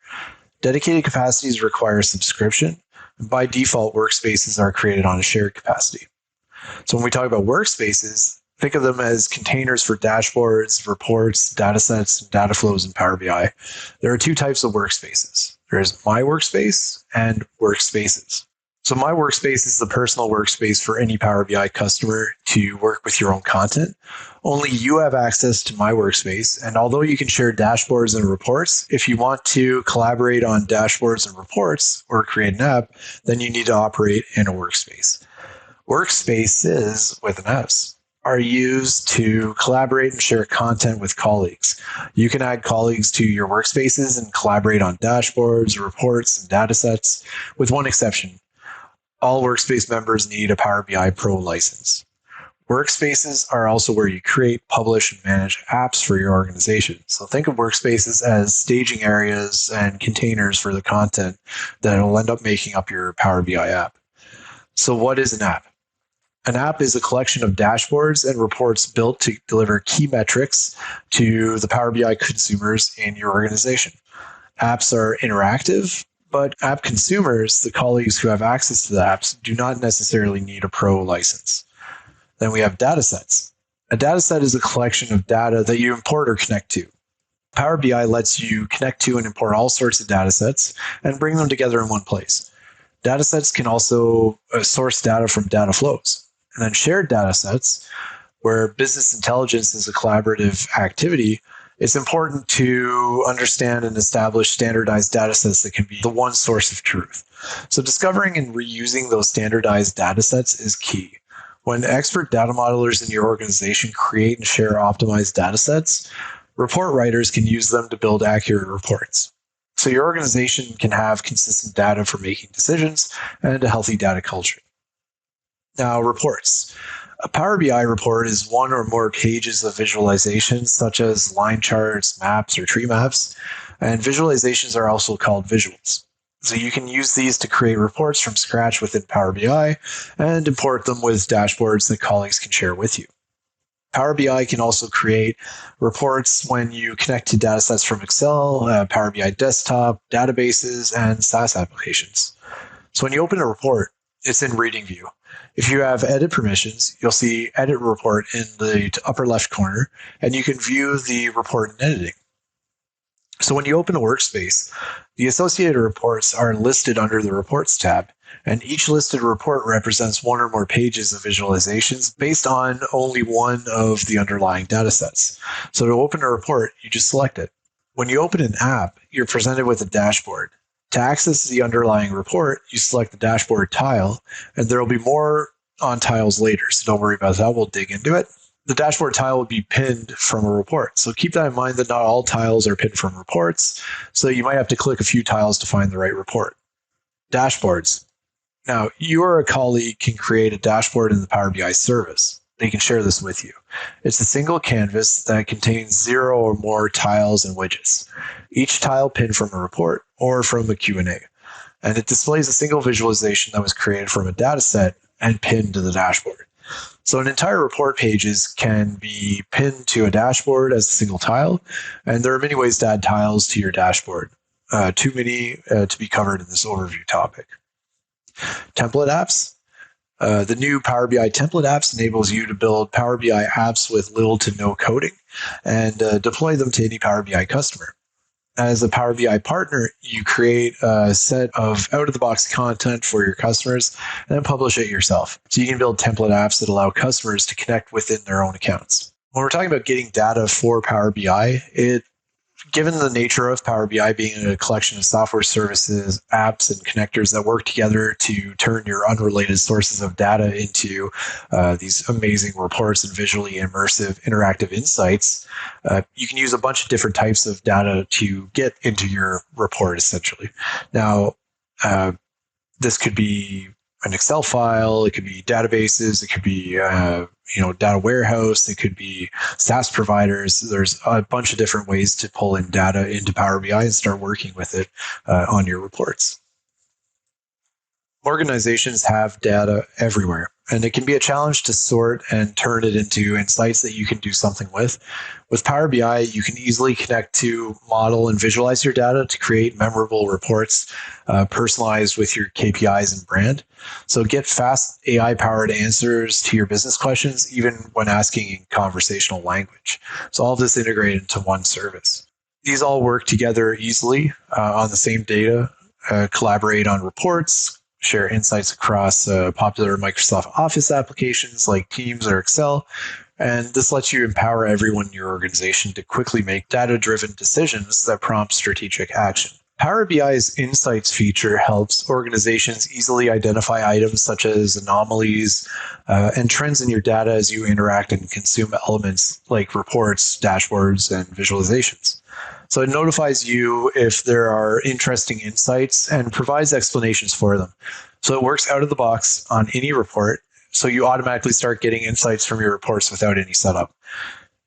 Dedicated capacities require subscription. And by default, workspaces are created on a shared capacity. So when we talk about workspaces, think of them as containers for dashboards, reports, data sets, and data flows in Power BI. There are two types of workspaces. There's My Workspace and Workspaces. So My Workspace is the personal workspace for any Power BI customer to work with your own content. Only you have access to My Workspace, and although you can share dashboards and reports, if you want to collaborate on dashboards and reports or create an app, then you need to operate in a workspace. Workspaces, with an S, are used to collaborate and share content with colleagues. You can add colleagues to your workspaces and collaborate on dashboards, reports, and data sets, with one exception. All workspace members need a Power BI Pro license. Workspaces are also where you create, publish, and manage apps for your organization. So think of workspaces as staging areas and containers for the content that will end up making up your Power BI app. So what is an app? An app is a collection of dashboards and reports built to deliver key metrics to the Power BI consumers in your organization. Apps are interactive, but app consumers, the colleagues who have access to the apps, do not necessarily need a pro license. Then we have data sets. A data set is a collection of data that you import or connect to. Power BI lets you connect to and import all sorts of data sets and bring them together in one place. Data sets can also source data from data flows. And then shared data sets, where business intelligence is a collaborative activity, it's important to understand and establish standardized data sets that can be the one source of truth. So discovering and reusing those standardized data sets is key. When expert data modelers in your organization create and share optimized data sets, report writers can use them to build accurate reports. So your organization can have consistent data for making decisions and a healthy data culture. Now, reports. A Power BI report is one or more pages of visualizations, such as line charts, maps, or tree maps. And visualizations are also called visuals. So you can use these to create reports from scratch within Power BI and import them with dashboards that colleagues can share with you. Power BI can also create reports when you connect to datasets from Excel, Power BI desktop, databases, and SaaS applications. So when you open a report, it's in reading view. If you have edit permissions, you'll see edit report in the upper left corner, and you can view the report in editing. So when you open a workspace, the associated reports are listed under the Reports tab, and each listed report represents one or more pages of visualizations based on only one of the underlying datasets. So to open a report, you just select it. When you open an app, you're presented with a dashboard. To access the underlying report, you select the dashboard tile, and there will be more on tiles later, so don't worry about that. We'll dig into it. The dashboard tile will be pinned from a report. So keep that in mind that not all tiles are pinned from reports. So you might have to click a few tiles to find the right report. Dashboards. Now, you or a colleague can create a dashboard in the Power BI service. They can share this with you. It's a single canvas that contains 0 or more tiles and widgets, each tile pinned from a report or from a Q&A. And it displays a single visualization that was created from a data set and pinned to the dashboard. So an entire report pages can be pinned to a dashboard as a single tile, and there are many ways to add tiles to your dashboard. Too many to be covered in this overview topic. Template apps. The new Power BI template apps enables you to build Power BI apps with little to no coding and deploy them to any Power BI customer. As a Power BI partner, you create a set of out-of-the-box content for your customers and then publish it yourself. So you can build template apps that allow customers to connect within their own accounts. When we're talking about getting data for Power BI, given the nature of Power BI being a collection of software services, apps, and connectors that work together to turn your unrelated sources of data into these amazing reports and visually immersive interactive insights, you can use a bunch of different types of data to get into your report, essentially. Now, this could be an Excel file, it could be databases, it could be data warehouse, it could be SaaS providers. There's a bunch of different ways to pull in data into Power BI and start working with it on your reports. Organizations have data everywhere, and it can be a challenge to sort and turn it into insights that you can do something with. With Power BI, you can easily connect to, model, and visualize your data to create memorable reports personalized with your KPIs and brand. So get fast AI-powered answers to your business questions, even when asking in conversational language. So all of this integrated into one service. These all work together easily on the same data, collaborate on reports, share insights across popular Microsoft Office applications like Teams or Excel. And this lets you empower everyone in your organization to quickly make data-driven decisions that prompt strategic action. Power BI's Insights feature helps organizations easily identify items such as anomalies and trends in your data as you interact and consume elements like reports, dashboards, and visualizations. So it notifies you if there are interesting insights and provides explanations for them. So it works out of the box on any report, so you automatically start getting insights from your reports without any setup.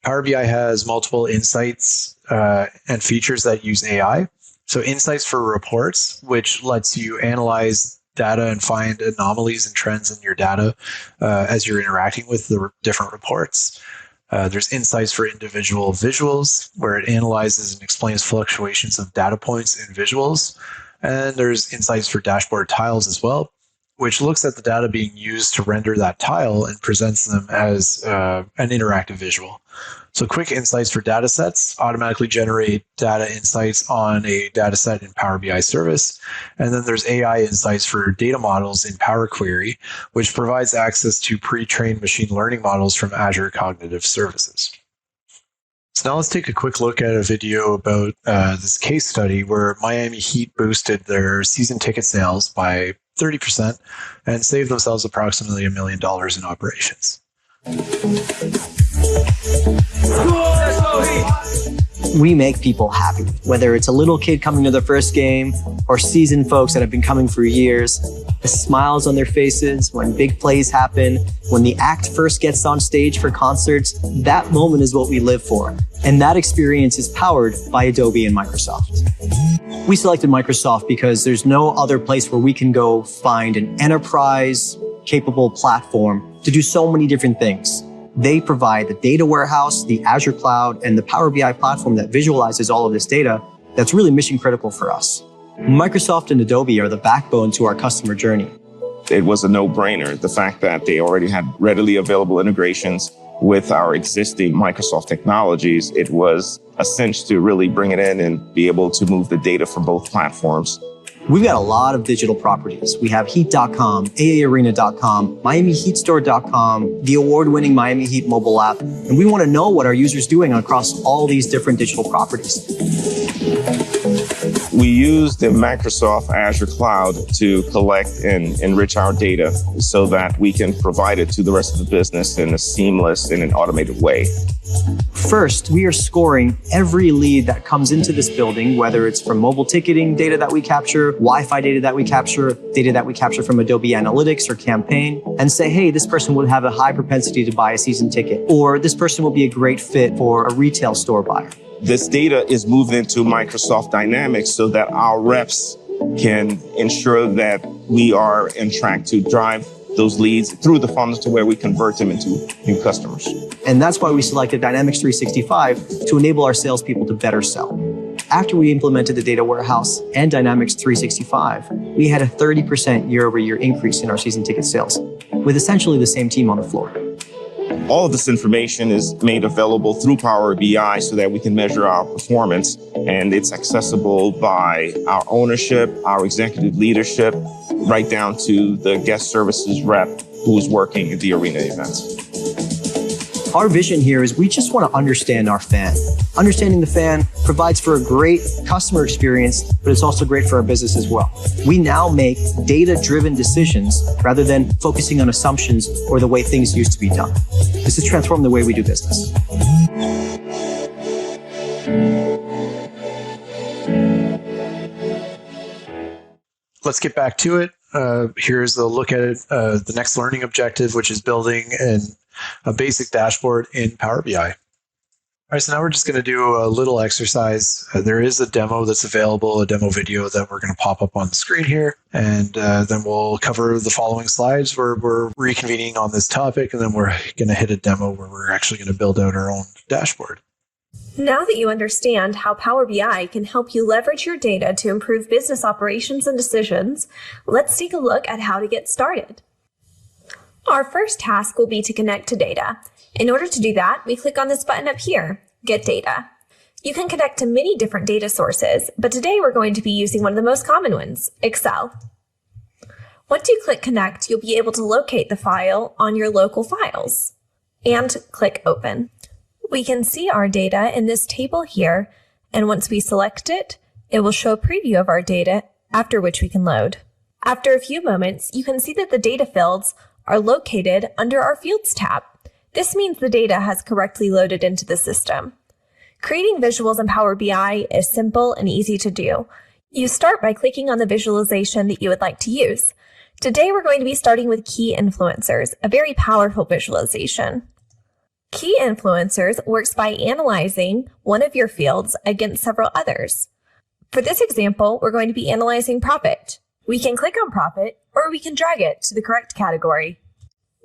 Power BI has multiple insights and features that use AI. So insights for reports, which lets you analyze data and find anomalies and trends in your data as you're interacting with the different reports. There's insights for individual visuals, where it analyzes and explains fluctuations of data points in visuals. And there's insights for dashboard tiles as well, which looks at the data being used to render that tile and presents them as an interactive visual. So quick insights for data sets automatically generate data insights on a data set in Power BI service. And then there's AI insights for data models in Power Query, which provides access to pre-trained machine learning models from Azure Cognitive Services. So now let's take a quick look at a video about this case study where Miami Heat boosted their season ticket sales by 30% and saved themselves approximately $1 million in operations. We make people happy, whether it's a little kid coming to their first game or seasoned folks that have been coming for years. The smiles on their faces when big plays happen, when the act first gets on stage for concerts, that moment is what we live for. And that experience is powered by Adobe and Microsoft. We selected Microsoft because there's no other place where we can go find an enterprise-capable platform to do so many different things. They provide the data warehouse, the Azure cloud, and the Power BI platform that visualizes all of this data that's really mission critical for us. Microsoft and Adobe are the backbone to our customer journey. It was a no-brainer. The fact that they already had readily available integrations with our existing Microsoft technologies, it was a cinch to really bring it in and be able to move the data from both platforms. We've got a lot of digital properties. We have Heat.com, AARena.com, MiamiHeatStore.com, the award-winning Miami Heat mobile app, and we want to know what our users are doing across all these different digital properties. We use the Microsoft Azure Cloud to collect and enrich our data so that we can provide it to the rest of the business in a seamless and an automated way. First, we are scoring every lead that comes into this building, whether it's from mobile ticketing data that we capture, Wi-Fi data that we capture from Adobe Analytics or Campaign, and say, hey, this person would have a high propensity to buy a season ticket, or this person will be a great fit for a retail store buyer. This data is moved into Microsoft Dynamics so that our reps can ensure that we are on track to drive those leads through the funnels to where we convert them into new customers. And that's why we selected Dynamics 365 to enable our salespeople to better sell. After we implemented the data warehouse and Dynamics 365, we had a 30% year-over-year increase in our season ticket sales, with essentially the same team on the floor. All of this information is made available through Power BI so that we can measure our performance, and it's accessible by our ownership, our executive leadership, right down to the guest services rep who's working at the arena events. Our vision here is we just want to understand our fan. Understanding the fan provides for a great customer experience, but it's also great for our business as well. We now make data-driven decisions rather than focusing on assumptions or the way things used to be done. This has transformed the way we do business. Let's get back to it. Here's a look at it, the next learning objective, which is building a basic dashboard in Power BI. All right, so now we're just going to do a little exercise. There is a demo that's available, a demo video that we're going to pop up on the screen here. And then we'll cover the following slides where we're reconvening on this topic. And then we're going to hit a demo where we're actually going to build out our own dashboard. Now that you understand how Power BI can help you leverage your data to improve business operations and decisions, let's take a look at how to get started. Our first task will be to connect to data. In order to do that, we click on this button up here, Get Data. You can connect to many different data sources, but today we're going to be using one of the most common ones, Excel. Once you click Connect, you'll be able to locate the file on your local files and click Open. We can see our data in this table here, and once we select it, it will show a preview of our data, after which we can load. After a few moments, you can see that the data fields are located under our Fields tab. This means the data has correctly loaded into the system. Creating visuals in Power BI is simple and easy to do. You start by clicking on the visualization that you would like to use. Today we're going to be starting with key influencers, a very powerful visualization. Key influencers works by analyzing one of your fields against several others. For this example, we're going to be analyzing profit. We can click on profit, or we can drag it to the correct category.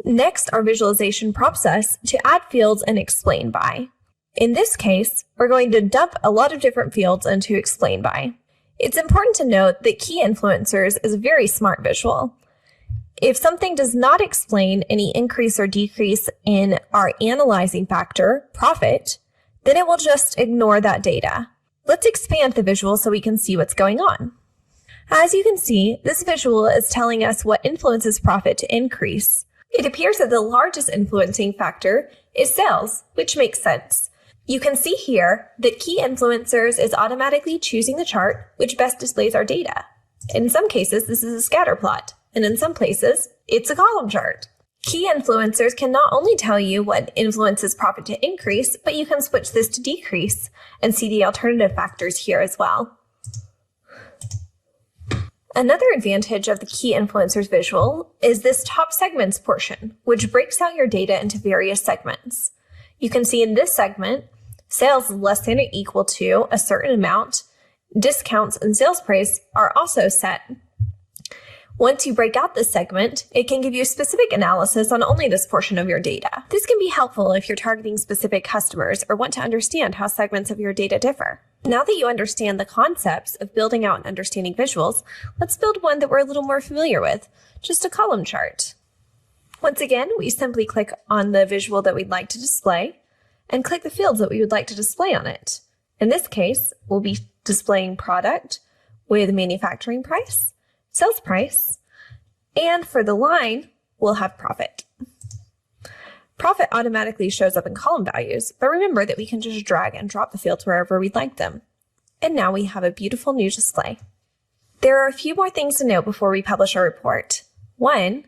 Next, our visualization prompts us to add fields and explain by. In this case, we're going to dump a lot of different fields into explain by. It's important to note that key influencers is a very smart visual. If something does not explain any increase or decrease in our analyzing factor, profit, then it will just ignore that data. Let's expand the visual so we can see what's going on. As you can see, this visual is telling us what influences profit to increase. It appears that the largest influencing factor is sales, which makes sense. You can see here that key influencers is automatically choosing the chart which best displays our data. In some cases, this is a scatter plot, and in some places, it's a column chart. Key influencers can not only tell you what influences profit to increase, but you can switch this to decrease and see the alternative factors here as well. Another advantage of the key influencers visual is this top segments portion, which breaks out your data into various segments. You can see in this segment, sales less than or equal to a certain amount, discounts and sales price are also set. Once you break out this segment, it can give you specific analysis on only this portion of your data. This can be helpful if you're targeting specific customers or want to understand how segments of your data differ. Now that you understand the concepts of building out and understanding visuals, let's build one that we're a little more familiar with, just a column chart. Once again, we simply click on the visual that we'd like to display and click the fields that we would like to display on it. In this case, we'll be displaying product with manufacturing price, sales price, and for the line, we'll have profit. Profit automatically shows up in column values, but remember that we can just drag and drop the fields wherever we'd like them. And now we have a beautiful new display. There are a few more things to note before we publish our report. One,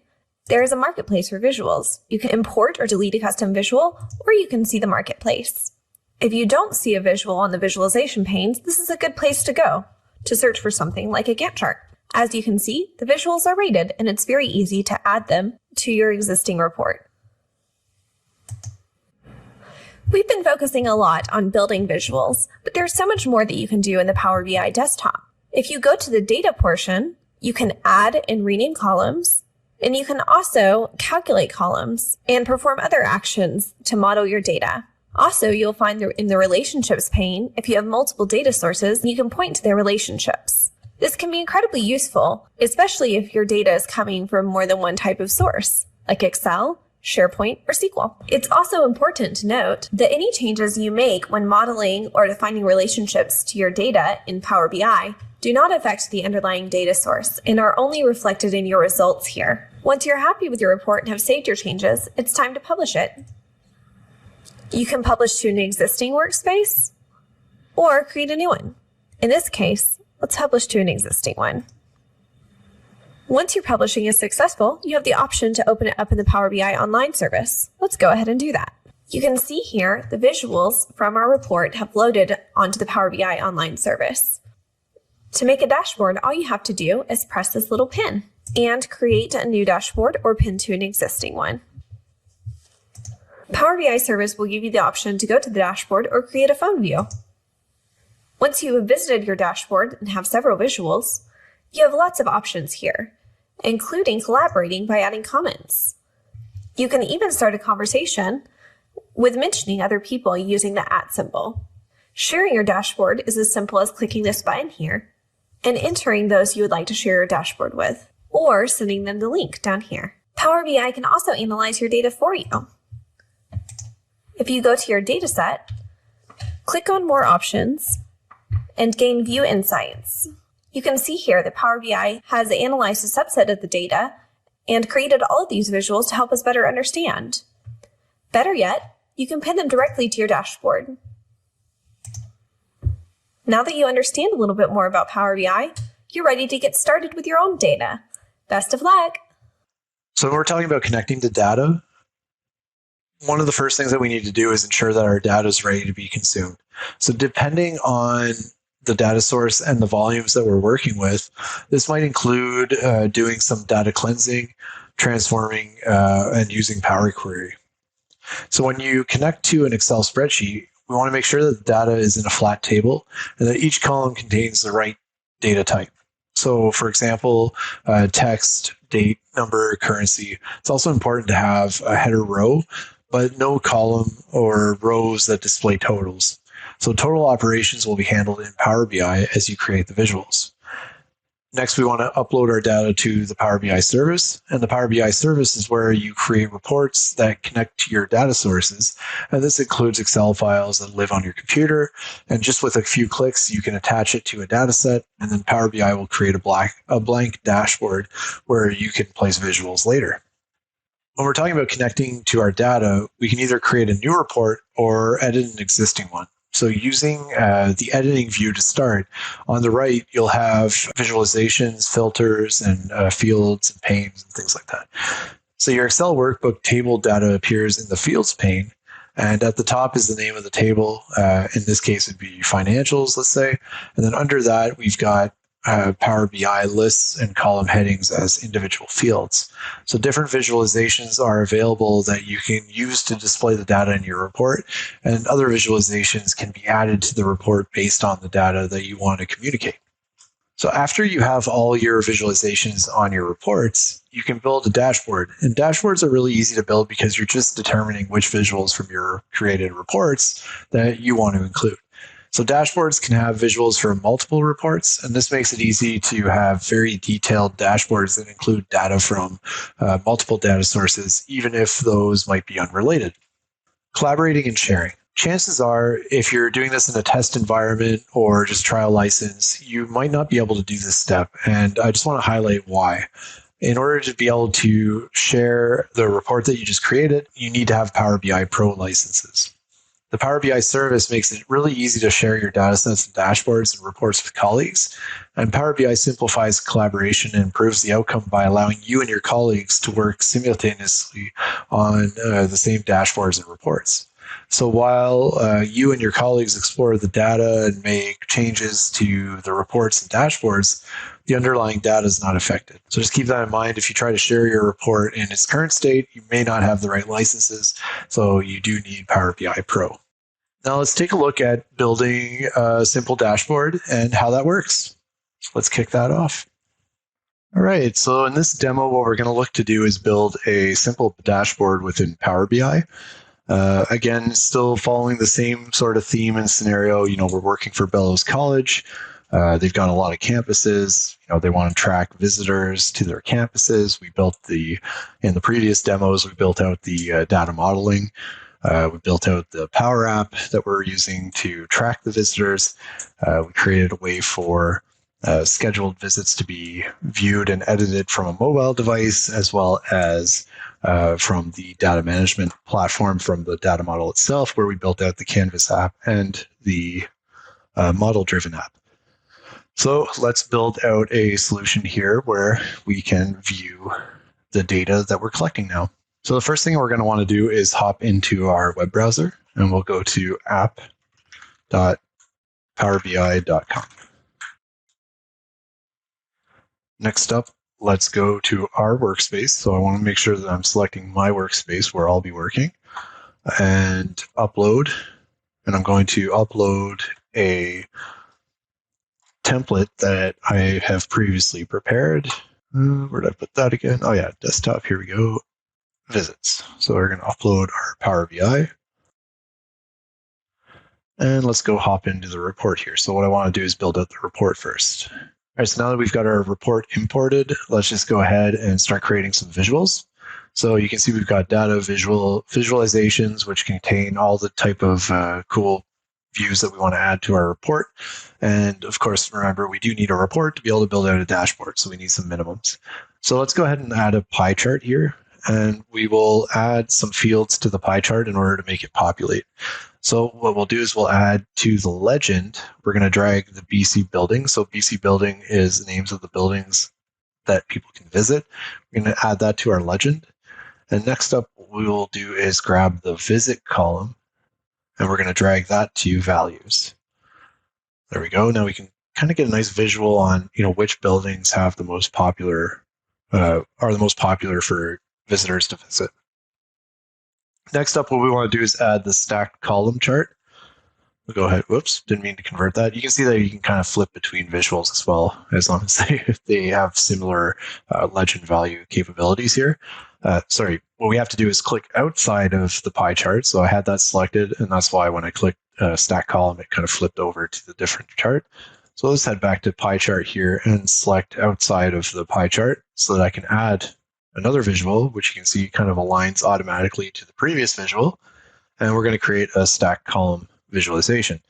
there is a marketplace for visuals. You can import or delete a custom visual, or you can see the marketplace. If you don't see a visual on the visualization panes, this is a good place to go to search for something like a Gantt chart. As you can see, the visuals are rated, and it's very easy to add them to your existing report. We've been focusing a lot on building visuals, but there's so much more that you can do in the Power BI desktop. If you go to the data portion, you can add and rename columns, and you can also calculate columns and perform other actions to model your data. Also, you'll find in the relationships pane, if you have multiple data sources, you can point to their relationships. This can be incredibly useful, especially if your data is coming from more than one type of source, like Excel, SharePoint, or SQL. It's also important to note that any changes you make when modeling or defining relationships to your data in Power BI do not affect the underlying data source and are only reflected in your results here. Once you're happy with your report and have saved your changes, it's time to publish it. You can publish to an existing workspace or create a new one. In this case, let's publish to an existing one. Once your publishing is successful, you have the option to open it up in the Power BI online service. Let's go ahead and do that. You can see here the visuals from our report have loaded onto the Power BI online service. To make a dashboard, all you have to do is press this little pin and create a new dashboard or pin to an existing one. Power BI service will give you the option to go to the dashboard or create a phone view. Once you have visited your dashboard and have several visuals, you have lots of options here, including collaborating by adding comments. You can even start a conversation with mentioning other people using the @ symbol. Sharing your dashboard is as simple as clicking this button here and entering those you would like to share your dashboard with, or sending them the link down here. Power BI can also analyze your data for you. If you go to your data set, click on More Options and gain View Insights. You can see here that Power BI has analyzed a subset of the data and created all of these visuals to help us better understand. Better yet, you can pin them directly to your dashboard. Now that you understand a little bit more about Power BI, you're ready to get started with your own data. Best of luck! So when we're talking about connecting to data, one of the first things that we need to do is ensure that our data is ready to be consumed. So depending on the data source and the volumes that we're working with, this might include doing some data cleansing, transforming, and using Power Query. So when you connect to an Excel spreadsheet, we want to make sure that the data is in a flat table and that each column contains the right data type. So for example, text, date, number, currency. It's also important to have a header row, but no column or rows that display totals. So total operations will be handled in Power BI as you create the visuals. Next, we want to upload our data to the Power BI service. And the Power BI service is where you create reports that connect to your data sources. And this includes Excel files that live on your computer. And just with a few clicks, you can attach it to a data set. And then Power BI will create a blank dashboard where you can place visuals later. When we're talking about connecting to our data, we can either create a new report or edit an existing one. So using the editing view to start, on the right, you'll have visualizations, filters, and fields and panes and things like that. So your Excel workbook table data appears in the fields pane. And at the top is the name of the table. In this case, it'd be financials, let's say. And then under that, we've got Power BI lists and column headings as individual fields. So different visualizations are available that you can use to display the data in your report, and other visualizations can be added to the report based on the data that you want to communicate. So after you have all your visualizations on your reports, you can build a dashboard. And dashboards are really easy to build because you're just determining which visuals from your created reports that you want to include. So dashboards can have visuals for multiple reports, and this makes it easy to have very detailed dashboards that include data from multiple data sources, even if those might be unrelated. Collaborating and sharing. Chances are, if you're doing this in a test environment or just trial license, you might not be able to do this step, and I just want to highlight why. In order to be able to share the report that you just created, you need to have Power BI Pro licenses. The Power BI service makes it really easy to share your data sets and dashboards and reports with colleagues. And Power BI simplifies collaboration and improves the outcome by allowing you and your colleagues to work simultaneously on the same dashboards and reports. So while you and your colleagues explore the data and make changes to the reports and dashboards, the underlying data is not affected. So just keep that in mind. If you try to share your report in its current state, you may not have the right licenses. So you do need Power BI Pro. Now let's take a look at building a simple dashboard and how that works. So let's kick that off. All right, so in this demo, what we're going to look to do is build a simple dashboard within Power BI. Again, still following the same sort of theme and scenario. We're working for Bellows College. They've got a lot of campuses. They want to track visitors to their campuses. In the previous demos, we built out the data modeling. We built out the Power App that we're using to track the visitors. We created a way for scheduled visits to be viewed and edited from a mobile device, as well as from the data management platform from the data model itself, where we built out the Canvas app and the model-driven app. So let's build out a solution here where we can view the data that we're collecting now. So the first thing we're going to want to do is hop into our web browser, and we'll go to app.powerbi.com. Next up, let's go to our workspace. So I want to make sure that I'm selecting my workspace where I'll be working, and upload. And I'm going to upload a template that I have previously prepared. Where did I put that again? Oh yeah, desktop, here we go. Visits. So we're going to upload our Power BI. And let's go hop into the report here. So what I want to do is build out the report first. All right, so now that we've got our report imported, let's just go ahead and start creating some visuals. So you can see we've got data visualizations, which contain all the type of cool views that we want to add to our report. And of course, remember, we do need a report to be able to build out a dashboard, so we need some minimums. So let's go ahead and add a pie chart here, and we will add some fields to the pie chart in order to make it populate. So what we'll do is we'll add to the legend, we're going to drag the BC building. So BC building is the names of the buildings that people can visit. We're going to add that to our legend. And next up, what we will do is grab the visit column, and we're going to drag that to values. There we go. Now we can kind of get a nice visual on, which buildings have the most popular, are the most popular for visitors to visit. Next up, what we want to do is add the stacked column chart. We'll go ahead. Whoops, didn't mean to convert that. You can see that you can kind of flip between visuals as well, as long as they have similar legend value capabilities here. Sorry, what we have to do is click outside of the pie chart. So I had that selected, and that's why when I clicked stack column, it kind of flipped over to the different chart. So let's head back to pie chart here and select outside of the pie chart so that I can add another visual, which you can see kind of aligns automatically to the previous visual. And we're going to create a stack column visualization.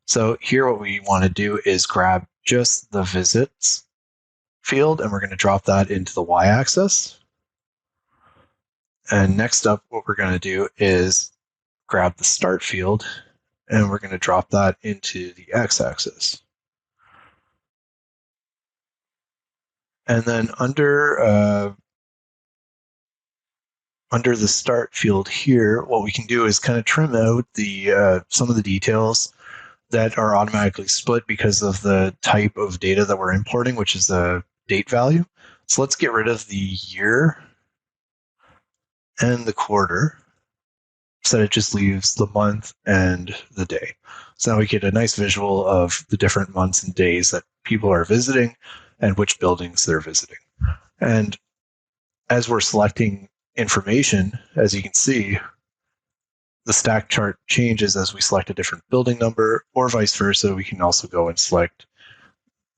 So here what we want to do is grab just the visits field, and we're going to drop that into the y-axis. And next up, what we're going to do is grab the start field, and we're going to drop that into the x-axis. And then under the start field here, what we can do is kind of trim out the some of the details that are automatically split because of the type of data that we're importing, which is the date value. So let's get rid of the year and the quarter, so that it just leaves the month and the day. So now we get a nice visual of the different months and days that people are visiting and which buildings they're visiting. And as we're selecting information, as you can see, the stack chart changes as we select a different building number, or vice versa. We can also go and select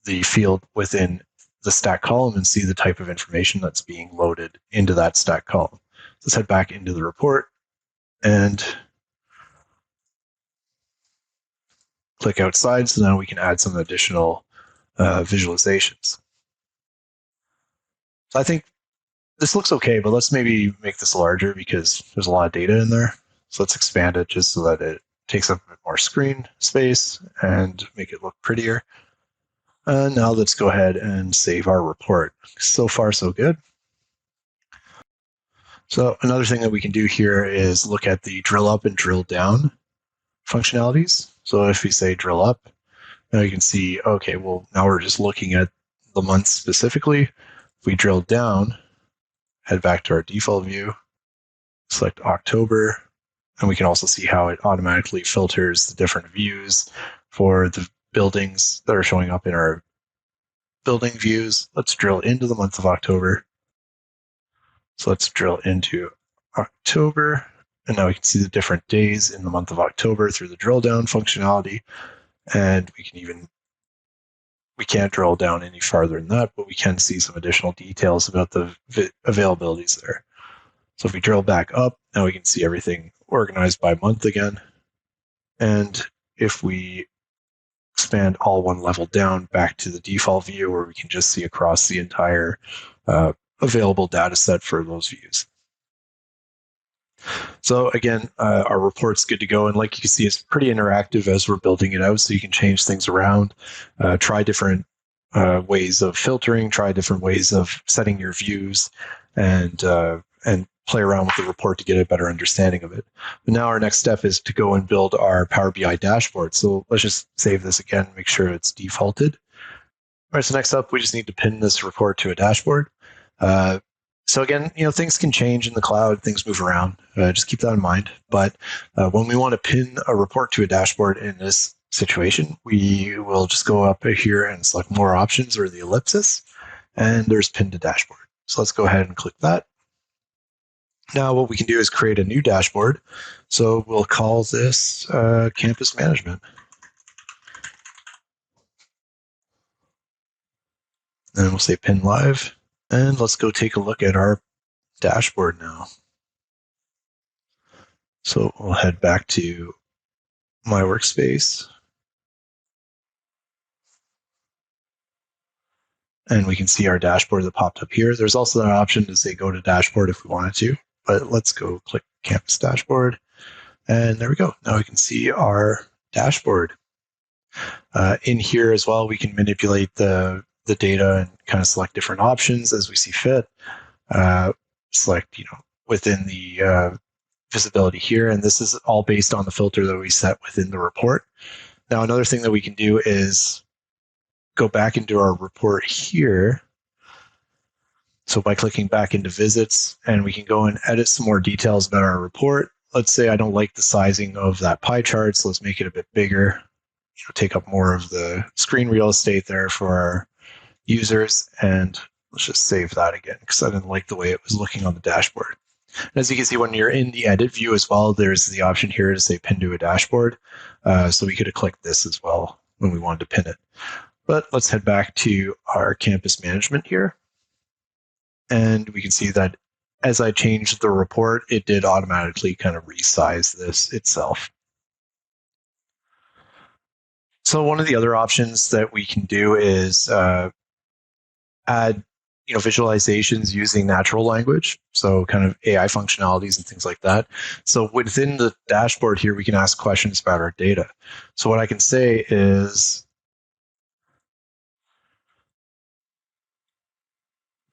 the field within the stack column and see the type of information that's being loaded into that stack column. Let's head back into the report and click outside, so now we can add some additional visualizations. So I think this looks okay, but let's maybe make this larger because there's a lot of data in there. So let's expand it just so that it takes up a bit more screen space and make it look prettier. And now let's go ahead and save our report. So far, so good. So another thing that we can do here is look at the drill up and drill down functionalities. So if we say drill up, now you can see, okay, well, now we're just looking at the month specifically. If we drill down, head back to our default view, select October, and we can also see how it automatically filters the different views for the buildings that are showing up in our building views. Let's drill into the month of October. So let's drill into October, and now we can see the different days in the month of October through the drill down functionality. And we can't drill down any farther than that, but we can see some additional details about the availabilities there. So if we drill back up, now we can see everything organized by month again. And if we expand all one level down back to the default view, where we can just see across the entire available data set for those views. So again, our report's good to go. And like you can see, it's pretty interactive as we're building it out. So you can change things around, try different ways of filtering, try different ways of setting your views, and play around with the report to get a better understanding of it. But now our next step is to go and build our Power BI dashboard. So let's just save this again, make sure it's defaulted. All right, so next up, we just need to pin this report to a dashboard. So again, things can change in the cloud, things move around. Just keep that in mind. But when we want to pin a report to a dashboard in this situation, we will just go up here and select more options, or the ellipsis, and there's pin to dashboard. So let's go ahead and click that. Now what we can do is create a new dashboard. So we'll call this campus management. And we'll say pin live. And let's go take a look at our dashboard now. So we'll head back to my workspace. And we can see our dashboard that popped up here. There's also an option to say go to dashboard if we wanted to, but let's go click campus dashboard. And there we go. Now we can see our dashboard. In here as well, we can manipulate the data and kind of select different options as we see fit. Select, within the visibility here. And this is all based on the filter that we set within the report. Now, another thing that we can do is go back into our report here. So by clicking back into visits, and we can go and edit some more details about our report. Let's say I don't like the sizing of that pie chart, so let's make it a bit bigger. Take up more of the screen real estate there for our users, and let's just save that again because I didn't like the way it was looking on the dashboard. And as you can see, when you're in the edit view as well, there's the option here to say pin to a dashboard. So we could have clicked this as well when we wanted to pin it. But let's head back to our campus management here. And we can see that as I changed the report, it did automatically kind of resize this itself. So one of the other options that we can do is add visualizations using natural language, so kind of AI functionalities and things like that. So within the dashboard here, we can ask questions about our data. So what I can say is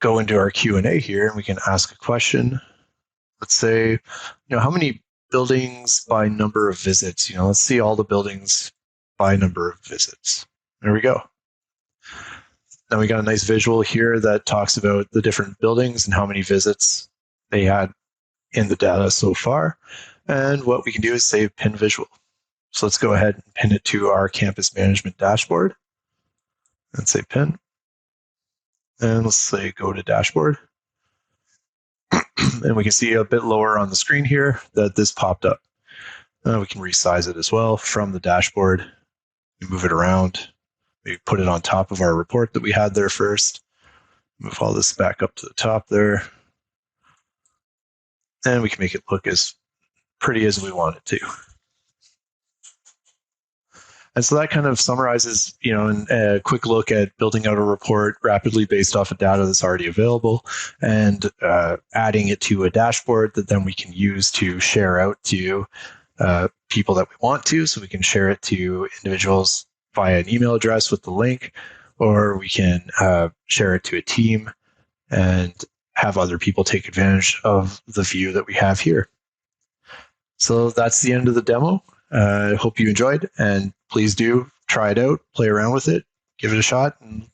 go into our Q&A here, and we can ask a question. Let's say, how many buildings by number of visits? Let's see all the buildings by number of visits. There we go. Now we got a nice visual here that talks about the different buildings and how many visits they had in the data so far. And what we can do is say pin visual. So let's go ahead and pin it to our campus management dashboard and say pin. And let's say go to dashboard. And we can see a bit lower on the screen here that this popped up. We can resize it as well from the dashboard. We move it around. We put it on top of our report that we had there first. Move all this back up to the top there. And we can make it look as pretty as we want it to. And so that kind of summarizes, a quick look at building out a report rapidly based off of data that's already available and adding it to a dashboard that then we can use to share out to people that we want to. So we can share it to individuals via an email address with the link, or we can share it to a team and have other people take advantage of the view that we have here. So that's the end of the demo. I hope you enjoyed, and please do try it out, play around with it, give it a shot, and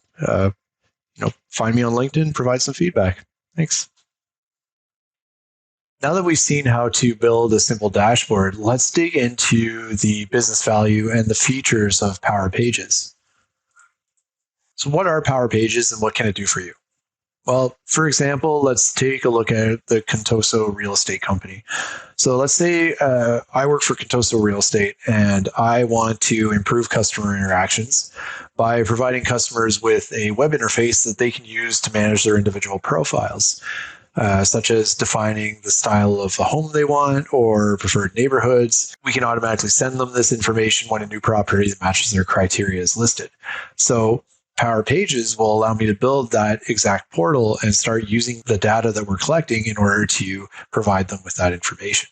find me on LinkedIn, provide some feedback. Thanks. Now that we've seen how to build a simple dashboard, let's dig into the business value and the features of Power Pages. So what are Power Pages and what can it do for you? Well, for example, let's take a look at the Contoso Real Estate Company. So let's say I work for Contoso Real Estate and I want to improve customer interactions by providing customers with a web interface that they can use to manage their individual profiles, such as defining the style of the home they want or preferred neighborhoods. We can automatically send them this information when a new property that matches their criteria is listed. So Power Pages will allow me to build that exact portal and start using the data that we're collecting in order to provide them with that information.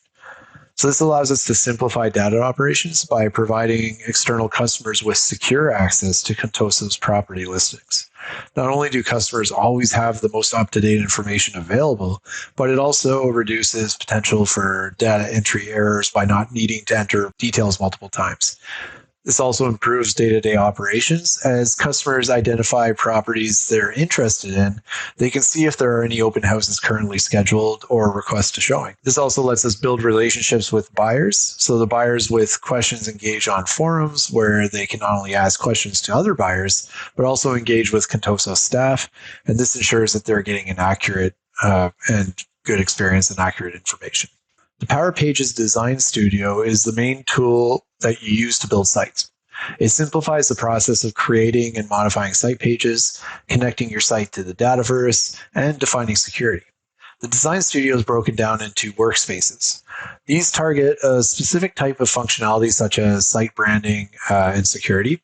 So this allows us to simplify data operations by providing external customers with secure access to Contoso's property listings. Not only do customers always have the most up-to-date information available, but it also reduces potential for data entry errors by not needing to enter details multiple times. This also improves day-to-day operations. As customers identify properties they're interested in, they can see if there are any open houses currently scheduled or requests a showing. This also lets us build relationships with buyers. So the buyers with questions engage on forums where they can not only ask questions to other buyers, but also engage with Contoso staff. And this ensures that they're getting an accurate and good experience and accurate information. The Power Pages Design Studio is the main tool that you use to build sites. It simplifies the process of creating and modifying site pages, connecting your site to the Dataverse, and defining security. The Design Studio is broken down into workspaces. These target a specific type of functionality such as site branding and security,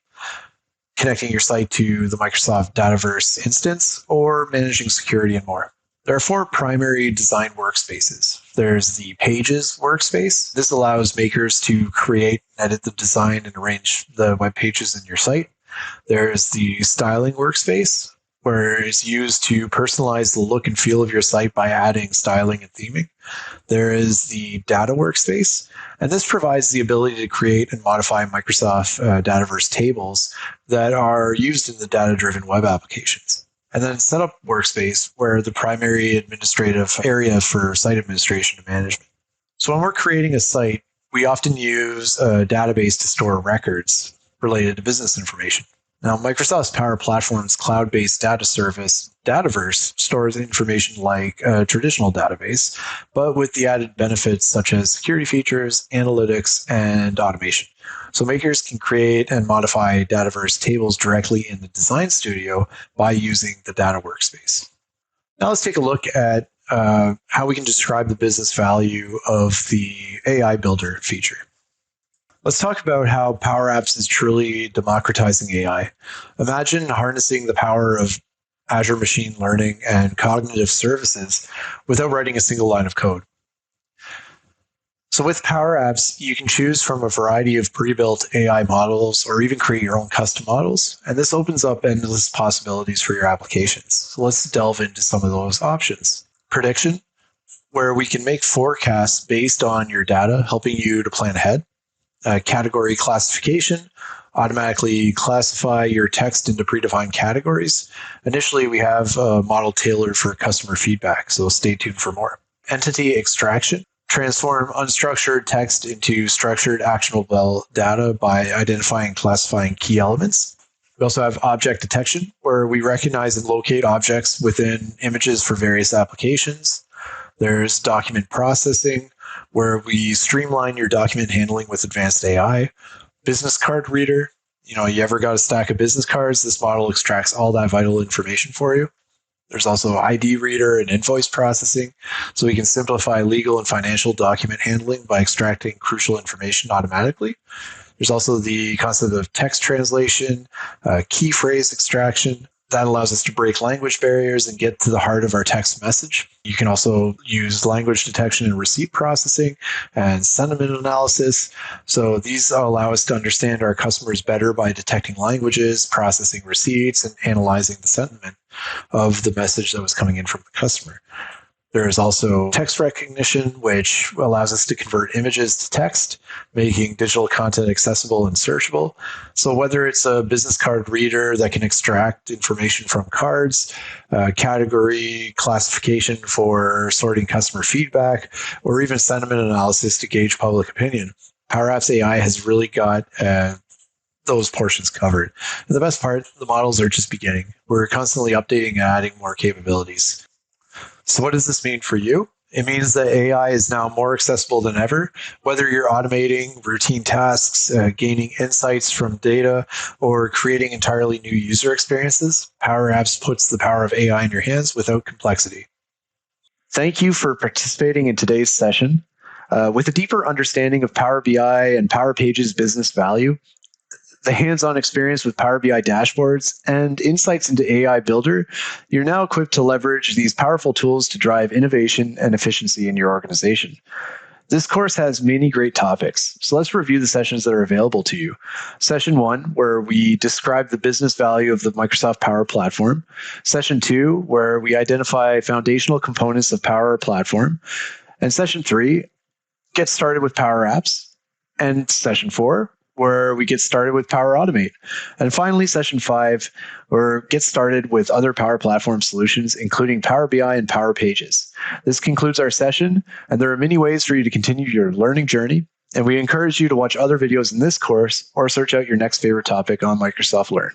connecting your site to the Microsoft Dataverse instance, or managing security and more. There are 4 primary design workspaces. There's the Pages workspace. This allows makers to create, edit the design, and arrange the web pages in your site. There's the Styling workspace, where it's used to personalize the look and feel of your site by adding styling and theming. There is the Data workspace, and this provides the ability to create and modify Microsoft Dataverse tables that are used in the data-driven web applications. And then Setup workspace, where the primary administrative area for site administration and management. So when we're creating a site, we often use a database to store records related to business information. Now, Microsoft's Power Platform's cloud-based data service, Dataverse, stores information like a traditional database, but with the added benefits such as security features, analytics, and automation. So makers can create and modify Dataverse tables directly in the Design Studio by using the Data workspace. Now let's take a look at how we can describe the business value of the AI Builder feature. Let's talk about how Power Apps is truly democratizing AI. Imagine harnessing the power of Azure machine learning and cognitive services without writing a single line of code. So with Power Apps, you can choose from a variety of pre-built AI models or even create your own custom models. And this opens up endless possibilities for your applications. So let's delve into some of those options. Prediction, where we can make forecasts based on your data, helping you to plan ahead. Category classification, automatically classify your text into predefined categories. Initially, we have a model tailored for customer feedback, so stay tuned for more. Entity extraction, transform unstructured text into structured actionable data by identifying and classifying key elements. We also have object detection, where we recognize and locate objects within images for various applications. There's document processing, where we streamline your document handling with advanced AI. Business card reader. You ever got a stack of business cards? This model extracts all that vital information for you. There's also ID reader and invoice processing, so we can simplify legal and financial document handling by extracting crucial information automatically. There's also the concept of text translation, key phrase extraction. That allows us to break language barriers and get to the heart of our text message. You can also use language detection and receipt processing and sentiment analysis. So these allow us to understand our customers better by detecting languages, processing receipts, and analyzing the sentiment of the message that was coming in from the customer. There is also text recognition, which allows us to convert images to text, making digital content accessible and searchable. So whether it's a business card reader that can extract information from cards, category classification for sorting customer feedback, or even sentiment analysis to gauge public opinion, Power Apps AI has really got those portions covered. And the best part, the models are just beginning. We're constantly updating and adding more capabilities. So what does this mean for you? It means that AI is now more accessible than ever. Whether you're automating routine tasks, gaining insights from data, or creating entirely new user experiences, Power Apps puts the power of AI in your hands without complexity. Thank you for participating in today's session. With a deeper understanding of Power BI and Power Pages' business value, the hands-on experience with Power BI dashboards, and insights into AI Builder, you're now equipped to leverage these powerful tools to drive innovation and efficiency in your organization. This course has many great topics, so let's review the sessions that are available to you. Session 1, where we describe the business value of the Microsoft Power Platform. Session 2, where we identify foundational components of Power Platform. And Session 3, get started with Power Apps. And Session 4, where we get started with Power Automate. And finally, Session 5, where get started with other Power Platform solutions, including Power BI and Power Pages. This concludes our session, and there are many ways for you to continue your learning journey. And we encourage you to watch other videos in this course or search out your next favorite topic on Microsoft Learn.